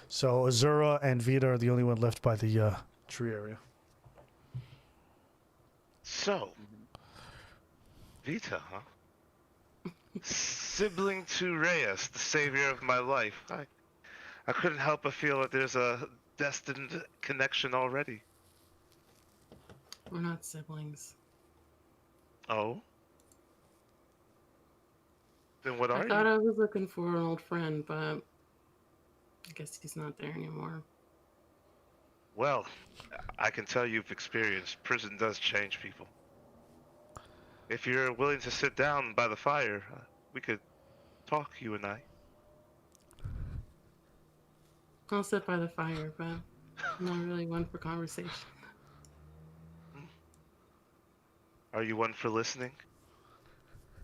So Azura and Vita are the only one left by the tree area. So, Vita, huh? Sibling to Reyes, the savior of my life. I couldn't help but feel that there's a destined connection already. We're not siblings. Oh? Then what are I thought you? I was looking for an old friend, but I guess he's not there anymore. Well, I can tell you've experienced prison does change people. If you're willing to sit down by the fire, we could talk, you and I. I'll sit by the fire, but I'm not really one for conversation. Are you one for listening?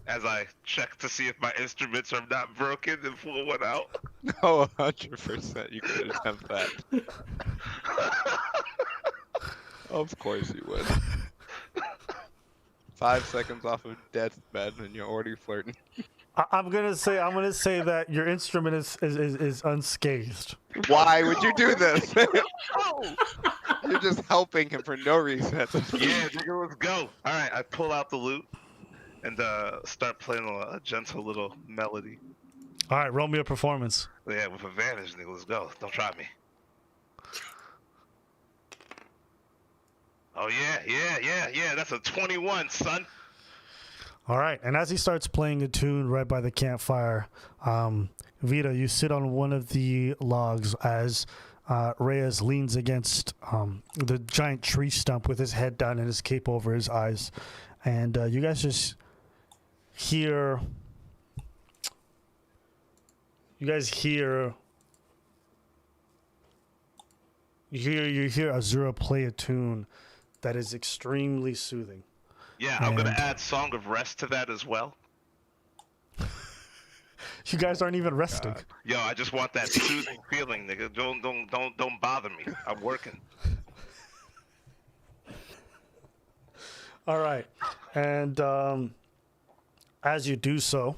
As I check to see if my instruments are not broken and pull one out. No, 100% you could attempt that. Of course you would. 5 seconds off of deathbed and you're already flirting. I'm gonna say that your instrument is unscathed. Why would you do this? You're just helping him for no reason. Yeah, nigga, let's go. All right, I pull out the lute and start playing a gentle little melody. All right, roll me a performance. Yeah, with advantage, nigga. Let's go. Don't try me. Oh yeah. That's a 21, son. All right, and as he starts playing a tune right by the campfire, Vita, you sit on one of the logs as Reyes leans against the giant tree stump with his head down and his cape over his eyes, and you guys just hear. You hear Azura play a tune that is extremely soothing. Yeah, I'm gonna add Song of Rest to that as well. You guys aren't even resting. Yo, I just want that soothing feeling, nigga. Don't bother me. I'm working. All right, and as you do so,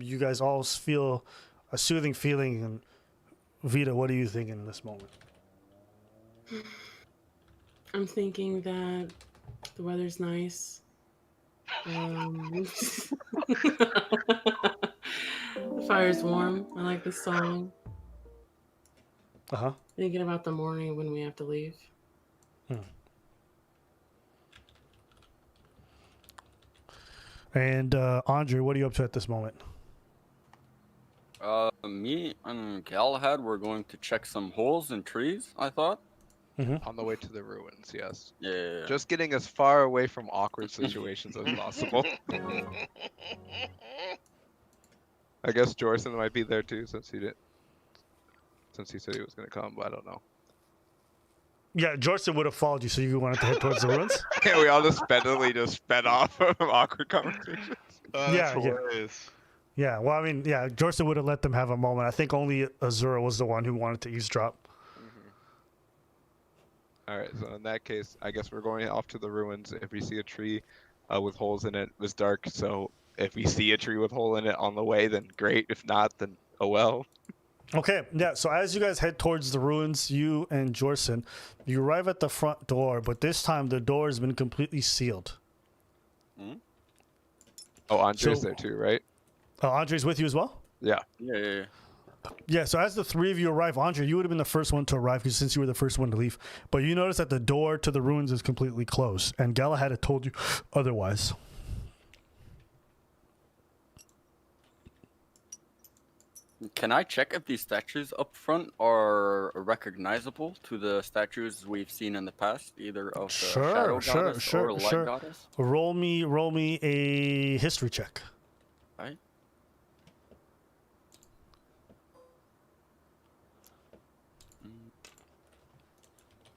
you guys all feel a soothing feeling. And Vita, what are you thinking in this moment? I'm thinking that the weather's nice. The fire's warm. I like the song. Thinking about the morning when we have to leave. And Andre, what are you up to at this moment? Me and Galahad were going to check some holes in trees, I thought. On the way to the ruins, yes. Yeah. Just getting as far away from awkward situations as possible. I guess Jorson might be there too, since he said he was gonna come, but I don't know. Yeah, Jorson would have followed you, so you wanted to head towards the ruins. Yeah, we all just sped off from awkward conversations. That's Yeah. hilarious. Yeah, well, I mean, yeah, Jorson would have let them have a moment. I think only Azura was the one who wanted to eavesdrop. All right, so in that case, I guess we're going off to the ruins. If we see a tree with holes in it, it's dark, so if we see a tree with hole in it on the way, then great. If not, then oh well. Okay, yeah, so as you guys head towards the ruins, you and Jorson, you arrive at the front door, but this time the door has been completely sealed. Oh, Andre's So- there too, right? Andre's with you as well? Yeah. Yeah. Yeah, so as the three of you arrive, Andre, you would have been the first one to arrive since you were the first one to leave. But you notice that the door to the ruins is completely closed, and Galahad had told you otherwise. Can I check if these statues up front are recognizable to the statues we've seen in the past, either of the Shadow Goddess or Light Goddess? Roll me a history check. Right.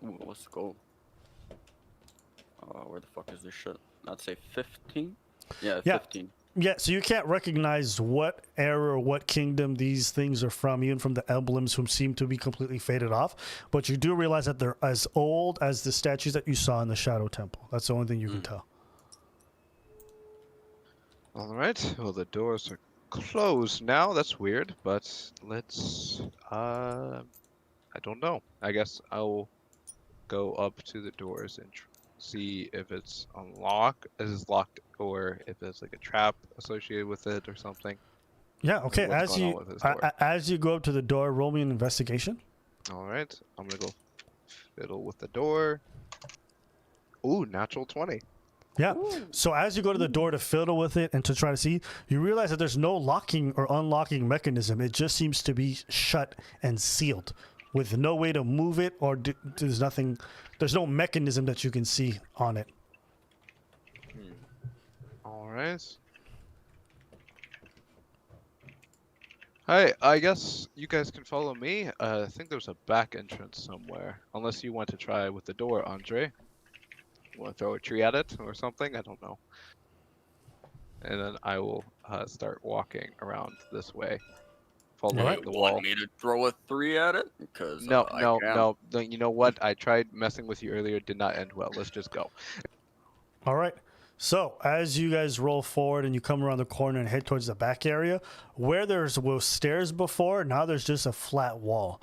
Ooh, let's go. Where the fuck is this shit? I'd say 15? Yeah, Yeah. 15. Yeah, so you can't recognize what era or what kingdom these things are from, even from the emblems whom seem to be completely faded off. But you do realize that they're as old as the statues that you saw in the Shadow Temple. That's the only thing you can tell. All right. Well, the doors are closed now. That's weird, but let's. I don't know. I guess I'll go up to the doors and see if it's unlocked, if it's locked, or if there's like a trap associated with it or something. Yeah, okay. What's going on with this door? As you go up to the door, roll me an investigation. All right. I'm gonna go fiddle with the door. Ooh, natural 20. Yeah. So as you go to the door to fiddle with it and to try to see, you realize that there's no locking or unlocking mechanism. It just seems to be shut and sealed with no way to move it, or there's no mechanism that you can see on it. All right. Hi, I guess you guys can follow me. I think there's a back entrance somewhere. Unless you want to try with the door, Andre. Want to throw a tree at it or something? I don't know. And then I will start walking around this way, following Alright. the You wall. want me to throw a 3 at it? Because No, I no, can. no. You know what? I tried messing with you earlier. Did not end well. Let's just go. All right. So as you guys roll forward and you come around the corner and head towards the back area, where there was stairs before, now there's just a flat wall.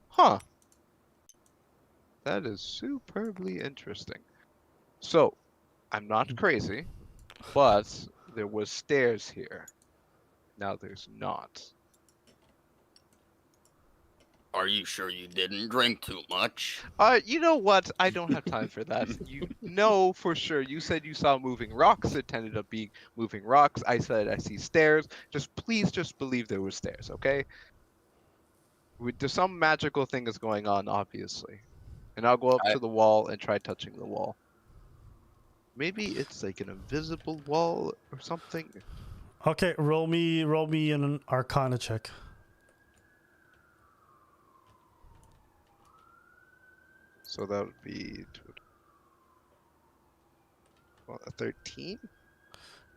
Huh. That is superbly interesting. So, I'm not crazy, but there was stairs here. Now there's not. Are you sure you didn't drink too much? You know what? I don't have time for that. You know for sure. You said you saw moving rocks. It ended up being moving rocks. I said I see stairs. Please just believe there were stairs, okay? There's some magical thing is going on, obviously. And I'll go up to the wall and try touching the wall. Maybe it's like an invisible wall or something. Okay, roll me an Arcana check. So that would be a 13?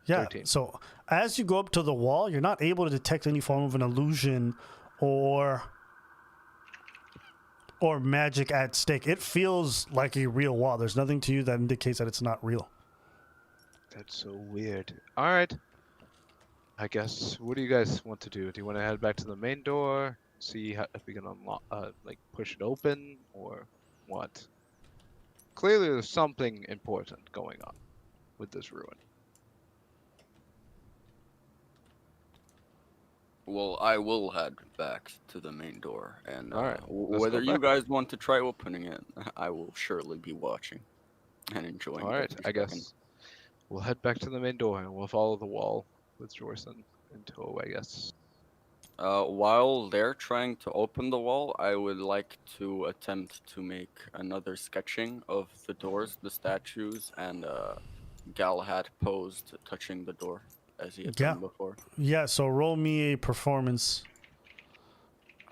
Yeah. 13. So as you go up to the wall, you're not able to detect any form of an illusion or magic at stake. It feels like a real wall. There's nothing to you that indicates that it's not real. That's so weird. All right. I guess. What do you guys want to do? Do you want to head back to the main door? See if we can unlock, like push it open, or what? Clearly, there's something important going on with this ruin. Well, I will head back to the main door, and All right, let's whether go you back. guys want to try opening it, I will surely be watching and enjoying. All right. every I second. guess we'll head back to the main door and we'll follow the wall with Jorson until I guess While they're trying to open the wall, I would like to attempt to make another sketching of the doors, the statues, and Galahad posed touching the door as he had Yeah. done before. Yeah, so roll me a performance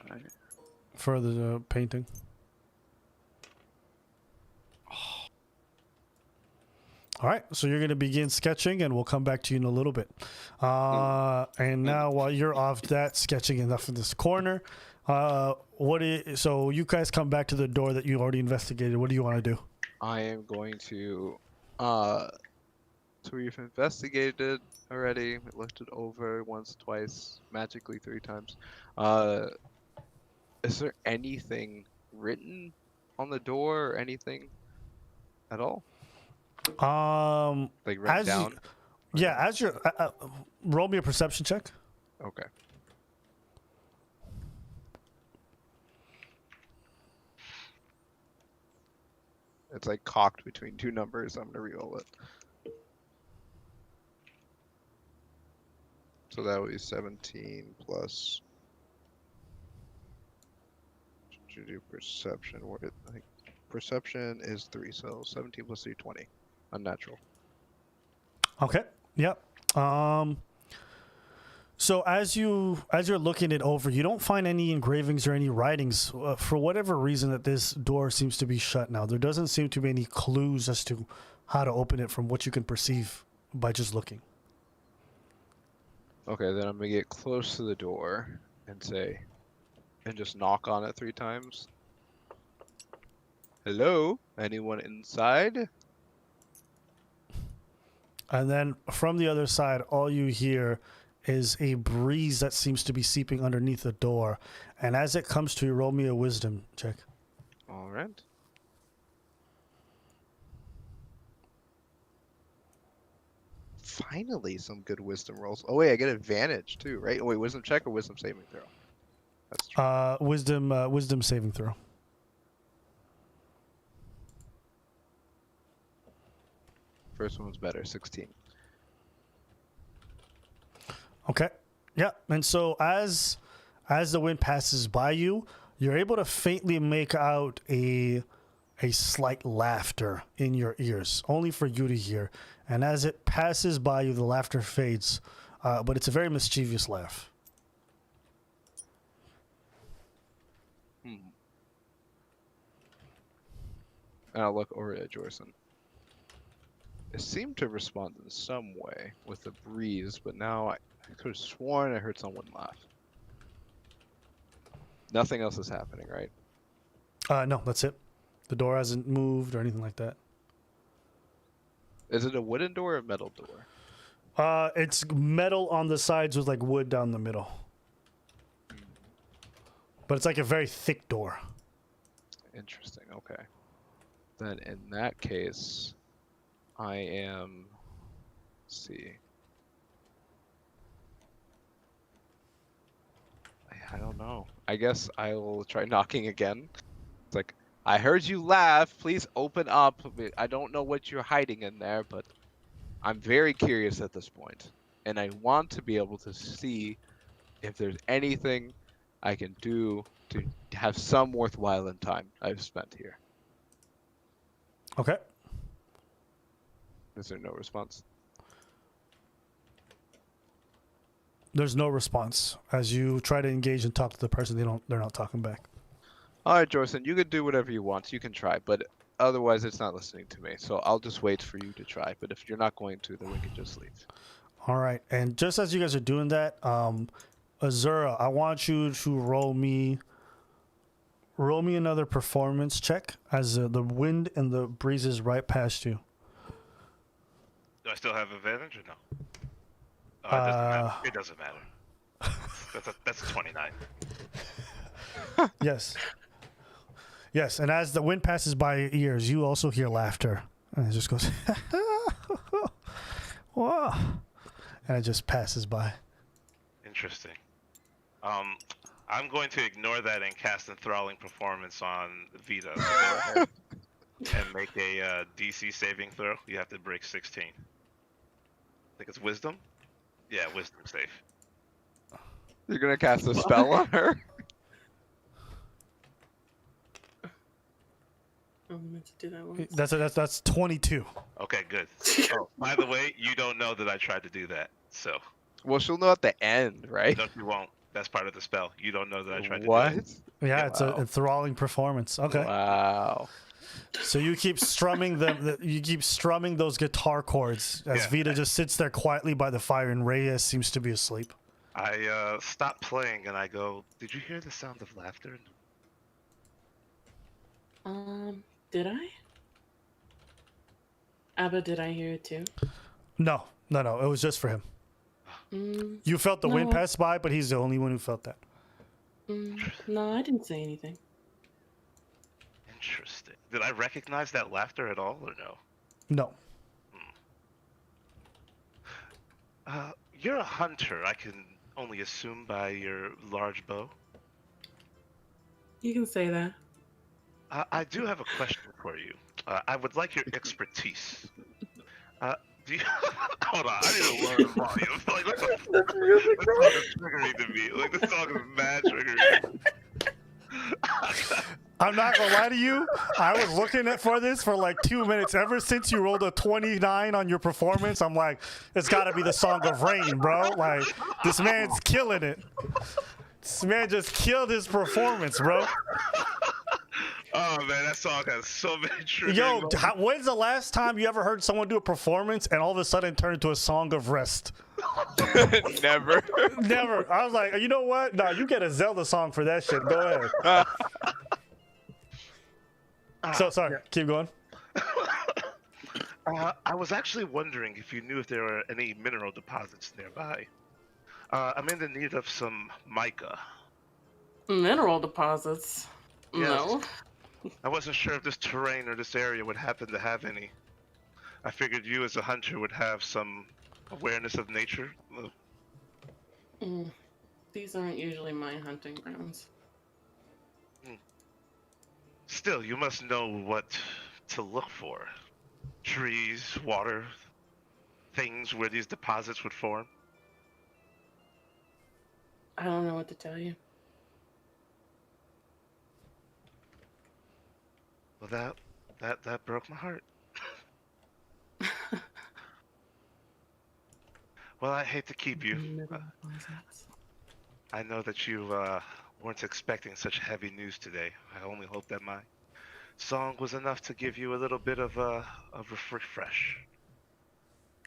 Alright. for the painting. All right, so you're going to begin sketching, and we'll come back to you in a little bit. And now, while you're off that sketching enough in this corner, so you guys come back to the door that you already investigated. What do you want to do? I am going to. So we've investigated already. We looked it over once, twice, magically 3 times. Is there anything written on the door or anything at all? Like written down? As you're roll me a perception check. Okay. It's like cocked between 2 numbers. I'm gonna re-roll it. So that would be 17 plus. To do perception, what it I think perception is 3, so 17 plus 3, 20. Unnatural. Okay. Yep. So as you're looking it over, you don't find any engravings or any writings. For whatever reason, that this door seems to be shut now. There doesn't seem to be any clues as to how to open it from what you can perceive by just looking. Okay, then I'm gonna get close to the door and just knock on it 3 times. Hello? Anyone inside? And then from the other side, all you hear is a breeze that seems to be seeping underneath the door. And as it comes to you, roll me a wisdom check. Alright. Finally, some good wisdom rolls. Oh wait, I get advantage too, right? Oh wait, wisdom check or wisdom saving throw? That's true. Wisdom saving throw. First one's better, 16. Okay. Yeah. And so as the wind passes by you, you're able to faintly make out a slight laughter in your ears, only for you to hear. And as it passes by you, the laughter fades, but it's a very mischievous laugh. And I'll look over at Jorson. It seemed to respond in some way with the breeze, but now I could have sworn I heard someone laugh. Nothing else is happening, right? No, that's it. The door hasn't moved or anything like that. Is it a wooden door or a metal door? It's metal on the sides with like wood down the middle. But it's like a very thick door. Interesting, okay. Then in that case, I am... Let's see. I don't know. I guess I will try knocking again. It's like, I heard you laugh. Please open up. I don't know what you're hiding in there, but I'm very curious at this point. And I want to be able to see if there's anything I can do to have some worthwhile in time I've spent here. Okay. Is there no response? There's no response. As you try to engage and talk to the person, they're not talking back. All right, Jorson, you can do whatever you want. You can try, but otherwise it's not listening to me. So I'll just wait for you to try. But if you're not going to, then we can just leave. All right. And just as you guys are doing that, Azura, I want you to roll me another performance check as the wind and the breeze is right past you. Do I still have advantage or no? Oh, it doesn't matter. It doesn't matter. That's a 29. Yes. Yes, and as the wind passes by your ears, you also hear laughter. And it just goes, wow. And it just passes by. Interesting. I'm going to ignore that and cast Enthralling Performance on Vita. So go ahead and make a DC saving throw. You have to break 16. I think it's Wisdom? Yeah, Wisdom save. You're gonna cast a spell on her? I meant to do that once. That's 22. Okay, good. Oh, by the way, you don't know that I tried to do that, so Well, she'll know at the end, right? no, you won't. That's part of the spell. You don't know that I tried to do What? it. Yeah, it's a Wow. enthralling performance. Okay. Wow. So you keep strumming you keep strumming those guitar chords as Yeah. Vita just sits there quietly by the fire and Reyes seems to be asleep. I stop playing and I go, "Did you hear the sound of laughter?" Did I? Abba, did I hear it too? No. It was just for him. You felt the wind No. pass by, but he's the only one who felt that. No, I didn't say anything. Interesting. Did I recognize that laughter at all, or no? No. You're a hunter. I can only assume by your large bow. You can say that. I do have a question for you. I would like your expertise. Do you... Hold on, I need to lower the volume. Like, That's really this song is triggering to me. Like, this song is mad triggering. I'm not gonna lie to you. I was looking for this for like 2 minutes. Ever since you rolled a 29 on your performance, I'm like, it's gotta be the Song of Rain, bro. Like, this man's killing it. This man just killed his performance, bro. Oh man, that song has so many triggering Yo, moments. when's the last time you ever heard someone do a performance and all of a sudden turn into a song of rest? Never. Never. I was like, you know what? No, you get a Zelda song for that shit. Go ahead. So sorry. Keep going. I was actually wondering if you knew if there were any mineral deposits nearby. I'm in the need of some mica. Mineral deposits. Yes. No. I wasn't sure if this terrain or this area would happen to have any. I figured you as a hunter would have some awareness of nature. These aren't usually my hunting grounds. Still, you must know what to look for. Trees, water, things where these deposits would form. I don't know what to tell you. Well, that broke my heart. Well, I hate to keep you. Mineral deposits. I know that you weren't expecting such heavy news today. I only hope that my song was enough to give you a little bit of a refresh.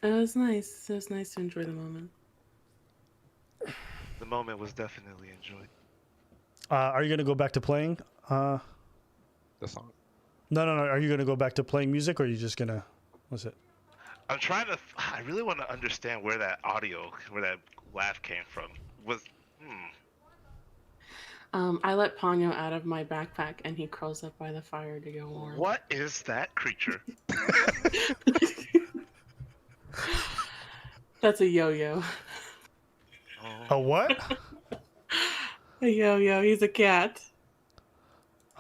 It was nice. It was nice to enjoy the moment. The moment was definitely enjoyed. Are you gonna go back to playing? The song. No. Are you gonna go back to playing music, or are you just gonna? What's it? I'm trying to. I really want to understand where that laugh came from. I let Ponyo out of my backpack and he curls up by the fire to get warm. What is that creature? That's a yo-yo. A what? A yo-yo. He's a cat.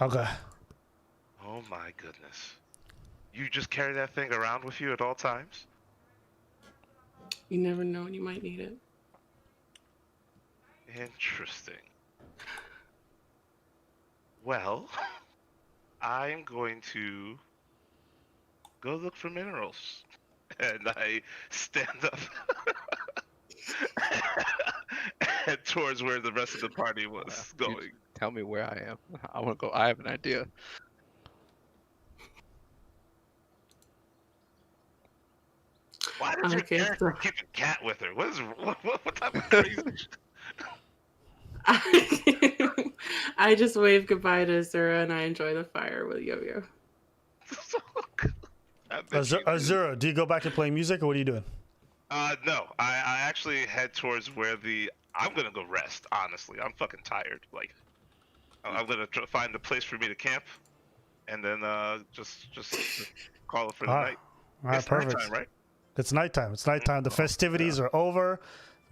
Okay. Oh my goodness. You just carry that thing around with you at all times? You never know when you might need it. Interesting. Well, I'm going to go look for minerals. And I stand up and towards where the rest of the party was going. Tell me where I am. I want to go. I have an idea. Why does your Okay, character so- keep a cat with her? What type of crazy shit? I just wave goodbye to Zura and I enjoy the fire with Yo-Yo. I bet you do. Azura, do you go back to playing music, or what are you doing? No, I actually head towards where I'm gonna go rest. Honestly, I'm fucking tired. Like, I'm gonna find a place for me to camp, and then just call it for the night. All right, It's perfect. nighttime, right? It's nighttime. It's nighttime. The festivities are over.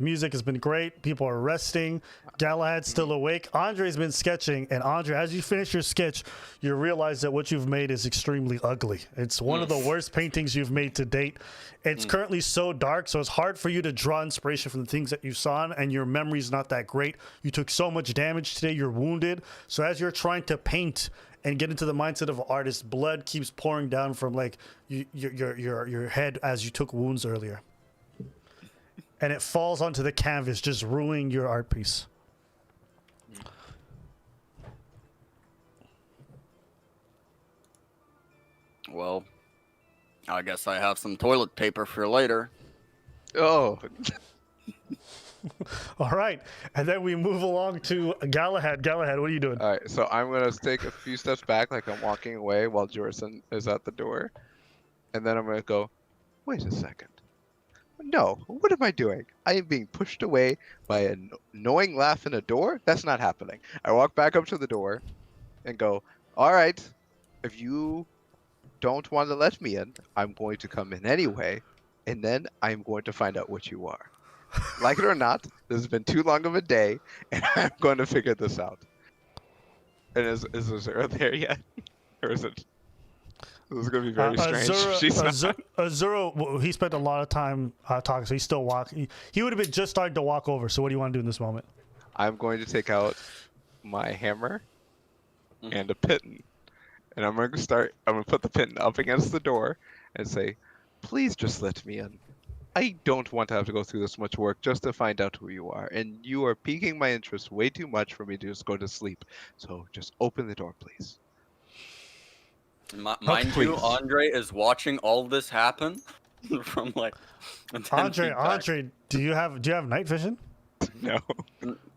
Music has been great. People are resting. Galahad's still awake. Andre's been sketching, and Andre, as you finish your sketch, you realize that what you've made is extremely ugly. It's one of the worst paintings you've made to date. It's currently so dark, so it's hard for you to draw inspiration from the things that you saw, and your memory's not that great. You took so much damage today. You're wounded. So as you're trying to paint and get into the mindset of an artist, blood keeps pouring down from like your head as you took wounds earlier. And it falls onto the canvas, just ruining your art piece. Well, I guess I have some toilet paper for later. Oh, All right. And then we move along to Galahad. Galahad, what are you doing? all right. So I'm gonna take a few steps back, like I'm walking away, while Jorson is at the door, and then I'm gonna go. Wait a second. No, what am I doing? I am being pushed away by an annoying laugh in a door? That's not happening. I walk back up to the door and go, all right, if you don't want to let me in, I'm going to come in anyway, and then I'm going to find out what you are. Like it or not, this has been too long of a day, and I'm going to figure this out. And is Azura there yet? Or is it... This is going to be very strange. Azura, he spent a lot of time talking, so he's still walking. He would have been just starting to walk over, so what do you want to do in this moment? I'm going to take out my hammer and a pitten. And I'm going to put the pitten up against the door and say, please just let me in. I don't want to have to go through this much work just to find out who you are. And you are piquing my interest way too much for me to just go to sleep. So just open the door, please. Mind you, Andre is watching all this happen from like. Andre, do you have night vision? No.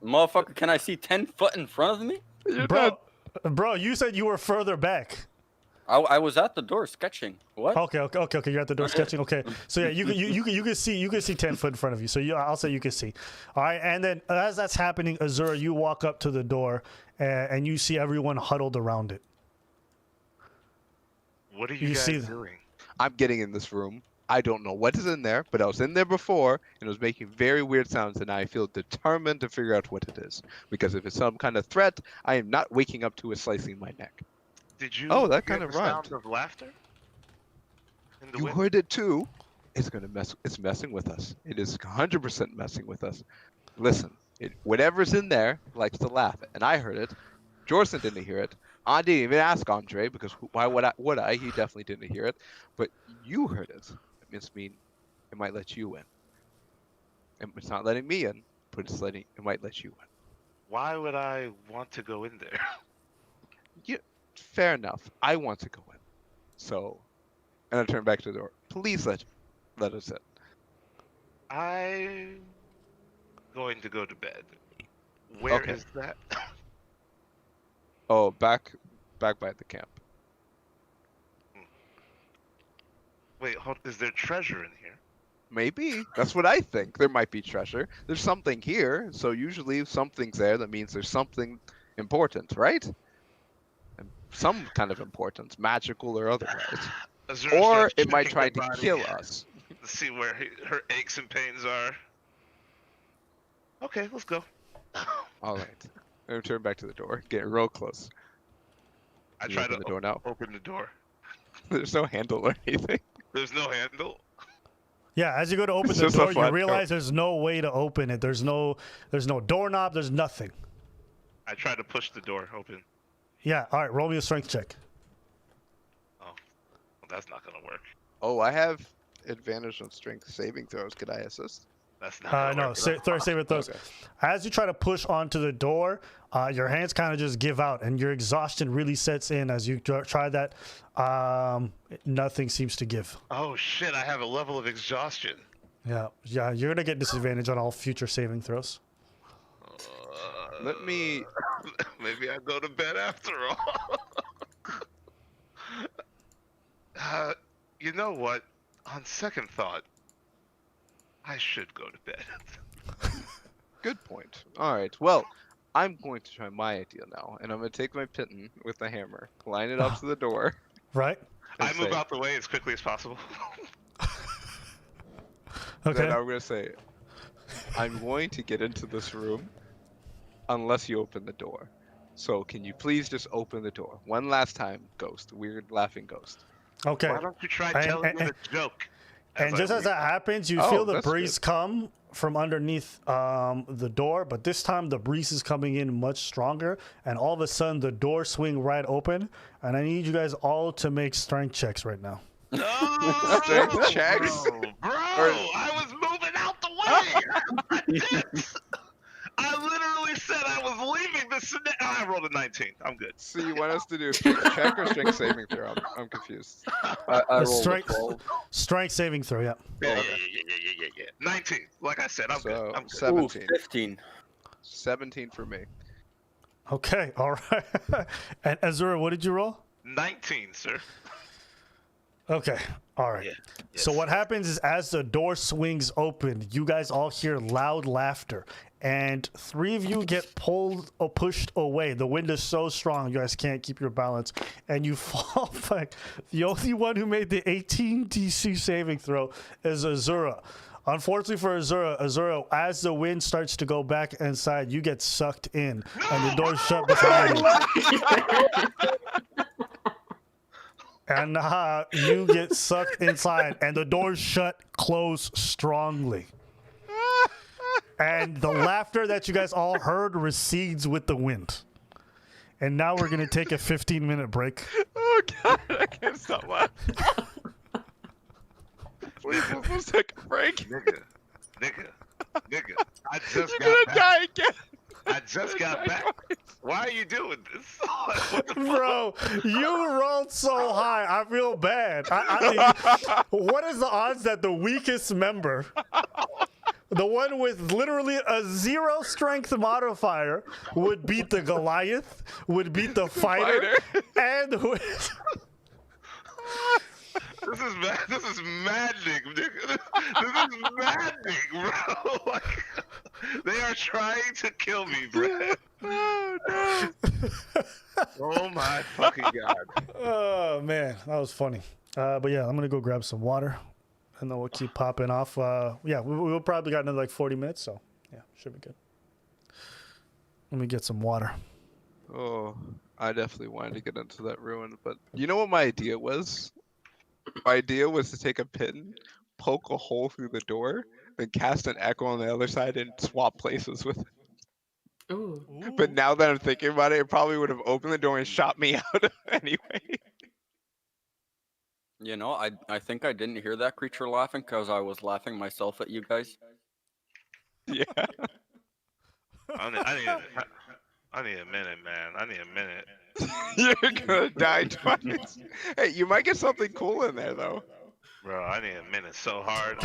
Motherfucker, can I see 10 foot in front of me? Bro, you said you were further back. I was at the door sketching. What? Okay. You're at the door sketching. Okay, so yeah, you can see 10 foot in front of you. So I'll say you can see. All right, and then as that's happening, Azura, you walk up to the door and you see everyone huddled around it. What are you guys doing? I'm getting in this room. I don't know what is in there, but I was in there before, and it was making very weird sounds, and I feel determined to figure out what it is. Because if it's some kind of threat, I am not waking up to it slicing my neck. Did you that hear kind of the rhymed. sound of laughter? In the You wind? heard it too. It's messing with us. It is 100% messing with us. Listen, whatever's in there likes to laugh, and I heard it. Jorson didn't hear it. I didn't even ask Andre because why would I? He definitely didn't hear it. But you heard it. It means it might let you in. And it's not letting me in, but it might let you in. Why would I want to go in there? Yeah, fair enough. I want to go in. So, and I turn back to the door. Please let us in. I'm going to go to bed. Where is that? Oh, back by the camp. Wait, is there treasure in here? Maybe. That's what I think. There might be treasure. There's something here, so usually if something's there, that means there's something important, right? And some kind of importance, magical or otherwise. Or it might try to kill us. Let's see where her aches and pains are. Okay, let's go. All right. I'm turn back to the door. Get real close. I try to open the door now. Open the door. There's no handle or anything. There's no handle. Yeah, as you go to open the door, you realize there's no way to open it. There's no doorknob. There's nothing. I try to push the door open. Yeah. All right. Roll me a strength check. Oh, well, that's not gonna work. Oh, I have advantage on strength saving throws. Could I assist? That's not. No. Saving throws. Okay. As you try to push onto the door, your hands kind of just give out, and your exhaustion really sets in as you try that. Nothing seems to give. Oh shit! I have a level of exhaustion. Yeah. You're gonna get disadvantage on all future saving throws. Let me. Maybe I go to bed after all. You know what? On second thought, I should go to bed. Good point. All right. Well, I'm going to try my idea now, and I'm going to take my pitten with the hammer, line it up to the door. Right. I move out the way as quickly as possible. Okay. Then I'm going to say, I'm going to get into this room unless you open the door. So can you please just open the door one last time, Ghost? Weird laughing ghost. Okay. Why don't you try And- telling and- me the joke? And just as that happens, you Oh, feel the that's breeze come from underneath the door, but this time the breeze is coming in much stronger, and all of a sudden the door swing right open, and I need you guys all to make strength checks right now. No, Strength checks? bro, I was moving out the way. I literally said I was leaving the scenario. I rolled a 19. I'm good. So you want us to do a strength check or strength saving throw? I'm confused. I rolled a strength- 12. Strength saving throw, yeah. Yeah. 19. Like I said, I'm good. So I'm good. 17. Ooh, 15. 17 for me. Okay, all right. And Azura, what did you roll? 19, sir. Okay, all right. Yeah. So what happens is as the door swings open, you guys all hear loud laughter, and 3 of you get pulled or pushed away. The wind is so strong, you guys can't keep your balance, and you fall back. The only one who made the 18 DC saving throw is Azura. Unfortunately for Azura, as the wind starts to go back inside, you get sucked in, and the door shut behind you. And you get sucked inside, and the doors shut close strongly. And the laughter that you guys all heard recedes with the wind. And now we're going to take a 15-minute break. Oh god, I can't stop laughing. Please, let's take a break. Nigga. I just You're got gonna back. die again. I just got back. Why are you doing this? What the fuck? Bro, you rolled so high. I feel bad. I mean, what is the odds that the weakest member, the one with literally a 0 strength modifier, would beat the Goliath, would beat the fighter, and with... This is maddening, nigga. This is maddening, bro. Like, they are trying to kill me, bro. Oh no. Oh my fucking god. Oh, man, that was funny. But yeah, I'm going to go grab some water, and then we'll keep popping off. Yeah, we'll probably got another like 40 minutes, so yeah, should be good. Let me get some water. Oh, I definitely wanted to get into that ruin, but you know what my idea was? My idea was to take a pin, poke a hole through the door, then cast an echo on the other side and swap places with it. Ooh. But now that I'm thinking about it, it probably would have opened the door and shot me out anyway. You know, I think I didn't hear that creature laughing because I was laughing myself at you guys. Yeah. I need a minute, man. I need a minute. You're gonna die twice. Hey, you might get something cool in there though. Bro, I need a minute so hard.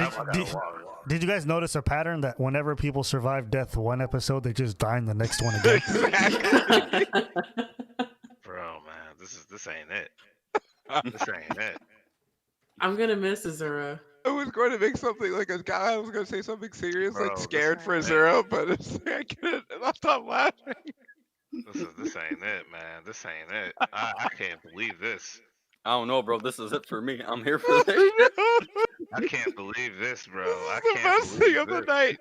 Did you guys notice a pattern that whenever people survive death one episode, they just die in the next one again? Bro, man, this ain't it. This ain't it. I'm gonna miss Azura. I was going to make something like a guy. I was going to say something serious, Bro, like this scared for ain't it. Zero, but it's like, I couldn't. I stopped laughing. This ain't it, man. This ain't it. I can't believe this. I don't know, bro. This is it for me. I'm here for this. I can't believe this, bro. I the can't best believe thing of the this. night.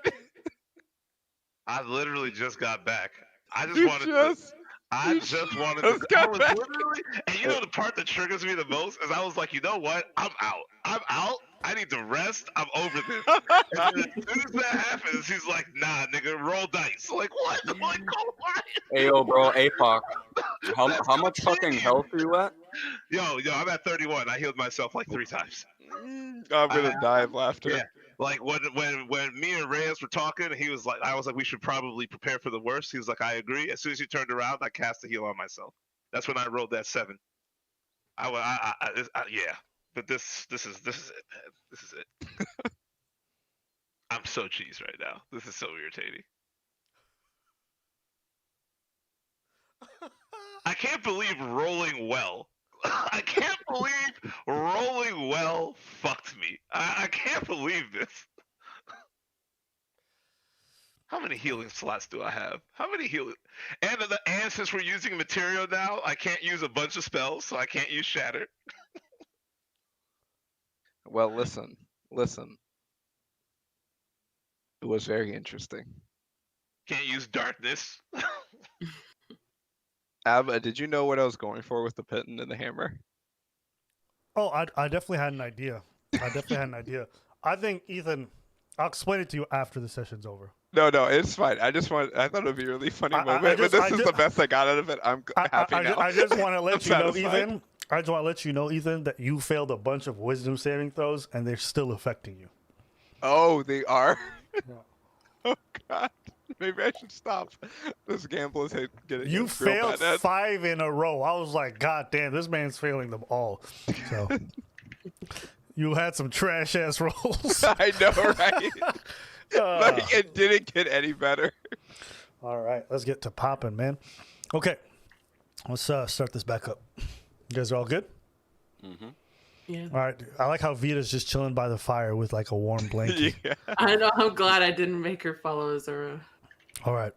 I literally just got back. I just You wanted just- to. I you just wanted just to. got I was back. literally, and you know the part that triggers me the most is I was like, you know what? I'm out. I'm out. I need to rest. I'm over this. And then as soon as that happens, he's like, nah, nigga, roll dice. Like, what? Like, oh my. Ayo, bro, APOC. How much fucking health are you at? Yo, I'm at 31. I healed myself like 3 times. I'm gonna die of laughter. Yeah. Like when me and Reyes were talking, I was like, we should probably prepare for the worst. He was like, I agree. As soon as he turned around, I cast a heal on myself. That's when I rolled that 7. Yeah. But this is it, man. This is it. I'm so cheesed right now. This is so irritating. I can't believe rolling well. I can't believe rolling well fucked me. I can't believe this. How many healing slots do I have? How many healing? And since we're using material now, I can't use a bunch of spells, so I can't use Shatter. Well, listen. was very interesting. Can't use darkness. Abba, did you know what I was going for with the pin and the hammer? Oh, I definitely had an idea. I think, Ethan, I'll explain it to you after the session's over. No, it's fine. I thought it would be a really funny moment, but I this is the best I got out of it. I'm happy now. I just want to let I'm you know, satisfied. Ethan. I just want to let you know, Ethan, that you failed a bunch of wisdom saving throws, and they're still affecting you. Oh, they are? Yeah. Oh, God. Maybe I should stop. This gamble is getting You real failed bad. 5 in a row. I was like, God damn, this man's failing them all. So you had some trash ass rolls. I know, right? Like, it didn't get any better. All right, let's get to popping, man. Okay, let's start this back up. You guys are all good? Mm-hmm. Yeah. All right. I like how Vita's just chilling by the fire with like a warm blanket. Yeah. I know. I'm glad I didn't make her follow Azura. All right.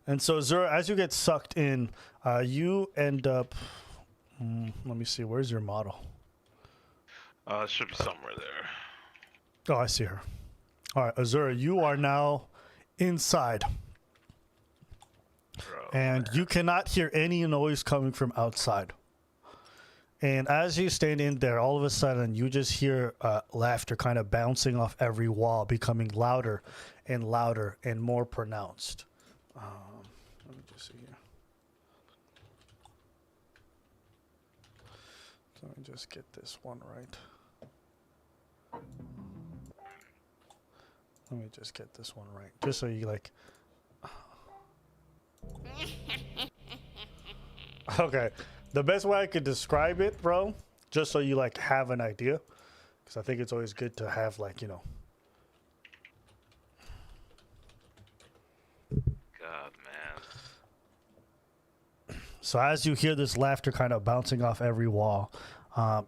And so, Zura, as you get sucked in, you end up. Let me see. Where's your model? It should be somewhere there. Oh, I see her. All right, Azura, you are now inside. Bro, And you cannot hear any noise coming from outside. And as you stand in there, all of a sudden, you just hear laughter kind of bouncing off every wall, becoming louder and louder and more pronounced. Let me just see here. Let me just get this one right. Let me just get this one right. Just so you like... Okay. The best way I could describe it, bro, just so you like have an idea, because I think it's always good to have like, you know. God, man. So as you hear this laughter kind of bouncing off every wall,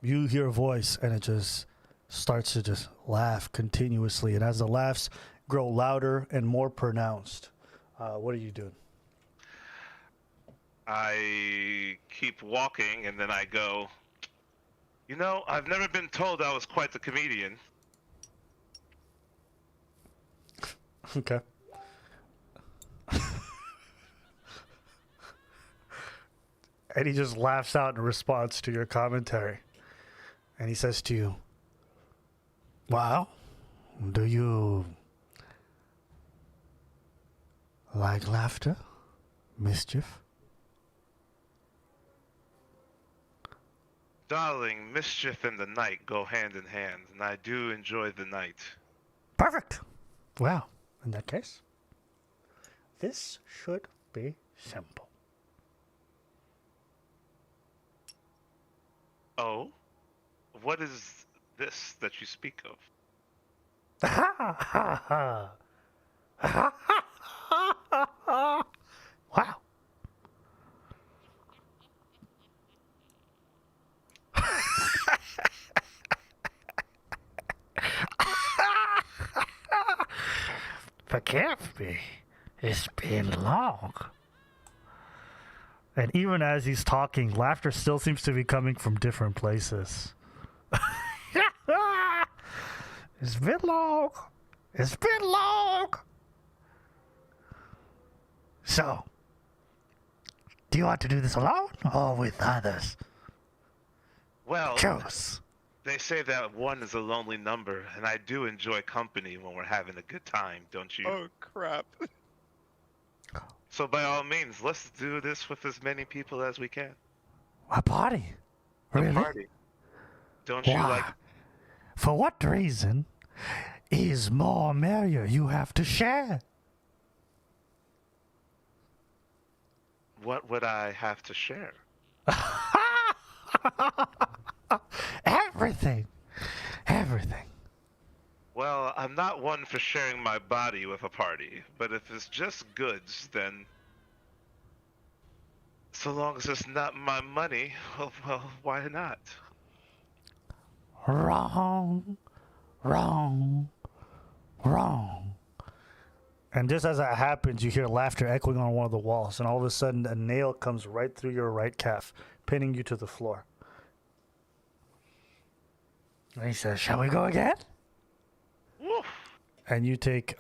you hear a voice and it just starts to just laugh continuously. And as the laughs grow louder and more pronounced, what are you doing? I keep walking and then I go, you know, I've never been told I was quite the comedian. Okay. And he just laughs out in response to your commentary. And he says to you, "Well, do you like laughter, mischief?" Darling, mischief and the night go hand in hand, and I do enjoy the night. Perfect. Well, in that case, this should be simple. Oh? What is this that you speak of? Wow. Forgive me. It's been long. And even as he's talking, laughter still seems to be coming from different places. It's been long. It's been long. So, do you want to do this alone or with others? Well, Choose. they say that one is a lonely number, and I do enjoy company when we're having a good time, don't you? Oh, crap. So by all means, let's do this with as many people as we can. A party? A Really? party. Don't you Why? like... For what reason is more merrier you have to share? What would I have to share? Everything. Everything. Well, I'm not one for sharing my body with a party, but if it's just goods, then... So long as it's not my money, well, why not? Wrong. Wrong. Wrong. And just as that happens, you hear laughter echoing on one of the walls, and all of a sudden a nail comes right through your right calf, pinning you to the floor. And he says, "Shall we go again?" Woof. and you take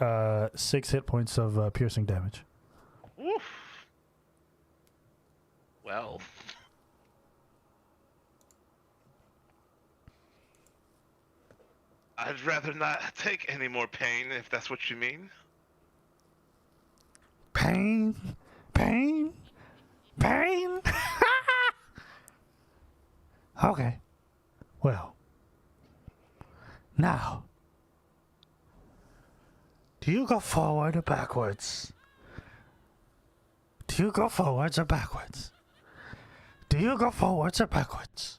6 hit points of piercing damage. Oof. Well. I'd rather not take any more pain, if that's what you mean. Pain, pain, pain. Okay. Well. Now. Do you go forward or backwards? Do you go forwards or backwards? Do you go forwards or backwards?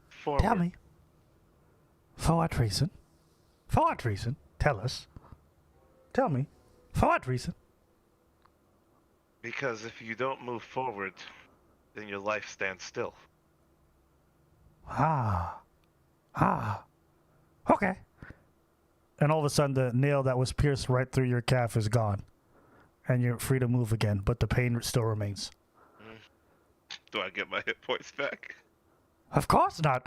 Forward. Tell me. For what reason? For what reason? Tell us. Tell me. For what reason? Because if you don't move forward, then your life stands still. Ah. Okay. And all of a sudden, the nail that was pierced right through your calf is gone. And you're free to move again, but the pain still remains. Do I get my hit points back? Of course not.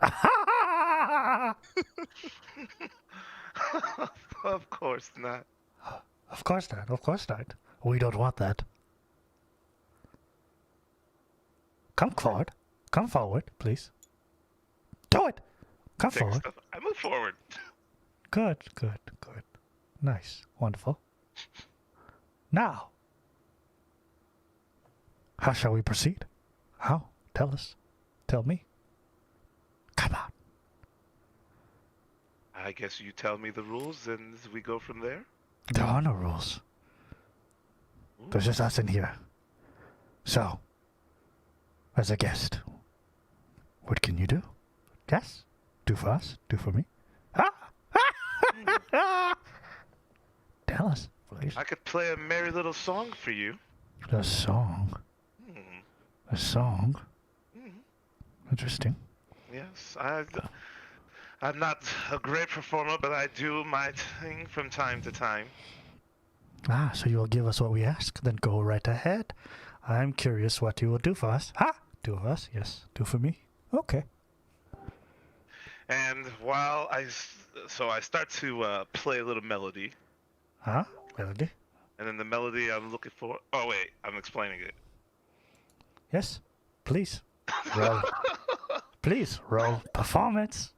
Of course not. Of course not. Of course not. We don't want that. Come forward. Come forward, please. Do it. Come Take forward. stuff. I move forward. Good, good, good. Nice. Wonderful. Now, how shall we proceed? How? Tell us. Tell me. Come on. I guess you tell me the rules and we go from there? There are no rules. There's just us in here. So, as a guest, what can you do? Yes? Do for us? Do for me? Tell us, please. I could play a merry little song for you. A song. A song. Interesting. Yes, I'm not a great performer, but I do my thing from time to time. Ah, so you will give us what we ask? Then go right ahead. I'm curious what you will do for us. Ha! Do for us? Yes. Do for me? Okay. And while I start to play a little melody, Huh? Melody? and then the melody I'm looking for. Oh wait, I'm explaining it. Yes. Please. Roll. Please, roll performance.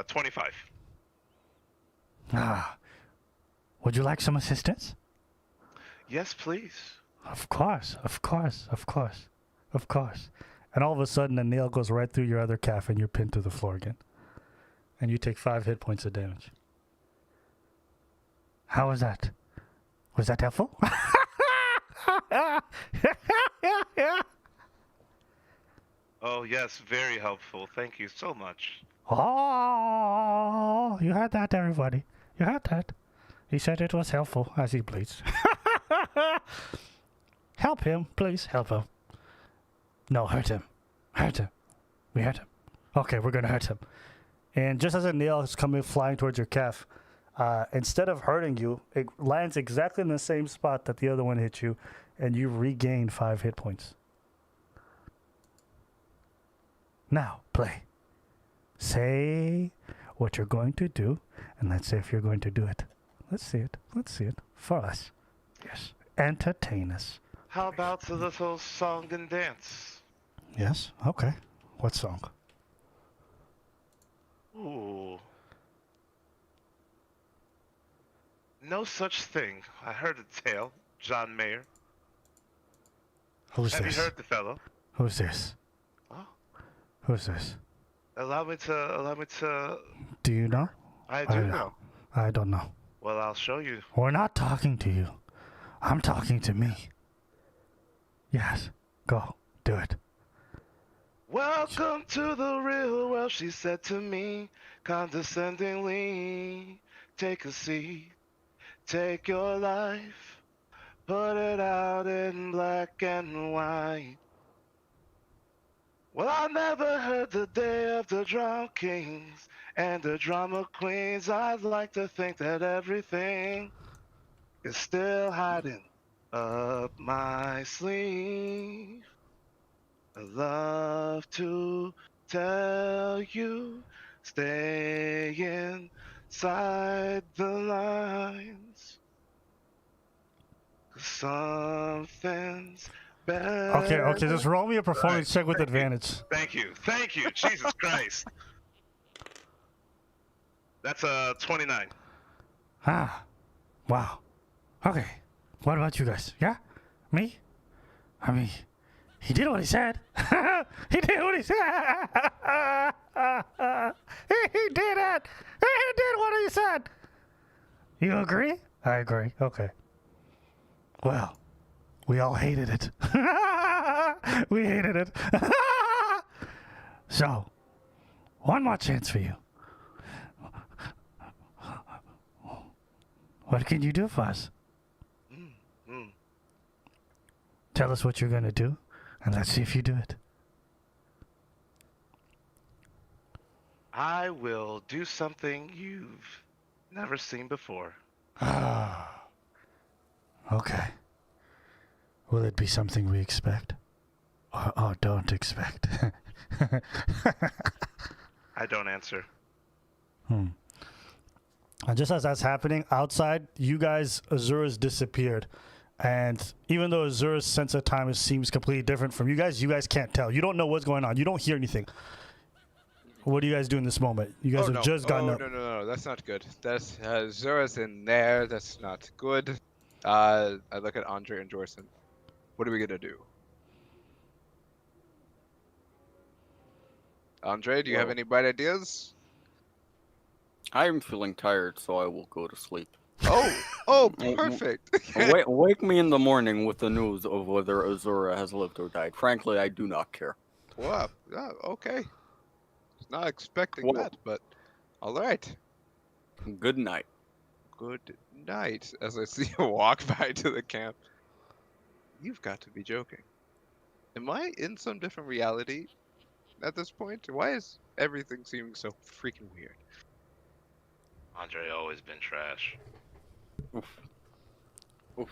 25. Ah. Would you like some assistance? Yes, please. Of course, of course, of course, of course. And all of a sudden, a nail goes right through your other calf and you're pinned to the floor again. And you take 5 hit points of damage. How was that? Was that helpful? Oh yes, very helpful. Thank you so much. Oh, you heard that, everybody. You heard that. He said it was helpful as he bleeds. Help him, please. Help him. No, hurt him. Hurt him. We hurt him. Okay, we're going to hurt him. And just as a nail is coming flying towards your calf, instead of hurting you, it lands exactly in the same spot that the other one hit you, and you regain 5 hit points. Now, play. Say what you're going to do, and let's see if you're going to do it. Let's see it. Let's see it. For us. Yes. Entertain us. How about a little song and dance? Yes? Okay. What song? Ooh. No Such Thing. I heard a tale. John Mayer. Who's Have this? you heard the fellow? Who's this? Oh. Who's this? Allow me to. Do you know? I do know. I don't know. Well, I'll show you. We're not talking to you. I'm talking to me. Yes. Go. Do it. Welcome to the real world, she said to me, condescendingly. Take a seat, take your life, put it out in black and white. Well, I never heard the day of the drum kings and the drama queens. I'd like to think that everything is still hiding up my sleeve. I love to tell you, stay inside the lines. 'Cause something's Okay, better. okay, just roll me a All right. performance check with Thank you. advantage. Thank you. Thank you. Jesus Christ. That's 29. Ah, wow. Okay, what about you guys? Yeah? Me? I mean, he did what he said. He did what he said. He did it. He did what he said. You agree? I agree. Okay. Well, we all hated it. We hated it. So, one more chance for you. What can you do for us? Mm. Tell us what you're going to do, and let's see if you do it. I will do something you've never seen before. Ah. Okay. Will it be something we expect? Or don't expect? I don't answer. And just as that's happening, outside, you guys, Azura's disappeared. And even though Azura's sense of time seems completely different from you guys can't tell. You don't know what's going on. You don't hear anything. What do you guys do in this moment? You guys have just gotten up. No, that's not good. That's Zura's in there. That's not good. I look at Andre and Jorson. What are we gonna do? Andre, do you have Well- any bright ideas? I'm feeling tired, so I will go to sleep. Oh, perfect. Wake me in the morning with the news of whether Azura has lived or died. Frankly, I do not care. Wow. Yeah, okay. Was not expecting Whoa. that, but all right. Good night. Good night. As I see you walk back to the camp. You've got to be joking. Am I in some different reality at this point? Why is everything seeming so freaking weird? Andre always been trash. Oof.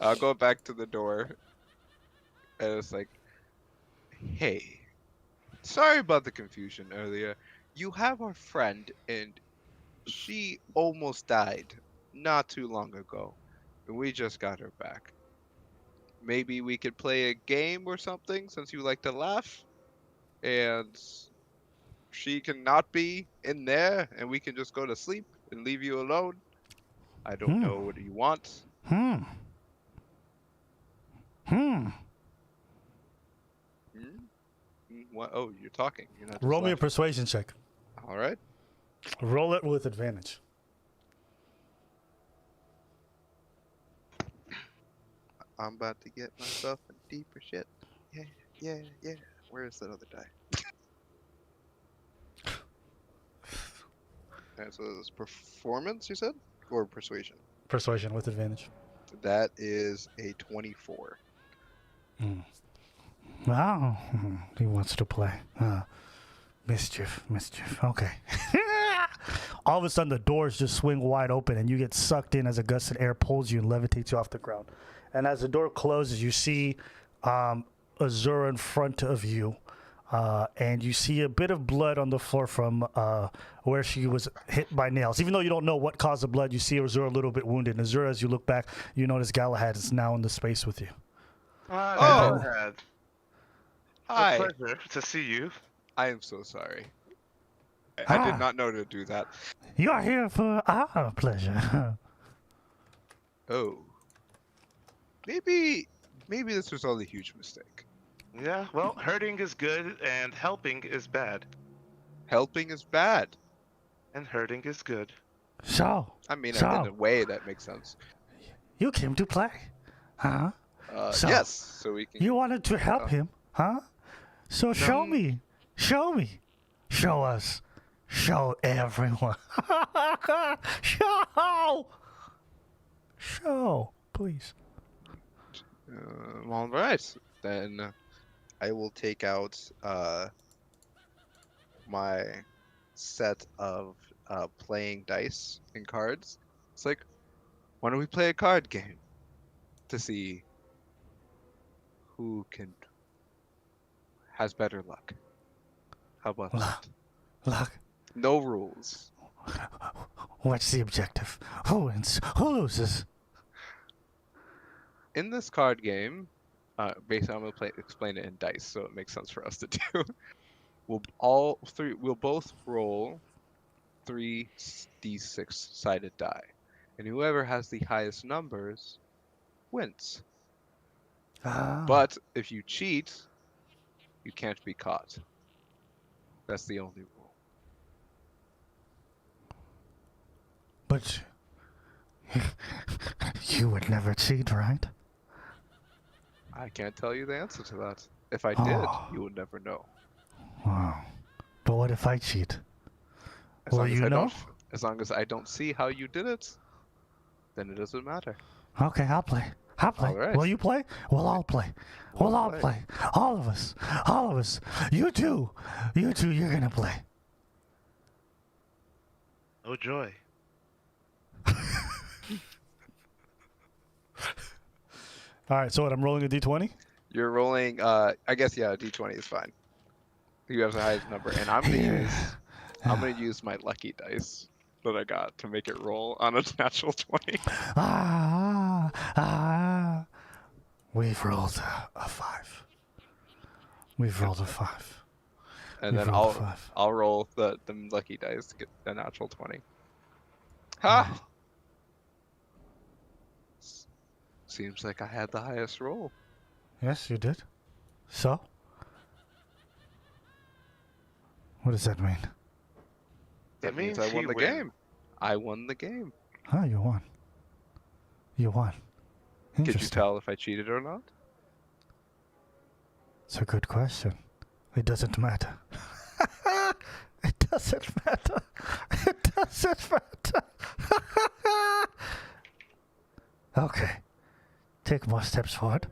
I'll go back to the door. And it's like, hey, sorry about the confusion earlier. You have our friend, and she almost died not too long ago. And we just got her back. Maybe we could play a game or something since you like to laugh. And she can not be in there, and we can just go to sleep and leave you alone. I don't know what you want. Hmm. What? Oh, you're talking. You're not just Roll me a laughing. persuasion check. All right. Roll it with advantage. I'm about to get myself in deeper shit. Yeah. Where is that other die? Alright, so this is performance, you said? Or persuasion? Persuasion with advantage. That is a 24. Wow. He wants to play. Mischief. Okay. All of a sudden, the doors just swing wide open, and you get sucked in as a gust of air pulls you and levitates you off the ground. And as the door closes, you see Azura in front of you, and you see a bit of blood on the floor from where she was hit by nails. Even though you don't know what caused the blood, you see Azura a little bit wounded. And Azura, as you look back, you notice Galahad is now in the space with you. Oh! Galahad. Hi. A pleasure to see you. I am so sorry. I Ah. did not know to do that. You are here for our pleasure. Oh. Maybe this was all a huge mistake. Yeah, well, hurting is good and helping is bad. Helping is bad. And hurting is good. So, I mean, So- in a way that makes sense. you came to play, huh? So- Yes, so we can. You wanted to help him, huh? So show me. Show me. Show us. Show everyone. Show. Please. All right, then I will take out my set of playing dice and cards. It's like, why don't we play a card game to see who can has better luck. How about that? Look, No rules. what's the objective? Who wins? Who loses? In this card game, basically I'm gonna explain it in dice, so it makes sense for us to do. We'll both roll 3d6 sided die, and whoever has the highest numbers wins. Ah, But if you cheat, you can't be caught. That's the only rule. but you would never cheat, right? I can't tell you the answer to that. If I did, Oh. you would never know. Wow. But what if I cheat? As Will long as you I know? don't, as long as I don't see how you did it, then it doesn't matter. Okay, I'll play. I'll play. All right. Will you play? We'll all play. We'll all play. All of us. All of us. You too. You two, you're gonna play. Oh joy. All right, so what? I'm rolling a d20? You're rolling. I guess yeah, d20 is fine. You have the highest number, and I'm gonna use my lucky dice that I got to make it roll on a natural 20. We've rolled a 5. We've rolled a 5. And We've then rolled a 5. I'll roll the lucky dice to get a natural 20. Ha! Oh. Seems like I had the highest roll. Yes, you did. So? What does that mean? That means means I won he the win. game. I won the game. Oh, you won. You won. Could you Interesting. tell if I cheated or not? It's a good question. It doesn't matter. It doesn't matter. It doesn't matter. Okay. Take more steps forward.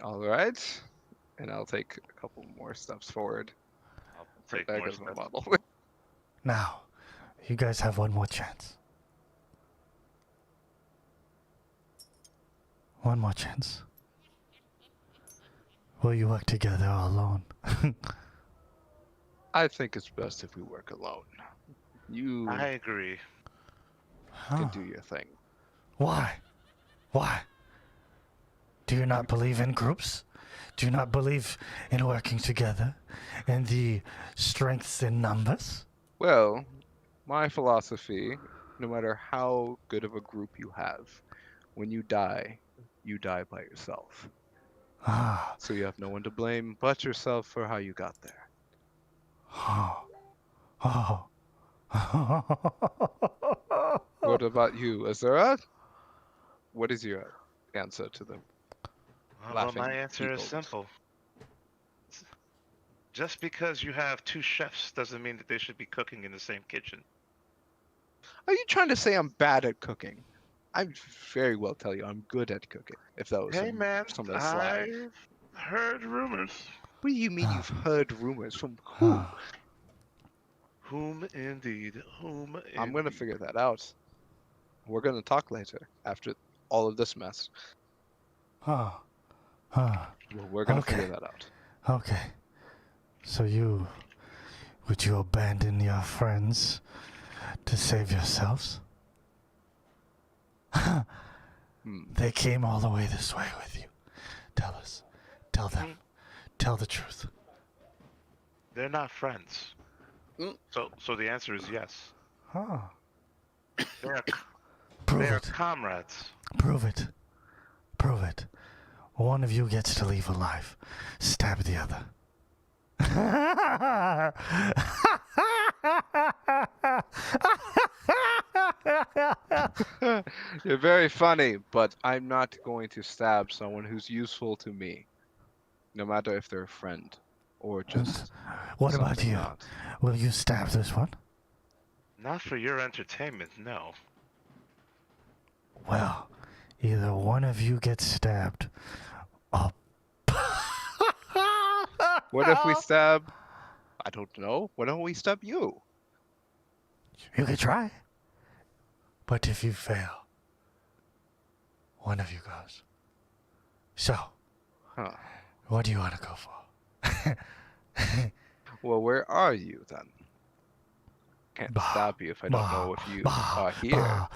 All right. And I'll take a couple more steps forward. I'll take There more goes my steps. model. Now, you guys have one more chance. One more chance. Will you work together or alone? I think it's best if we work alone. You I agree. can Huh. do your thing. Why? Why? Do you not believe in groups? Do you not believe in working together and the strengths in numbers? Well, my philosophy, no matter how good of a group you have, when you die by yourself. Ah, So you have no one to blame but yourself for how you got there. oh, oh. What about you, Azura? What is your answer to them? Well, Laughing my answer is people. simple. Just because you have two chefs doesn't mean that they should be cooking in the same kitchen. Are you trying to say I'm bad at cooking? I very well tell you I'm good at cooking. If that was Hey man, some of the slang. I've heard rumors. What do you mean you've heard rumors from who? Ah. Whom indeed? Whom indeed? I'm gonna figure that out. We're gonna talk later after all of this mess. Oh, oh, Well, we're gonna Okay. figure that out. okay. So would you abandon your friends to save yourselves? They came all the way this way with you. Tell us. Tell them. Tell the truth. They're not friends. Mm. So the answer is yes. Oh, They're prove they're it. comrades. Prove it. Prove it. One of you gets to leave alive. Stab the other. You're very funny, but I'm not going to stab someone who's useful to me. No matter if they're a friend or just What about something you? not. Will you stab this one? Not for your entertainment, no. Well, either one of you gets stabbed. Oh. What if we stab? I don't know. Why don't we stab you? You could try. But if you fail, one of you goes. So, Huh. what do you want to go for? Well, where are you then? Can't stop you if I don't know if you are here.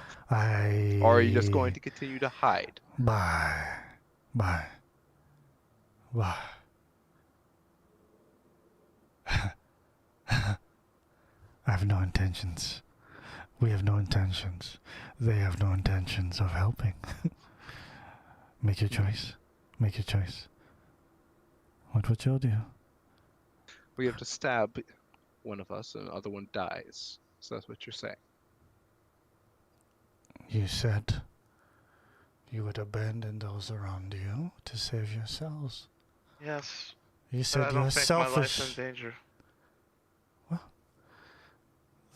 Or are you just going to continue to hide? Bye. Bye. Bye. I have no intentions. We have no intentions. They have no intentions of helping. Make your choice. Make your choice. What would you do? We have to stab one of us and the other one dies. So that's what you're saying. You said you would abandon those around you to save yourselves. Yes. You But said I you're don't think my life's selfish. in danger.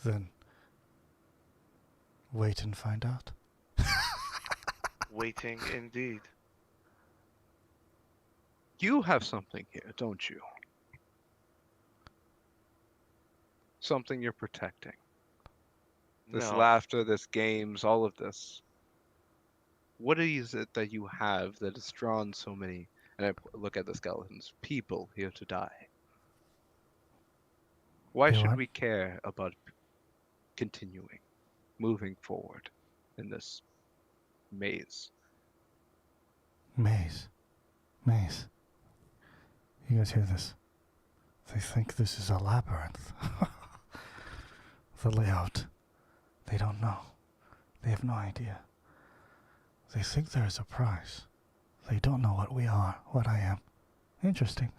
Then wait and find out. Waiting indeed. You have something here, don't you? Something you're protecting. This No. laughter, this games, all of this. What is it that you have that has drawn so many, and I look at the skeletons, people here to die? Why You should what? we care about continuing, moving forward in this maze? Maze. Maze. You guys hear this? They think this is a labyrinth. The layout. They don't know. They have no idea. They think there is a prize. They don't know what we are, what I am. Interesting.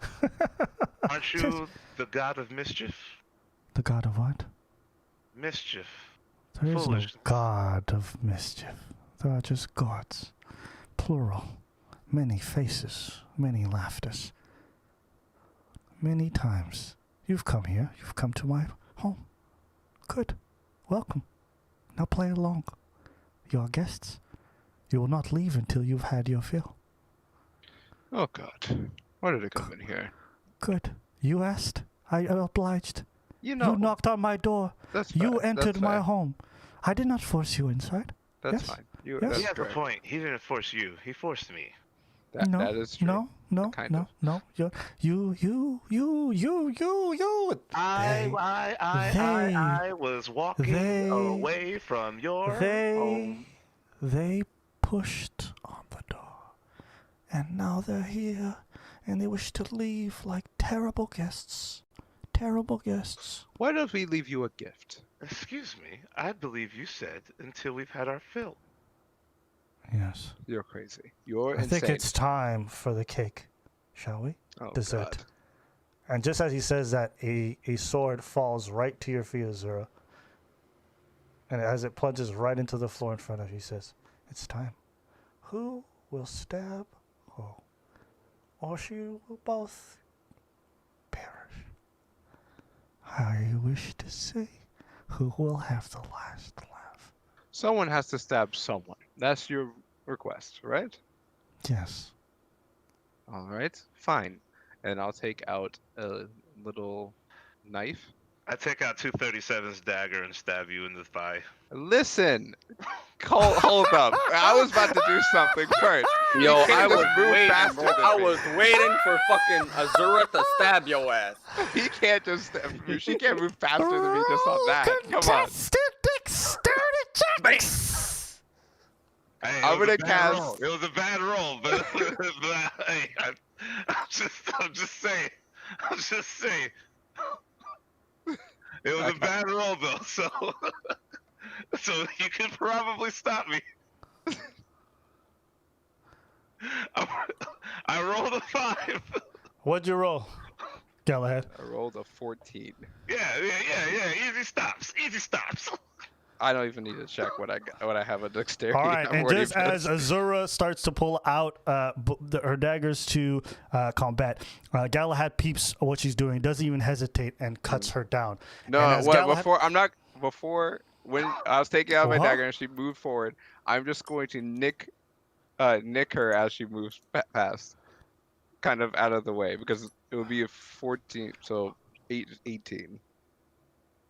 Aren't you the god of mischief? The god of what? Mischief. There is no Foolishness. god of mischief. There are just gods. Plural. Many faces. Many laughters. Many times. You've come here. You've come to my home. Good. Welcome. Now play along. You're guests. You will not leave until you've had your fill. Oh God, why did I come in here? Good. You asked. I obliged. You know, You knocked on my door. that's You fair, entered that's my fair, home. I did not force you inside. That's Yes. fine. You, Yes. that's He has a correct. point. He didn't force you. He forced me. No, That is true. no, Kind no, of. no. You. I was walking away from your home. They pushed on the door, and now they're here, and they wish to leave like terrible guests. Terrible guests. Why don't we leave you a gift? Excuse me. I believe you said until we've had our fill. Yes. You're crazy. You're I insane. think it's time for the cake, shall we? oh, dessert. God. And just as he says that, a sword falls right to your feet, Azura. And as it plunges right into the floor in front of you, he says, "It's time. Who will stab who? Or you will both perish. I wish to see who will have the last laugh." Someone has to stab someone. That's your request, right? Yes. All right, fine. And I'll take out a little knife. I take out 237's dagger and stab you in the thigh. Listen, hold up. I was about to do something first. Yo, You can't I just was move waiting, faster bro. than I me. was waiting for fucking Azura to stab your ass. He can't just. She can't move faster than me just on that. Come on. Contested dexterity checks. Hey, I'm gonna it was a bad cast- roll. It was a bad roll, but, hey, I'm just saying. I'm just saying. It was a bad roll though, so you could probably stop me. I rolled a 5. What'd you roll, Galahad? I rolled a 14. Yeah. Easy stops. I don't even need to check what I have a dexterity. All right, I'm and already just as pissed. Azura starts to pull out her daggers to combat, Galahad peeps what she's doing, doesn't even hesitate, and cuts her down. No, and as what, Galahad- before when I was taking out my What? dagger and she moved forward, I'm just going to nick her as she moves past, kind of out of the way, because it would be a 14, so 18.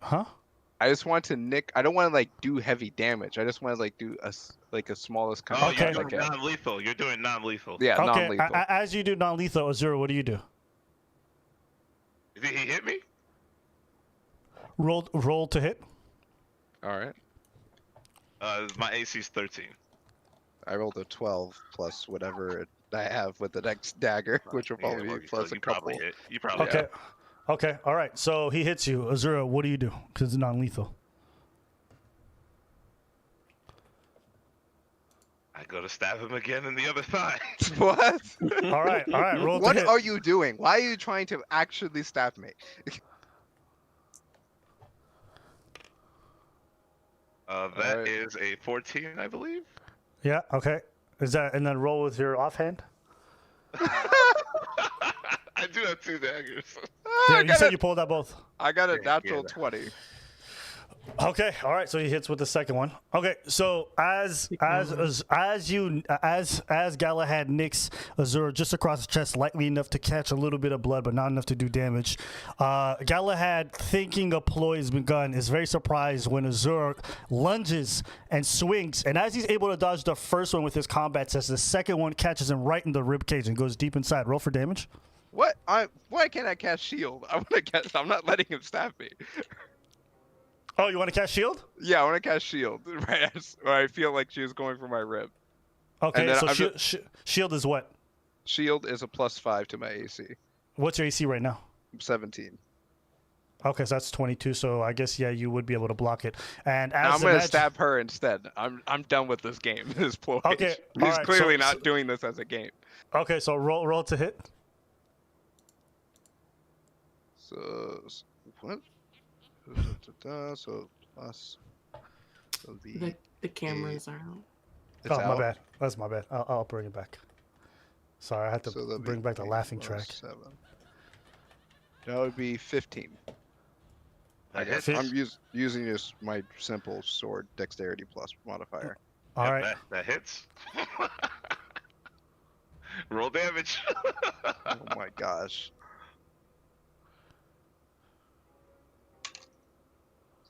Huh? I just want to nick. I don't want to like do heavy damage. I just want to like do a smallest kind Oh, of Okay. you're attack I doing can. non-lethal. You're doing non-lethal. Yeah, Okay, non-lethal. as you do non-lethal, Azura, what do you do? Did he hit me? Roll to hit. All right. My AC's 13. I rolled a 12 plus whatever I have with the next dagger, which will probably well, be plus you a couple. probably hit. You probably Okay. hit. Okay. All right. So he hits you. Azura, what do you do? Because it's non-lethal. I go to stab him again in the other thigh. What? All right. All right. Roll to What hit. are you doing? Why are you trying to actually stab me? That Alright. is a 14, I believe. Yeah. Okay. Is that and then roll with your offhand? I do have 2 daggers. Yeah. I You got said a, you pulled out both. I got a Yeah, natural yeah. 20. Okay, all right. So he hits with the second one. Okay, so as Galahad nicks Azura just across the chest, lightly enough to catch a little bit of blood, but not enough to do damage. Galahad, thinking a ploy has begun, is very surprised when Azura lunges and swings, and as he's able to dodge the first one with his combat test, the second one catches him right in the rib cage and goes deep inside. Roll for damage. What? Why can't I cast shield? I want to cast. I'm not letting him stab me. Oh, you want to cast shield? Yeah, I want to cast shield. Right, I feel like she was going for my rib. Okay, then so I'm shield is what? Shield is a +5 to my AC. What's your AC right now? 17. Okay, so that's 22. So I guess you would be able to block it. And Now as I'm gonna stab her instead. I'm done with this game. This ploy. Okay, He's alright, clearly so- not doing this as a game. Okay, so roll to hit. So what? So plus. So The cameras are out. it's Oh, my out. bad. That's my bad. I'll bring it back. Sorry, I had to So that'd bring be back the 8 laughing plus track. 7. That would be 15. I guess hit. I'm using this my simple sword dexterity plus modifier. All right. That hits. Roll damage. Oh my gosh.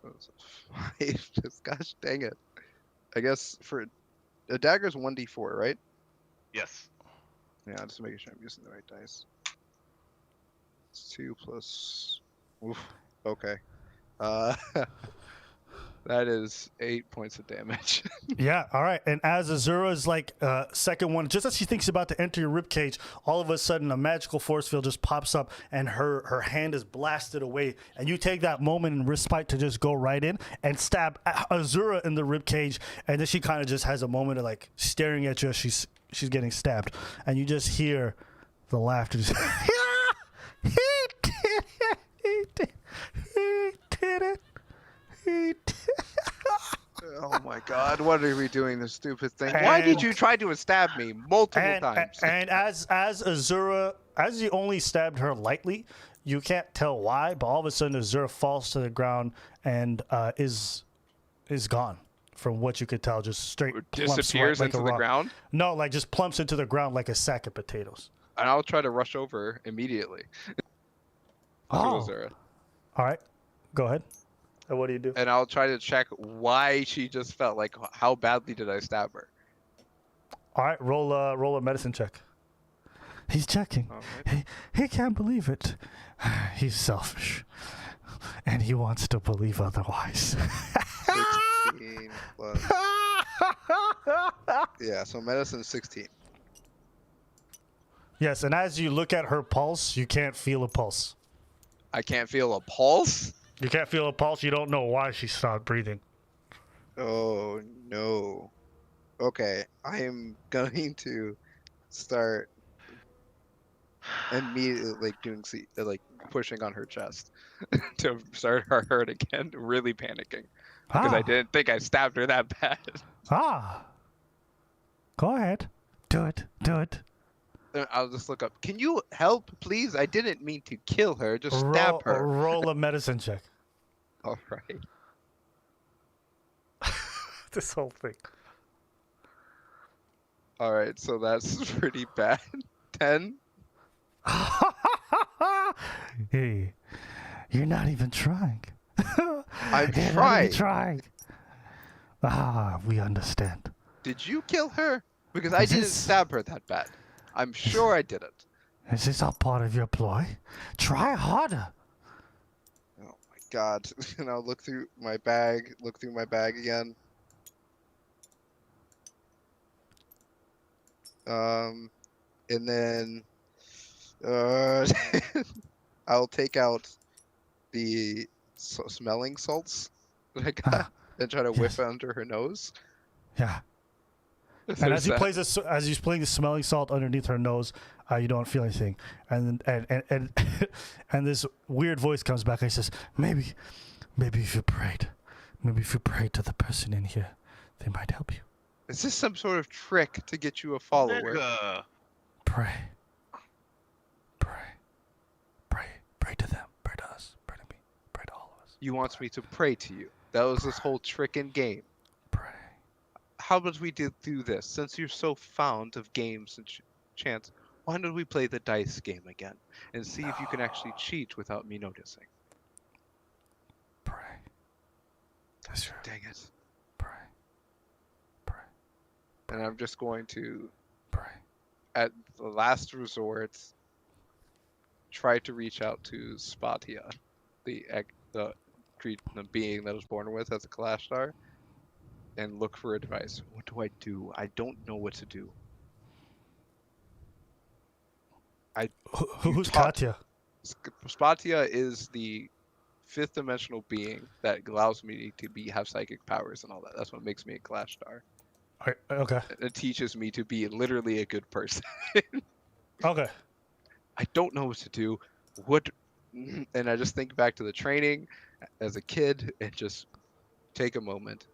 So it's a 5. Just gosh dang it. I guess for a dagger's 1d4, right? Yes. Yeah, just making sure I'm using the right dice. It's 2 plus. Oof. Okay. That is 8 points of damage. Yeah, all right. And as Azura's second one, just as she thinks about to enter your ribcage, all of a sudden a magical force field just pops up and her hand is blasted away. And you take that moment in respite to just go right in and stab Azura in the ribcage. And then she kind of just has a moment of staring at you as she's getting stabbed. And you just hear the laughter. Just, he did it. He did it. He did it. Oh my god, what are we doing this stupid thing? Why did you try to stab me multiple times? And as Azura, as you only stabbed her lightly, you can't tell why, but all of a sudden Azura falls to the ground and is gone. From what you could tell, just straight plumps Disappears right like into a the rock. ground? No, just plumps into the ground like a sack of potatoes. And I'll try to rush over immediately. Oh. To Azura. All right, go ahead. And what do you do? And I'll try to check why she just felt like how badly did I stab her. All right, roll a medicine check. He's checking. Alright. He can't believe it. He's selfish, and he wants to believe otherwise. 16 plus. Yeah, so medicine 16. Yes, and as you look at her pulse, you can't feel a pulse. I can't feel a pulse? You can't feel a pulse. You don't know why she stopped breathing. Oh no. Okay, I am going to start immediately pushing on her chest to start her hurt again, really panicking. Because I didn't think I stabbed her that bad. Go ahead. Do it. Then I'll just look up. Can you help, please? I didn't mean to kill her. Just stab her. Roll a medicine check. All right. This whole thing. All right. So that's pretty bad. 10. Hey, you're not even trying. I'm You're not trying. even trying. We understand. Did you kill her? Because I Is didn't this- stab her that bad. I'm sure I didn't. Is this all part of your ploy? Try harder. God. Look through my bag. Look through my bag again. And then I'll take out the smelling salts that I got and try to whip yes. it under her nose. Yeah. If And there's as you that. place this, as you playing the smelling salt underneath her nose, you don't feel anything. And and this weird voice comes back and says, maybe if you prayed to the person in here, they might help you. Is this some sort of trick to get you a follower? Nigga. Pray to them, pray to us, pray to me, pray to all of us. You want me to pray to you? That was this whole trick and game. Pray. How about we do this? Since you're so fond of games and chance, why don't we play the dice game again and see if you can actually cheat without me noticing? Pray. That's your Dang it. pray. And I'm just going to, Pray. at the last resort, try to reach out to Spatia, the being that was born with as a Kalashtar, and look for advice. What do I do? I don't know what to do. Who's taught- Katya? Spatia is the fifth dimensional being that allows me to have psychic powers and all that. That's what makes me a Kalashtar. Okay. It teaches me to be literally a good person. Okay. I don't know what to do. And I just think back to the training as a kid and just take a moment.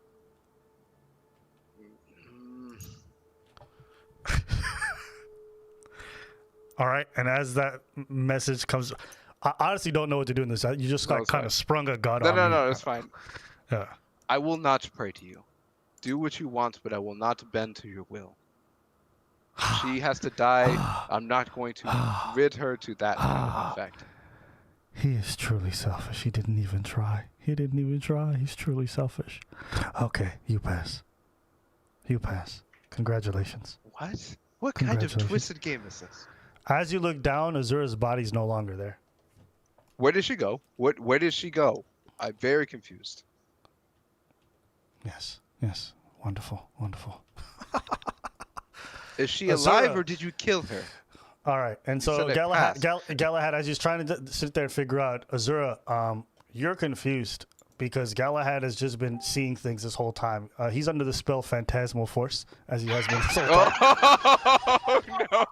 All right. And as that message comes, I honestly don't know what to do in this. You just got kind of sprung a god on me. No, it's fine. Yeah. I will not pray to you. Do what you want, but I will not bend to your will. She has to die. I'm not going to rid her to that kind of effect. He is truly selfish. He didn't even try. He's truly selfish. Okay, you pass. Congratulations. What? What kind of Congratulations. twisted game is this? As you look down, Azura's body's no longer there. Where did she go? Where did she go? I'm very confused. Yes. Wonderful. Is she Azura. alive or did you kill her? All right. And so said it Galahad, as he's trying to sit there and figure out, Azura, you're confused because Galahad has just been seeing things this whole time. He's under the spell Phantasmal Force, as he has been this whole time. Oh, no.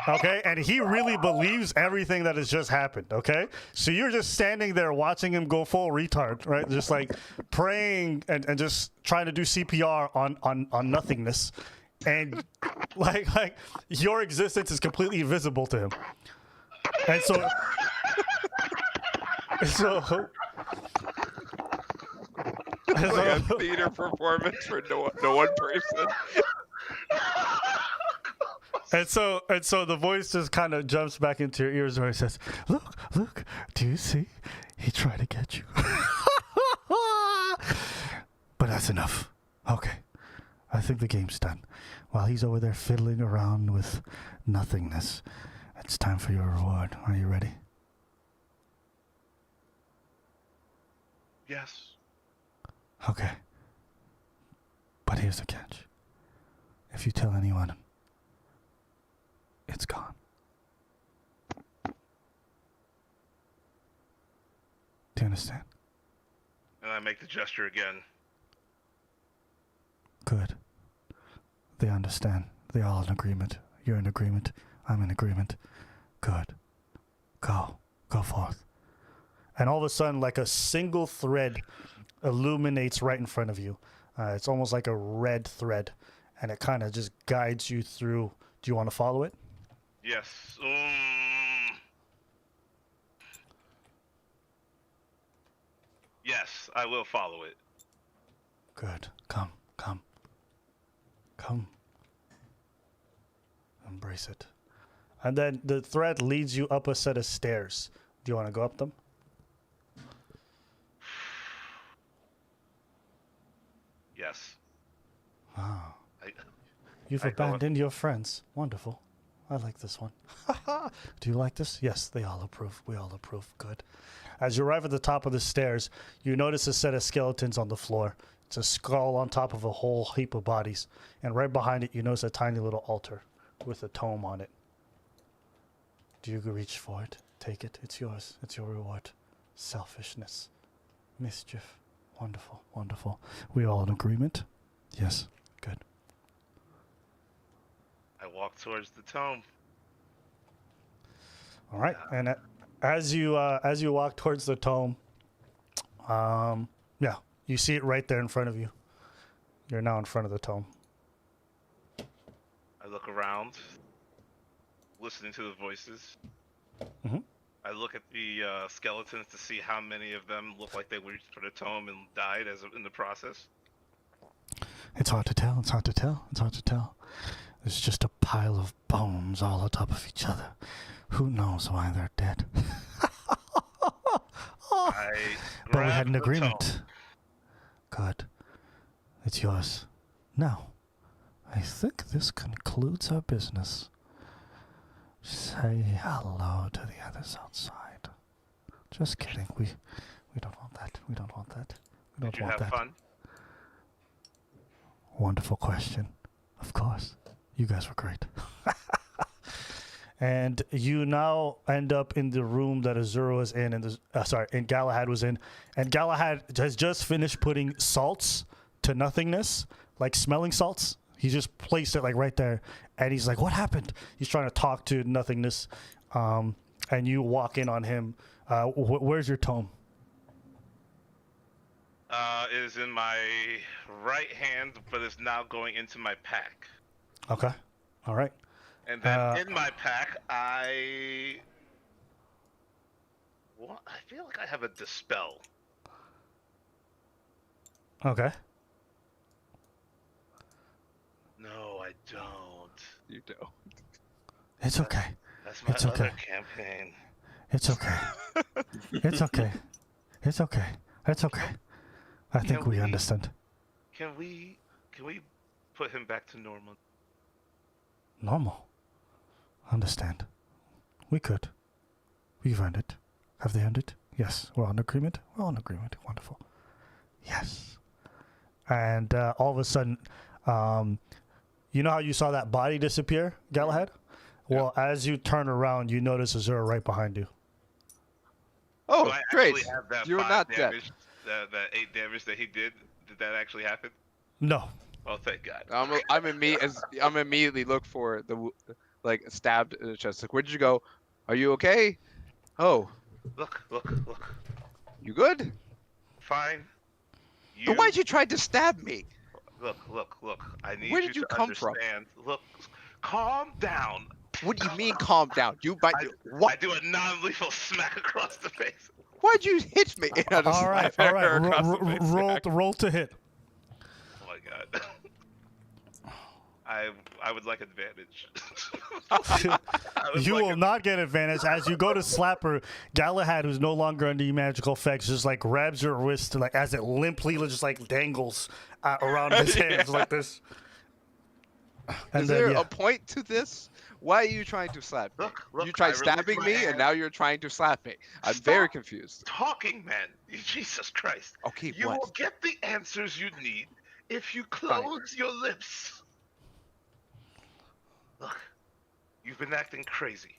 Okay, and he really believes everything that has just happened, okay? So you're just standing there watching him go full retard, right? Just like praying and just trying to do CPR on nothingness. And like your existence is completely invisible to him. And so It's like a theater performance for no one person. And so the voice just kind of jumps back into your ears where it says, Look, do you see? He tried to get you. But that's enough. Okay. I think the game's done. While he's over there fiddling around with nothingness, it's time for your reward. Are you ready? Yes. Okay. But here's the catch. If you tell anyone, it's gone. Do you understand? And I make the gesture again. Good. They understand. They're all in agreement. You're in agreement. I'm in agreement. Good. Go forth. And all of a sudden, like a single thread illuminates right in front of you. It's almost like a red thread, and it kind of just guides you through. Do you want to follow it? Yes. Yes, I will follow it. Good. Come. Embrace it. And then the thread leads you up a set of stairs. Do you want to go up them? Yes. Wow. I You've I go up. abandoned your friends. Wonderful. I like this one. Do you like this? Yes, they all approve. We all approve. Good. As you arrive at the top of the stairs, you notice a set of skeletons on the floor. It's a skull on top of a whole heap of bodies. And right behind it, you notice a tiny little altar with a tome on it. Do you reach for it? Take it. It's yours. It's your reward. Selfishness. Mischief. Wonderful. Wonderful. We all in agreement? Yes. Good. I walk towards the tome. All right. And as you walk towards the tome, yeah, you see it right there in front of you. You're now in front of the tome. I look around, listening to the voices. Mm-hmm. I look at the skeletons to see how many of them look like they reached for the tome and died in the process. It's hard to tell. It's hard to tell. It's hard to tell. There's just a pile of bones all on top of each other. Who knows why they're dead? But we had an agreement. Good. It's yours. Now, I think this concludes our business. Say hello to the others outside. Just kidding. We don't want that. We don't want that. We don't Did you want have that. fun? Wonderful question. Of course. You guys were great. And you now end up in the room that Azura was in, and Galahad was in. And Galahad has just finished putting salts to nothingness, like smelling salts. He just placed it like right there, and he's like, "What happened?" He's trying to talk to nothingness, and you walk in on him. Where's your tome? It is in my right hand, but it's now going into my pack. Okay, all right. And then in my pack, I feel like I have a dispel. Okay. No, I don't. You don't. It's okay. That's my It's other okay. campaign. It's okay. It's okay. It's okay. It's okay. I think Can we we- understand. Can we put him back to normal? Normal. Understand. We could. We've earned it. Have they earned it? Yes. We're on agreement? We're on agreement. Wonderful. Yes. And all of a sudden, you know how you saw that body disappear, Galahad? Well, as you turn around, you notice Azura right behind you. Oh, Do I great! actually have that You're 5 not dead. damage, that 8 damage that he did? Did that actually happen? No. Oh, thank God. I'm immediately look for the stabbed in the chest. Like, where'd you go? Are you okay? Oh, Look. you good? Fine. Then why'd you try to stab me? Look. I need Where you did you to come from? understand. Look, calm down. What do you mean, calm down? You bite. I What? do a non-lethal smack across the face. Why'd you hit me? And I just All right. slap All her right. across the face. Roll to hit. Oh my God. I would like advantage. You will not get advantage as you go to slap her. Galahad, who's no longer under magical effects, just like grabs your wrist, like as it limply just like dangles around his hands like this. And Is then, there yeah. a point to this? Why are you trying to slap me? Look, You I tried released stabbing my me, hand. and now you're trying to slap me. I'm Stop. very confused. Talking, man. Jesus Christ. Okay, You what? will get the answers you need if you close your lips. Look, you've been acting crazy.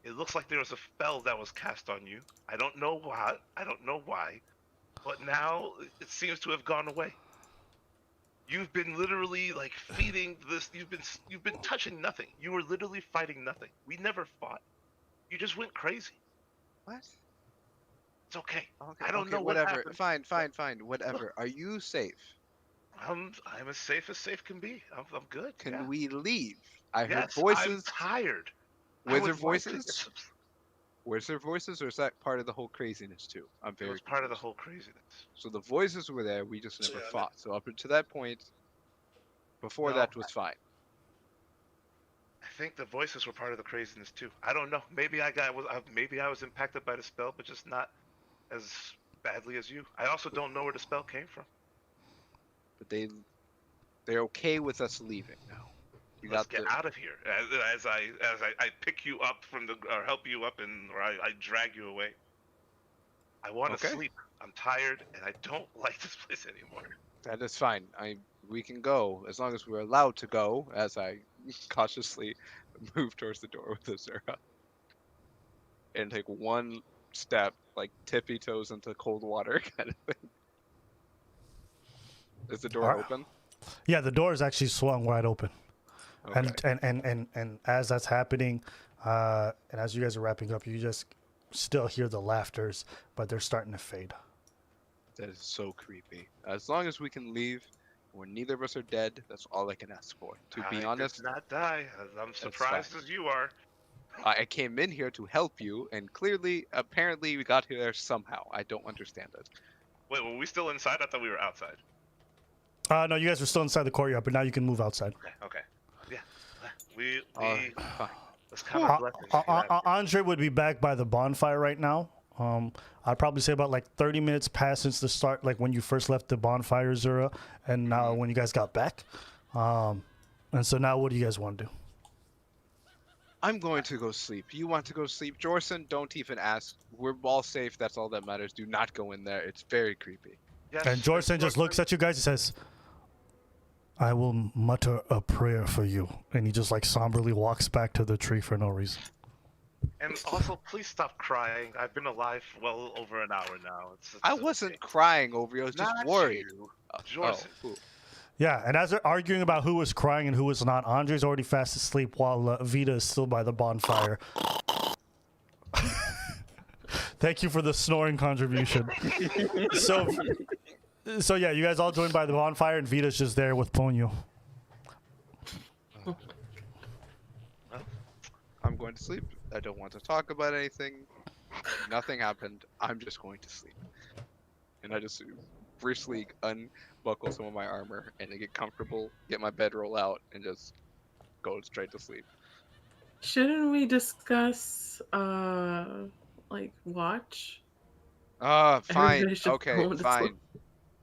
It looks like there was a spell that was cast on you. I don't know why. But now it seems to have gone away. You've been literally like feeding this. You've been touching nothing. You were literally fighting nothing. We never fought. You just went crazy. What? It's okay. Okay, I don't know what whatever. happened. Fine. Whatever. Are you safe? I'm as safe can be. I'm good. Can yeah. we leave? I heard Yes, voices. I'm tired. I Were would there like to voices? get some- Was there voices, or is that part of the whole craziness too? I'm It very was part of the confused. whole craziness. So the voices were there. We just never Yeah, fought. So up to that point, before No. that was fine. I think the voices were part of the craziness too. I don't know. Maybe I was impacted by the spell, but just not as badly as you. I also don't know where the spell came from. But they're okay with us leaving now. Let's get out of here. As I pick you up from the or help you up or I drag you away. I want to Okay. sleep. I'm tired and I don't like this place anymore. That is fine. We can go as long as we're allowed to go. As I cautiously move towards the door with Azura and take one step, like tippy toes into cold water kind of thing. Is the door Alright. open? Yeah, the door is actually swung wide open. Okay. And as that's happening, and as you guys are wrapping up, you just still hear the laughters, but they're starting to fade. That is so creepy. As long as we can leave, when neither of us are dead, that's all I can ask for. To be honest, did not die. I'm surprised as you are. I came in here to help you, and clearly, apparently, we got here somehow. I don't understand it. Wait, were we still inside? I thought we were outside. No, you guys are still inside the courtyard, but now you can move outside. Okay. Yeah. We Fine. let's kind of Andre would be back by the bonfire right now. I'd probably say about like 30 minutes past since the start, like when you first left the bonfire, Zura, and now when you guys got back. And so now what do you guys want to do? I'm going to go sleep. You want to go sleep? Jorson, don't even ask. We're all safe. That's all that matters. Do not go in there. It's very creepy. Yes, And Jorson just looks at you guys and says, I will mutter a prayer for you. And he just like somberly walks back to the tree for no reason. And also, please stop crying. I've been alive well over an hour now. I wasn't crying over you. I was just Not worried. you. Jorson. Who? Yeah, and as they're arguing about who was crying and who was not, Andre's already fast asleep while Vita is still by the bonfire. Thank you for the snoring contribution. So yeah, you guys all joined by the bonfire, and Vita's just there with Ponyo. I'm going to sleep. I don't want to talk about anything. Nothing happened. I'm just going to sleep. And I just briskly unbuckle some of my armor and I get comfortable, get my bedroll out, and just go straight to sleep. Shouldn't we discuss, like, watch? Fine. Everybody should Okay, go to fine. sleep.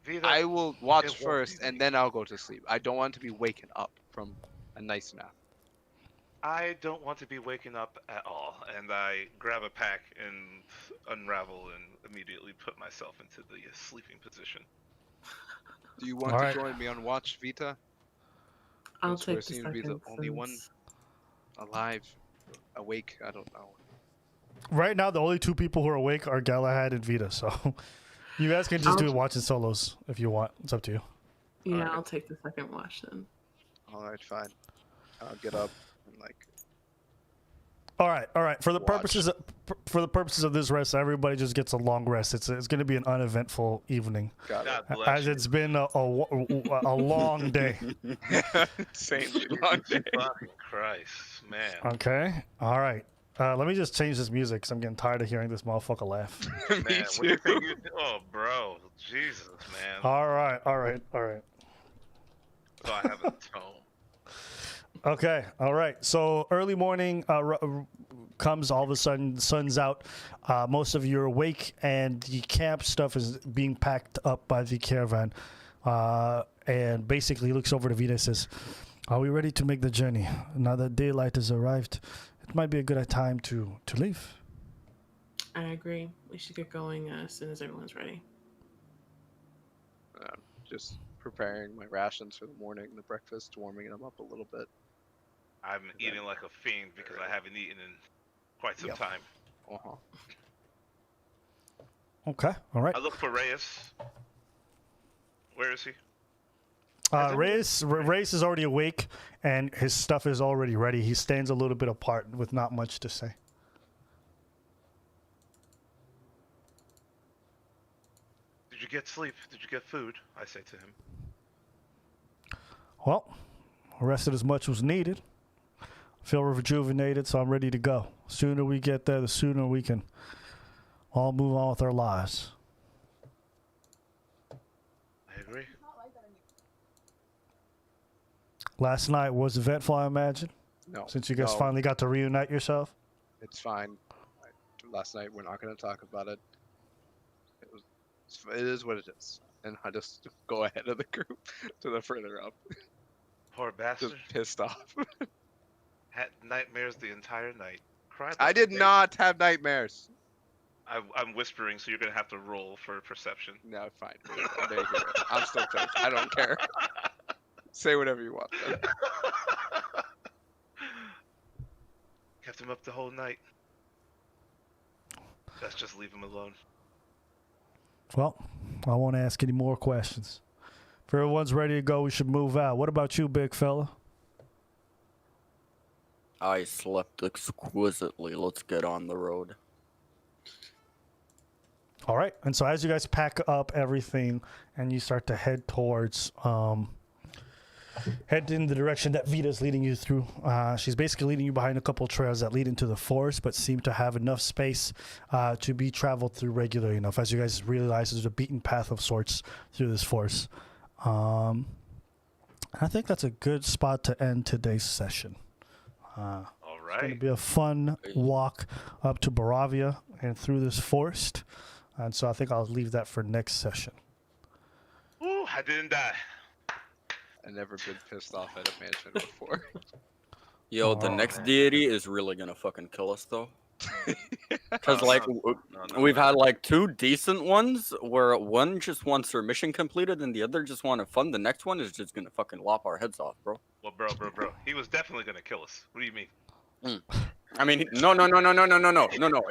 Vita, I will watch it won't first be and then I'll go to sleep. I don't want to be waken up from a nice nap. I don't want to be waking up at all. And I grab a pack and unravel and immediately put myself into the sleeping position. Do you want Alright. to join me on watch, Vita? I'll Since we take the seem to be the second. only one since- alive, awake, I don't know. Right now, the only two people who are awake are Galahad and Vita. So you guys can just do I'll- watching solos if you want. It's up to you. Yeah, Alright. I'll take the second watch then. Alright, fine. I'll get up and like All right. For the Watch. purposes of this rest, everybody just gets a long rest. It's going to be an uneventful evening, got God it. bless as you. it's been a long day. Insanely long day. Fucking Christ, man. Okay. All right. Let me just change this music because I'm getting tired of hearing this motherfucker laugh. Me Man, what do you too. think you do? Oh, bro. Jesus, man. All right. So I have a tone. Okay. All right. So early morning comes. All of a sudden, the sun's out. Most of you are awake, and the camp stuff is being packed up by the caravan. And basically looks over to Vita and says, "Are we ready to make the journey? Now that daylight has arrived, it might be a good time to leave." I agree. We should get going as soon as everyone's ready. Just preparing my rations for the morning, the breakfast, warming them up a little bit. I'm eating like a fiend because I haven't eaten in quite some Yep. time. Uh-huh. Okay. All right. I look for Reyes. Where is he? Reyes is already awake, and his stuff is already ready. He stands a little bit apart with not much to say. Did you get sleep? Did you get food? I say to him. Well, I rested as much as needed. Feel rejuvenated, so I'm ready to go. Sooner we get there, the sooner we can all move on with our lives. I agree. Last night was eventful, I imagine, No. since you guys no, finally got to reunite yourself. It's fine. Last night, we're not going to talk about it. It is what it is. And I just go ahead of the group to the further up. Poor bastard. Just pissed off. Had nightmares the entire night. Cried I like did a baby. not have nightmares. I'm whispering, so you're gonna have to roll for perception. No, fine. There you go. I'm still pissed. I don't care. Say whatever you want. Then. Kept him up the whole night. Let's just leave him alone. Well, I won't ask any more questions. If everyone's ready to go, we should move out. What about you, big fella? I slept exquisitely. Let's get on the road. All right. And so as you guys pack up everything and you start to head towards, head in the direction that Vita's leading you through. She's basically leading you behind a couple trails that lead into the forest, but seem to have enough space to be traveled through regularly enough. As you guys realize, there's a beaten path of sorts through this forest. I think that's a good spot to end today's session. All It's going to right. be a fun walk up to Baravia and through this forest. And so I think I'll leave that for next session. Ooh, I didn't die. I've never been pissed off at a mansion before. Yo, the Oh, next man. deity is really gonna fucking kill us though. Cause No, like no, we've had like 2 decent ones where one just wants their mission completed and the other just want to fun. The next one is just gonna fucking lop our heads off, bro. Well, bro. He was definitely gonna kill us. What do you mean? I mean, no.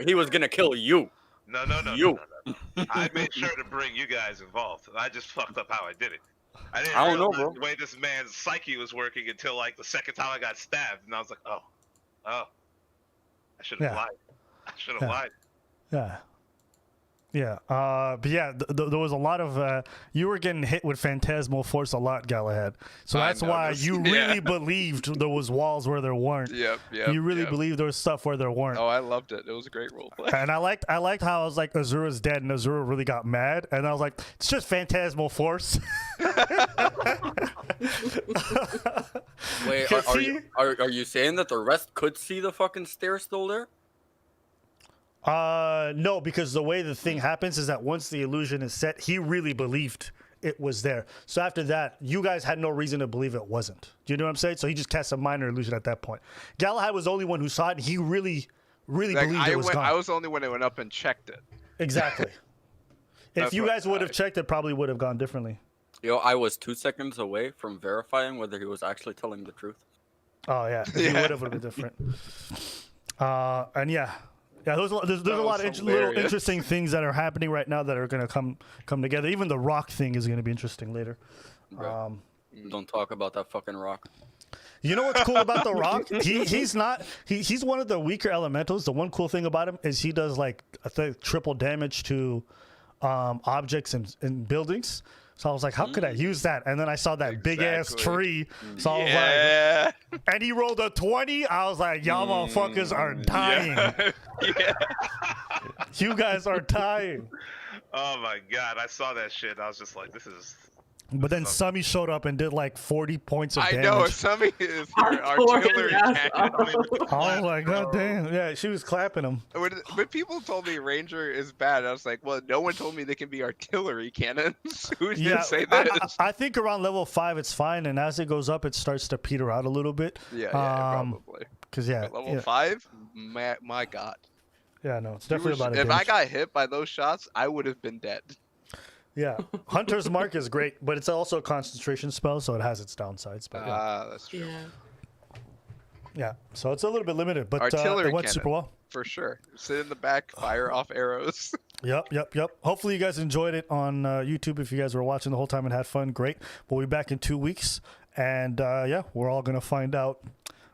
He was gonna kill you. No. You. I made sure to bring you guys involved. I just fucked up how I did it. I didn't I don't know, realize bro. the way this man's psyche was working until like the second time I got stabbed, and I was like, oh, I should have Yeah. lied. I should have Yeah. lied. Yeah. Yeah. But yeah, there was a lot of, you were getting hit with phantasmal force a lot, Galahad. So I that's why noticed, you yeah. really believed there was walls where there weren't. Yep. You really believed there was stuff where there weren't. Oh, I loved it. It was a great role play. And I liked how I was like, Azura's dead, and Azura really got mad. And I was like, it's just phantasmal force. Wait, See? are you saying that the rest could see the fucking stair still there? No, because the way the thing happens is that once the illusion is set, he really believed it was there. So after that, you guys had no reason to believe it wasn't. Do you know what I'm saying? So he just cast a minor illusion at that point. Galahad was the only one who saw it, and he really Like, believed it was gone. I was the only one that went up and checked it. Exactly. If That's you what guys would have checked, it probably would have gone differently. Yo, I was 2 seconds away from verifying whether he was actually telling the truth. Oh yeah, if you Yeah. would have been different. And yeah, there's a lot That of was little hilarious. interesting things that are happening right now that are going to come together. Even the rock thing is going to be interesting later. Bro. Don't talk about that fucking rock. You know what's cool about the rock? He's one of the weaker elementals. The one cool thing about him is he does like I think triple damage to objects and buildings. So I was like, how could I use that? And then I saw that big ass Exactly. tree. So I was Yeah. like, and he rolled a 20. I was like, y'all motherfuckers are dying. Yeah. You guys are dying. Oh my god, I saw that shit. I was just like, this is. But then Summy showed up and did like 40 points of I damage. know. Somebody is Hardcore artillery ass cannon. off. I was like, god damn. Yeah, she was clapping him. When people told me Ranger is bad, I was like, well, no one told me they can be artillery cannons. Who did say this? I think around level 5 it's fine, and as it goes up, it starts to peter out a little bit. Yeah, probably. Because yeah, At level yeah, 5? My God. yeah, no, it's You definitely were- about it. if I got hit by those shots, I would have been dead. Yeah, Hunter's Mark is great, but it's also a concentration spell, so it has its downsides. But yeah, Ah, that's true. Yeah. yeah, so it's a little bit limited, but Artillery it went cannon. super well. For sure. Sit in the back, fire off arrows. Yep. Hopefully you guys enjoyed it on YouTube. If you guys were watching the whole time and had fun, great. We'll be back in 2 weeks, and yeah, we're all gonna find out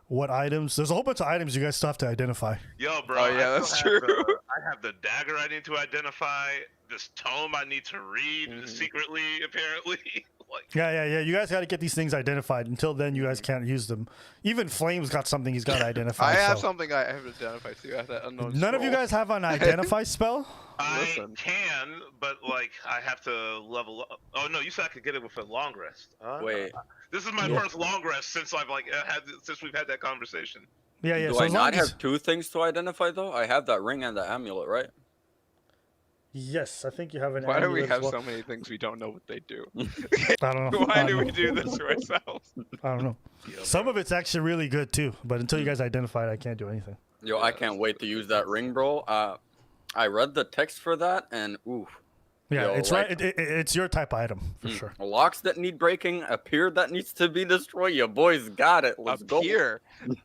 what items. There's a whole bunch of items you guys still have to identify. Yo, bro. Oh, yeah, I that's still have true. I have the dagger I need to identify. This tome I need to read secretly, apparently. Like, Yeah. You guys got to get these things identified. Until then, you guys can't use them. Even Flame's got something he's got to identify. I have so. something I have to identify too. I have that unknown None of you scroll. guys have an identify spell? I Listen. can, but like I have to level up. Oh no, you said I could get it with a long rest. Wait, This is my Yeah. first long rest since I've like since we've had that conversation. Yeah. do So I as long not as, have 2 things to identify though? I have that ring and the amulet, right? Yes, I think you have an Why do we amulet as have well. so many things we don't know what they do? I don't know. Why I do don't we know. do this to ourselves? I don't know. Some of it's actually really good too, but until you guys identify it, I can't do anything. Yo, I can't wait to use that ring, bro. I read the text for that, and ooh. Yeah, Yo, it's like- right. It's your type item for sure. Locks that need breaking, a pier that needs to be destroyed. Your boys got it. Let's Up go. here. Like